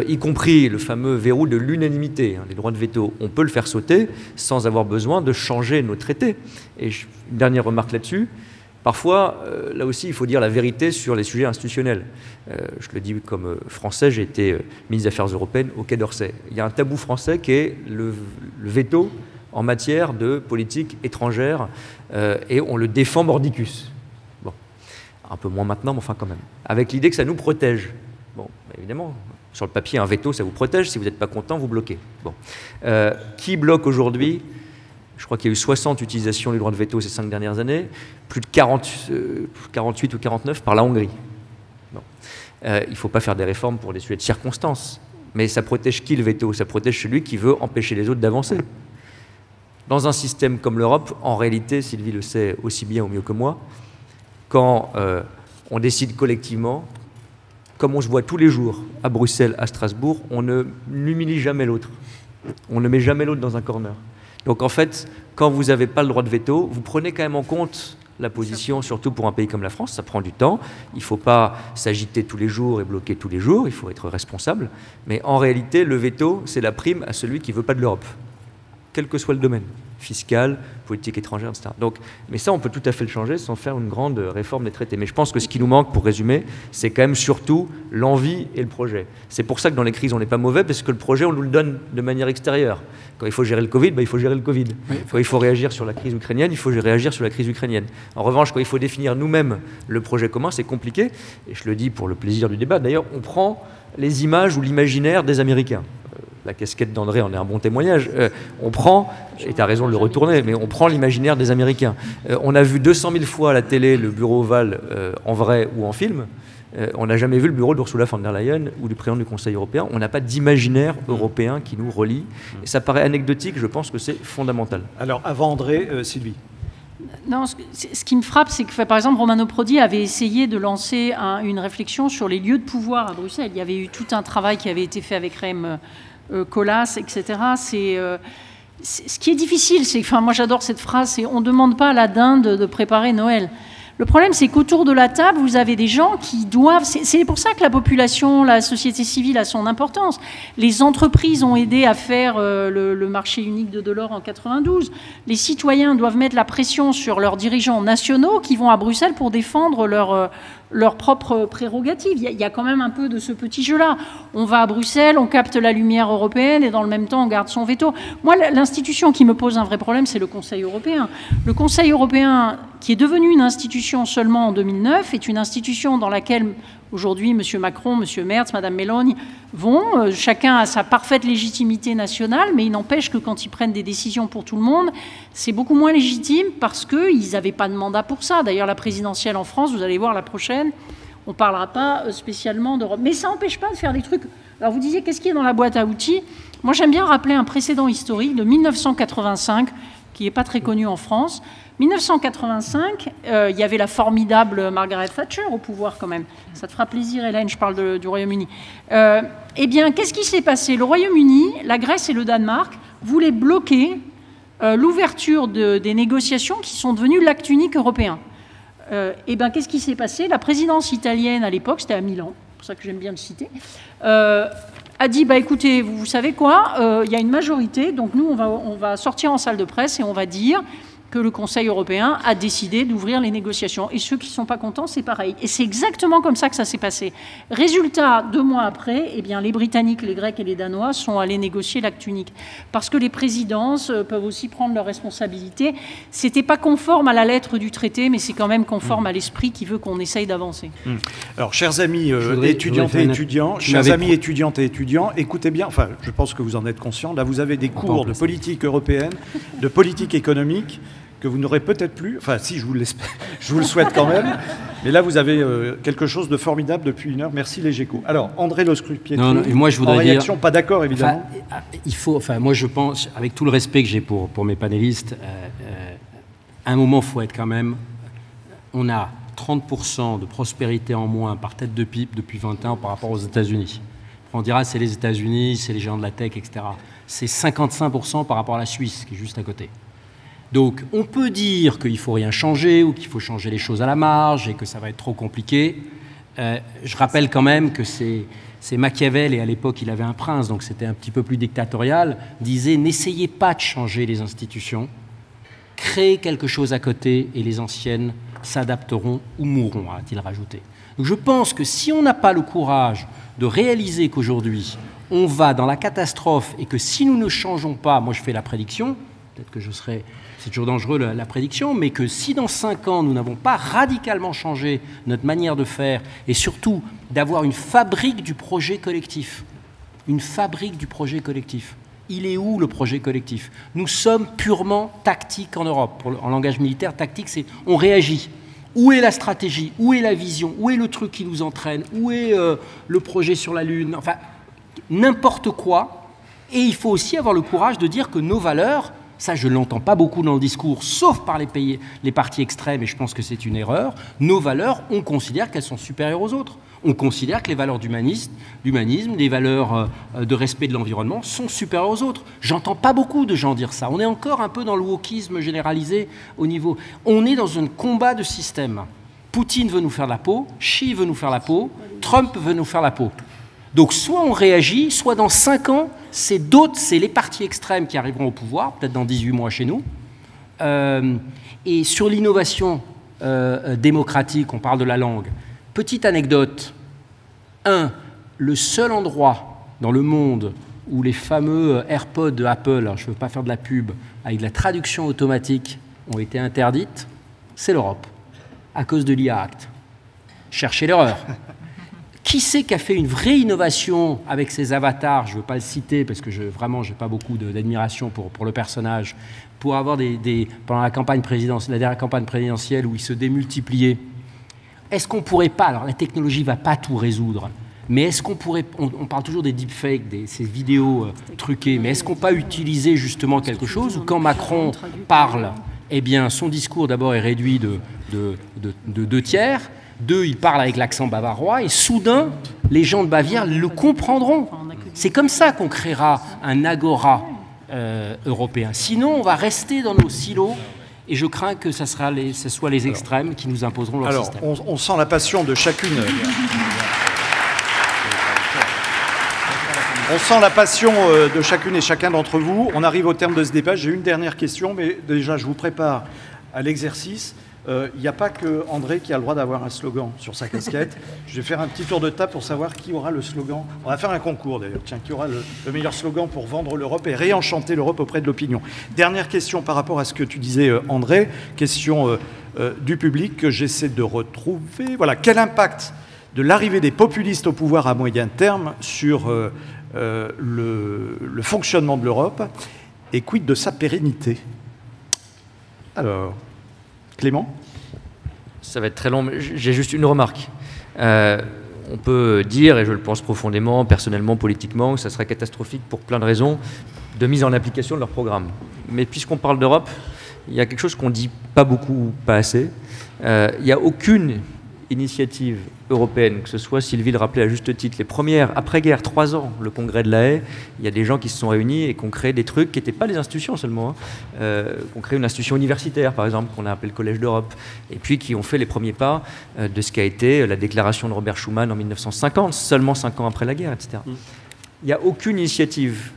y compris le fameux verrou de l'unanimité, les droits de veto. On peut le faire sauter sans avoir besoin de changer nos traités. Et une dernière remarque là-dessus. Parfois, là aussi, il faut dire la vérité sur les sujets institutionnels. Je le dis comme Français, j'ai été ministre des Affaires européennes au Quai d'Orsay. Il y a un tabou français qui est le veto en matière de politique étrangère et on le défend mordicus. Bon, un peu moins maintenant, mais enfin quand même. Avec l'idée que ça nous protège. Bon, évidemment, sur le papier, un veto, ça vous protège. Si vous n'êtes pas content, vous bloquez. Bon. Qui bloque aujourd'hui ? Je crois qu'il y a eu 60 utilisations du droit de veto ces 5 dernières années, plus de 48 ou 49 par la Hongrie. Bon. Il ne faut pas faire des réformes pour des sujets de circonstances. Mais ça protège qui le veto? Ça protège celui qui veut empêcher les autres d'avancer. Dans un système comme l'Europe, en réalité, Sylvie le sait aussi bien ou mieux que moi, quand on décide collectivement, comme on se voit tous les jours à Bruxelles, à Strasbourg, on ne n'humilie jamais l'autre. On ne met jamais l'autre dans un corner. Donc en fait, quand vous n'avez pas le droit de veto, vous prenez quand même en compte la position, surtout pour un pays comme la France, ça prend du temps. Il ne faut pas s'agiter tous les jours et bloquer tous les jours, il faut être responsable. Mais en réalité, le veto, c'est la prime à celui qui ne veut pas de l'Europe, quel que soit le domaine, fiscal, politique étrangère, etc. Donc, mais ça, on peut tout à fait le changer sans faire une grande réforme des traités. Mais je pense que ce qui nous manque, pour résumer, c'est quand même surtout l'envie et le projet. C'est pour ça que dans les crises, on n'est pas mauvais, parce que le projet, on nous le donne de manière extérieure. Quand il faut gérer le Covid, il faut gérer le Covid. Oui. Quand il faut réagir sur la crise ukrainienne, il faut réagir sur la crise ukrainienne. En revanche, quand il faut définir nous-mêmes le projet commun, c'est compliqué. Et je le dis pour le plaisir du débat. D'ailleurs, on prend les images ou l'imaginaire des Américains. La casquette d'André en est un bon témoignage. On prend, et tu as raison de le retourner, mais on prend l'imaginaire des Américains. On a vu 200 000 fois à la télé le bureau ovale en vrai ou en film. On n'a jamais vu le bureau d'Ursula von der Leyen ou du président du Conseil européen. On n'a pas d'imaginaire européen qui nous relie. Et ça paraît anecdotique, je pense que c'est fondamental. Alors, avant André, Sylvie. Non, ce qui me frappe, c'est que, par exemple, Romano Prodi avait essayé de lancer une réflexion sur les lieux de pouvoir à Bruxelles. Il y avait eu tout un travail qui avait été fait avec Rem Koolhaas, etc. Ce qui est difficile, c'est que, moi j'adore cette phrase, c'est on ne demande pas à la dinde de préparer Noël. Le problème, c'est qu'autour de la table, vous avez des gens qui doivent... C'est pour ça que la population, la société civile a son importance. Les entreprises ont aidé à faire le marché unique de Delors en 92. Les citoyens doivent mettre la pression sur leurs dirigeants nationaux qui vont à Bruxelles pour défendre leurs propres prérogatives. Il y a quand même un peu de ce petit jeu-là. On va à Bruxelles, on capte la lumière européenne et dans le même temps, on garde son veto. Moi, l'institution qui me pose un vrai problème, c'est le Conseil européen. Le Conseil européen, qui est devenu une institution seulement en 2009, est une institution dans laquelle aujourd'hui M. Macron, M. Merz, Mme Meloni vont. Chacun a sa parfaite légitimité nationale, mais il n'empêche que quand ils prennent des décisions pour tout le monde, c'est beaucoup moins légitime parce qu'ils n'avaient pas de mandat pour ça. D'ailleurs, la présidentielle en France, vous allez voir la prochaine, on ne parlera pas spécialement d'Europe. Mais ça n'empêche pas de faire des trucs. Alors vous disiez, qu'est-ce qu'il y a dans la boîte à outils? Moi, j'aime bien rappeler un précédent historique de 1985, qui n'est pas très connu en France. 1985, il y avait la formidable Margaret Thatcher au pouvoir quand même. Ça te fera plaisir, Hélène, je parle du Royaume-Uni. Eh bien, qu'est-ce qui s'est passé? Le Royaume-Uni, la Grèce et le Danemark voulaient bloquer l'ouverture des négociations qui sont devenues l'acte unique européen. Eh bien, qu'est-ce qui s'est passé? La présidence italienne, à l'époque, c'était à Milan, c'est pour ça que j'aime bien le citer, a dit, écoutez, vous savez quoi, il y a une majorité, donc nous, on va sortir en salle de presse et on va dire que le Conseil européen a décidé d'ouvrir les négociations. Et ceux qui ne sont pas contents, c'est pareil. Et c'est exactement comme ça que ça s'est passé. Résultat, 2 mois après, eh bien, les Britanniques, les Grecs et les Danois sont allés négocier l'acte unique. Parce que les présidences peuvent aussi prendre leurs responsabilités. Ce n'était pas conforme à la lettre du traité, mais c'est quand même conforme à l'esprit qui veut qu'on essaye d'avancer. Alors, chers amis étudiantes et étudiants, écoutez bien, enfin, je pense que vous en êtes conscients, là, vous avez des cours de politique européenne, de politique économique, que vous n'aurez peut-être plus, enfin si, je vous le souhaite quand même, mais là vous avez quelque chose de formidable depuis 1 heure. Merci les GECO. Alors, André Loscrupietri, moi je voudrais en réaction, pas d'accord évidemment. Moi je pense, avec tout le respect que j'ai pour mes panélistes, à un moment il faut être quand même, on a 30% de prospérité en moins par tête de PIB depuis 20 ans par rapport aux États-Unis. On dira c'est les États-Unis, c'est les géants de la tech, etc. C'est 55% par rapport à la Suisse, qui est juste à côté. Donc on peut dire qu'il ne faut rien changer ou qu'il faut changer les choses à la marge et que ça va être trop compliqué. Je rappelle quand même que c'est Machiavel, et à l'époque il avait un prince, donc c'était un petit peu plus dictatorial, disait « N'essayez pas de changer les institutions, créez quelque chose à côté et les anciennes s'adapteront ou mourront », a-t-il rajouté. Donc je pense que si on n'a pas le courage de réaliser qu'aujourd'hui on va dans la catastrophe et que si nous ne changeons pas, moi je fais la prédiction, peut-être que c'est toujours dangereux la prédiction, mais que si dans 5 ans nous n'avons pas radicalement changé notre manière de faire et surtout d'avoir une fabrique du projet collectif, une fabrique du projet collectif. Il est où le projet collectif? Nous sommes purement tactiques en Europe. En langage militaire, tactique, c'est on réagit. Où est la stratégie? Où est la vision? Où est le truc qui nous entraîne? Où est le projet sur la Lune? Enfin, n'importe quoi. Et il faut aussi avoir le courage de dire que nos valeurs, ça je ne l'entends pas beaucoup dans le discours, sauf par les partis extrêmes, et je pense que c'est une erreur, nos valeurs, on considère qu'elles sont supérieures aux autres. On considère que les valeurs d'humanisme, les valeurs de respect de l'environnement sont supérieures aux autres. J'entends pas beaucoup de gens dire ça. On est encore un peu dans le wokisme généralisé au niveau... On est dans un combat de système. Poutine veut nous faire la peau, Xi veut nous faire la peau, Trump veut nous faire la peau. Donc soit on réagit, soit dans 5 ans, c'est les partis extrêmes qui arriveront au pouvoir, peut-être dans 18 mois chez nous. Et sur l'innovation démocratique, on parle de la langue. Petite anecdote. Le seul endroit dans le monde où les fameux AirPods de Apple, alors je ne veux pas faire de la pub, avec de la traduction automatique ont été interdites, c'est l'Europe, à cause de l'IA Act. Cherchez l'erreur. Qui c'est qui a fait une vraie innovation avec ses avatars? Je ne veux pas le citer parce que vraiment, je n'ai pas beaucoup d'admiration pour le personnage. Pour avoir pendant la dernière campagne présidentielle où il se démultipliait. Est-ce qu'on ne pourrait pas, alors la technologie ne va pas tout résoudre, mais est-ce qu'on pourrait, on parle toujours des deepfakes, ces vidéos truquées, mais est-ce qu'on peut pas utiliser justement quelque chose où quand Macron parle, eh bien son discours d'abord est réduit de 2 tiers, 2, il parle avec l'accent bavarois, et soudain, les gens de Bavière le comprendront. C'est comme ça qu'on créera un agora européen. Sinon, on va rester dans nos silos, et je crains que ce soit les extrêmes qui nous imposeront leur système. Alors, on sent la passion de chacune. On sent la passion de chacune et chacun d'entre vous. On arrive au terme de ce débat. J'ai une dernière question, mais déjà, je vous prépare à l'exercice. Il n'y a pas que André qui a le droit d'avoir un slogan sur sa casquette. Je vais faire un petit tour de table pour savoir qui aura le slogan. On va faire un concours d'ailleurs. Tiens, qui aura le meilleur slogan pour vendre l'Europe et réenchanter l'Europe auprès de l'opinion. Dernière question par rapport à ce que tu disais, André. Question du public que j'essaie de retrouver. Voilà. Quel impact de l'arrivée des populistes au pouvoir à moyen terme sur le fonctionnement de l'Europe et quid de sa pérennité? Alors... Clément? Ça va être très long, mais j'ai juste une remarque. On peut dire, et je le pense profondément, personnellement, politiquement, que ça serait catastrophique pour plein de raisons de mise en application de leur programme. Mais puisqu'on parle d'Europe, il y a quelque chose qu'on ne dit pas beaucoup, pas assez. Il n'y a aucune initiative européenne, que ce soit, Sylvie le rappelait à juste titre, les premières, après-guerre, 3 ans, le congrès de La Haye, il y a des gens qui se sont réunis et qui ont créé des trucs qui n'étaient pas des institutions seulement, qui ont créé une institution universitaire, par exemple, qu'on a appelée le Collège d'Europe, et puis qui ont fait les premiers pas de ce qu'a été la déclaration de Robert Schuman en 1950, seulement 5 ans après la guerre, etc. Il n'y a aucune initiative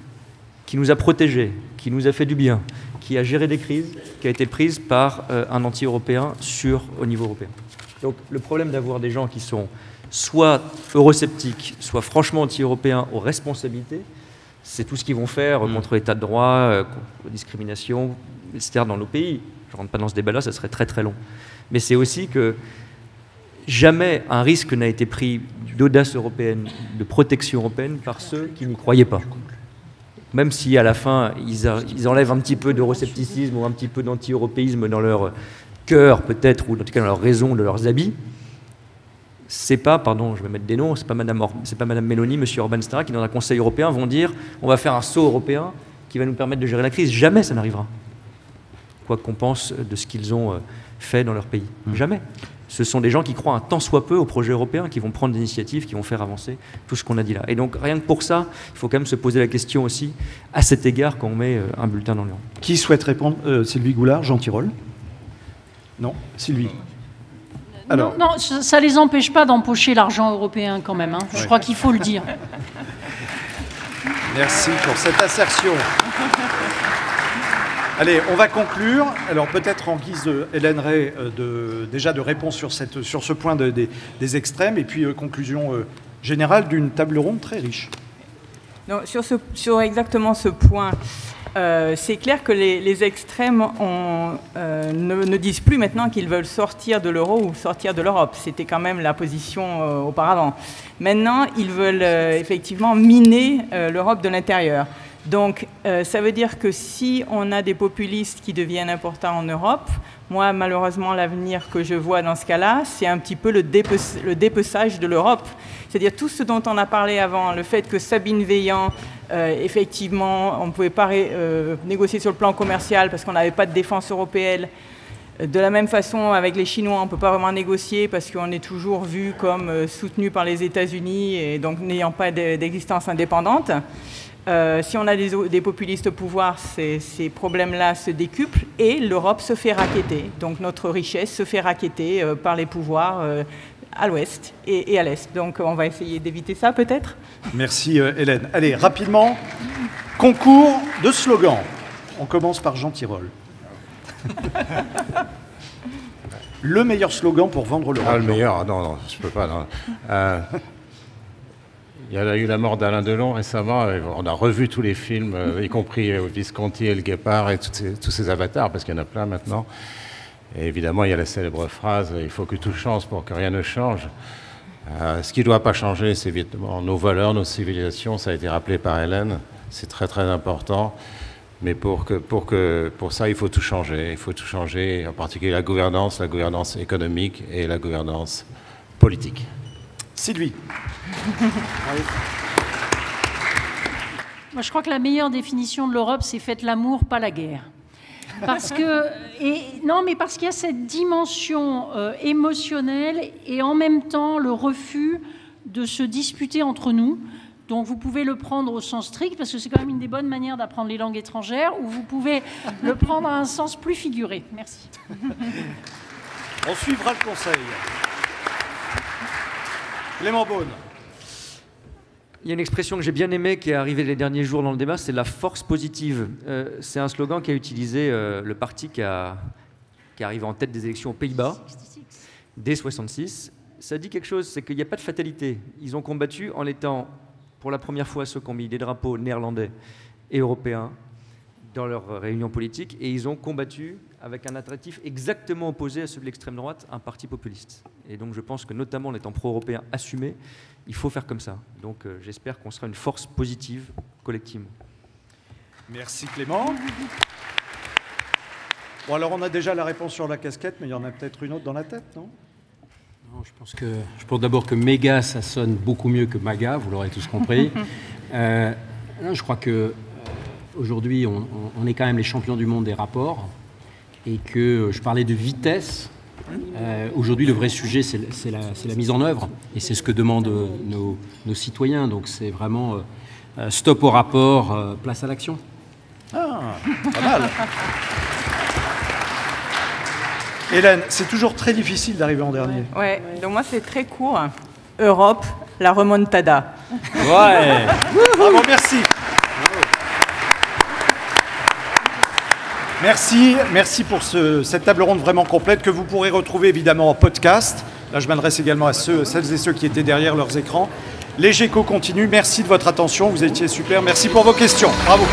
qui nous a protégés, qui nous a fait du bien, qui a géré des crises, qui a été prise par un anti-européen au niveau européen. Donc le problème d'avoir des gens qui sont soit eurosceptiques, soit franchement anti-européens aux responsabilités, c'est tout ce qu'ils vont faire contre l'état de droit, contre la discrimination, etc. dans nos pays. Je ne rentre pas dans ce débat-là, ça serait très très long. Mais c'est aussi que jamais un risque n'a été pris d'audace européenne, de protection européenne par ceux qui n'y croyaient pas. Même si à la fin, ils enlèvent un petit peu d'euroscepticisme ou un petit peu d'anti-européisme dans leur cœur peut-être, ou en tout cas dans leur raison, de leurs habits, c'est pas, pardon, je vais mettre des noms, c'est pas Madame Meloni, Monsieur Orban, etc., qui dans un Conseil européen vont dire on va faire un saut européen qui va nous permettre de gérer la crise. Jamais ça n'arrivera. Quoi qu'on pense de ce qu'ils ont fait dans leur pays. Jamais. Ce sont des gens qui croient un tant soit peu au projet européen, qui vont prendre des initiatives, qui vont faire avancer tout ce qu'on a dit là. Et donc, rien que pour ça, il faut quand même se poser la question aussi, à cet égard, quand on met un bulletin dans l'urne. Qui souhaite répondre? Sylvie Goulard, Jean Tirole? Non, Sylvie. Alors. Non, ça ne les empêche pas d'empocher l'argent européen quand même. Hein. Je crois qu'il faut le dire. Merci pour cette assertion. Allez, on va conclure. Alors peut-être en guise, Hélène Rey, déjà de réponse sur ce point des extrêmes, et puis conclusion générale d'une table ronde très riche. Non, sur exactement ce point, c'est clair que les extrêmes ne disent plus maintenant qu'ils veulent sortir de l'euro ou sortir de l'Europe. C'était quand même la position auparavant. Maintenant, ils veulent effectivement miner l'Europe de l'intérieur. Donc, ça veut dire que si on a des populistes qui deviennent importants en Europe, moi, malheureusement, l'avenir que je vois dans ce cas-là, c'est un petit peu le dépeçage de l'Europe. C'est-à-dire tout ce dont on a parlé avant, le fait que Sabine Veillant, effectivement, on ne pouvait pas négocier sur le plan commercial parce qu'on n'avait pas de défense européenne. De la même façon, avec les Chinois, on ne peut pas vraiment négocier parce qu'on est toujours vu comme soutenu par les États-Unis et donc n'ayant pas d'existence indépendante. Si on a des populistes au pouvoir, ces problèmes-là se décuplent et l'Europe se fait racketter. Donc notre richesse se fait racketter par les pouvoirs à l'ouest et à l'est. Donc on va essayer d'éviter ça peut-être. Merci Hélène. Allez, rapidement, concours de slogans. On commence par Jean Tirole. Le meilleur slogan pour vendre l'Europe. Ah, le meilleur? Non, je peux pas. Non. Il y a eu la mort d'Alain Delon récemment. On a revu tous les films, y compris Visconti et le Guépard et tous ces avatars, parce qu'il y en a plein maintenant. Et évidemment, il y a la célèbre phrase « Il faut que tout change pour que rien ne change ». Ce qui ne doit pas changer, c'est évidemment nos valeurs, nos civilisations. Ça a été rappelé par Hélène. C'est très, très important. Mais pour ça, il faut tout changer. Il faut tout changer, en particulier la gouvernance économique et la gouvernance politique. Sylvie. Moi, je crois que la meilleure définition de l'Europe, c'est « faites l'amour, pas la guerre ». Parce qu'il y a cette dimension émotionnelle et en même temps le refus de se disputer entre nous. Donc vous pouvez le prendre au sens strict, parce que c'est quand même une des bonnes manières d'apprendre les langues étrangères, ou vous pouvez le prendre à un sens plus figuré. Merci. On suivra le conseil. Clément Beaune. Il y a une expression que j'ai bien aimée qui est arrivée les derniers jours dans le débat, c'est la force positive. C'est un slogan qu'a utilisé le parti qui arrive en tête des élections aux Pays-Bas, dès 1966. Ça dit quelque chose, c'est qu'il n'y a pas de fatalité. Ils ont combattu en étant, pour la première fois, ceux qui ont mis des drapeaux néerlandais et européens dans leurs réunions politiques, et ils ont combattu avec un attractif exactement opposé à celui de l'extrême droite, un parti populiste. Et donc je pense que notamment en étant pro-européen assumé, il faut faire comme ça. Donc j'espère qu'on sera une force positive collectivement. Merci Clément. Bon alors on a déjà la réponse sur la casquette, mais il y en a peut-être une autre dans la tête, non? Non, je pense d'abord que méga, ça sonne beaucoup mieux que maga, vous l'aurez tous compris. Non, je crois que aujourd'hui, on est quand même les champions du monde des rapports, et que je parlais de vitesse. Aujourd'hui, le vrai sujet, c'est la mise en œuvre, et c'est ce que demandent nos citoyens. Donc c'est vraiment stop au rapport, place à l'action. Ah, pas mal. Hélène, c'est toujours très difficile d'arriver en dernier. Ouais, donc moi c'est très court. Europe, la remontada. Ouais. Bravo, merci. Merci pour cette table ronde vraiment complète que vous pourrez retrouver évidemment en podcast. Là, je m'adresse également à celles et ceux qui étaient derrière leurs écrans. Les GECO continuent. Merci de votre attention. Vous étiez super. Merci pour vos questions. Bravo.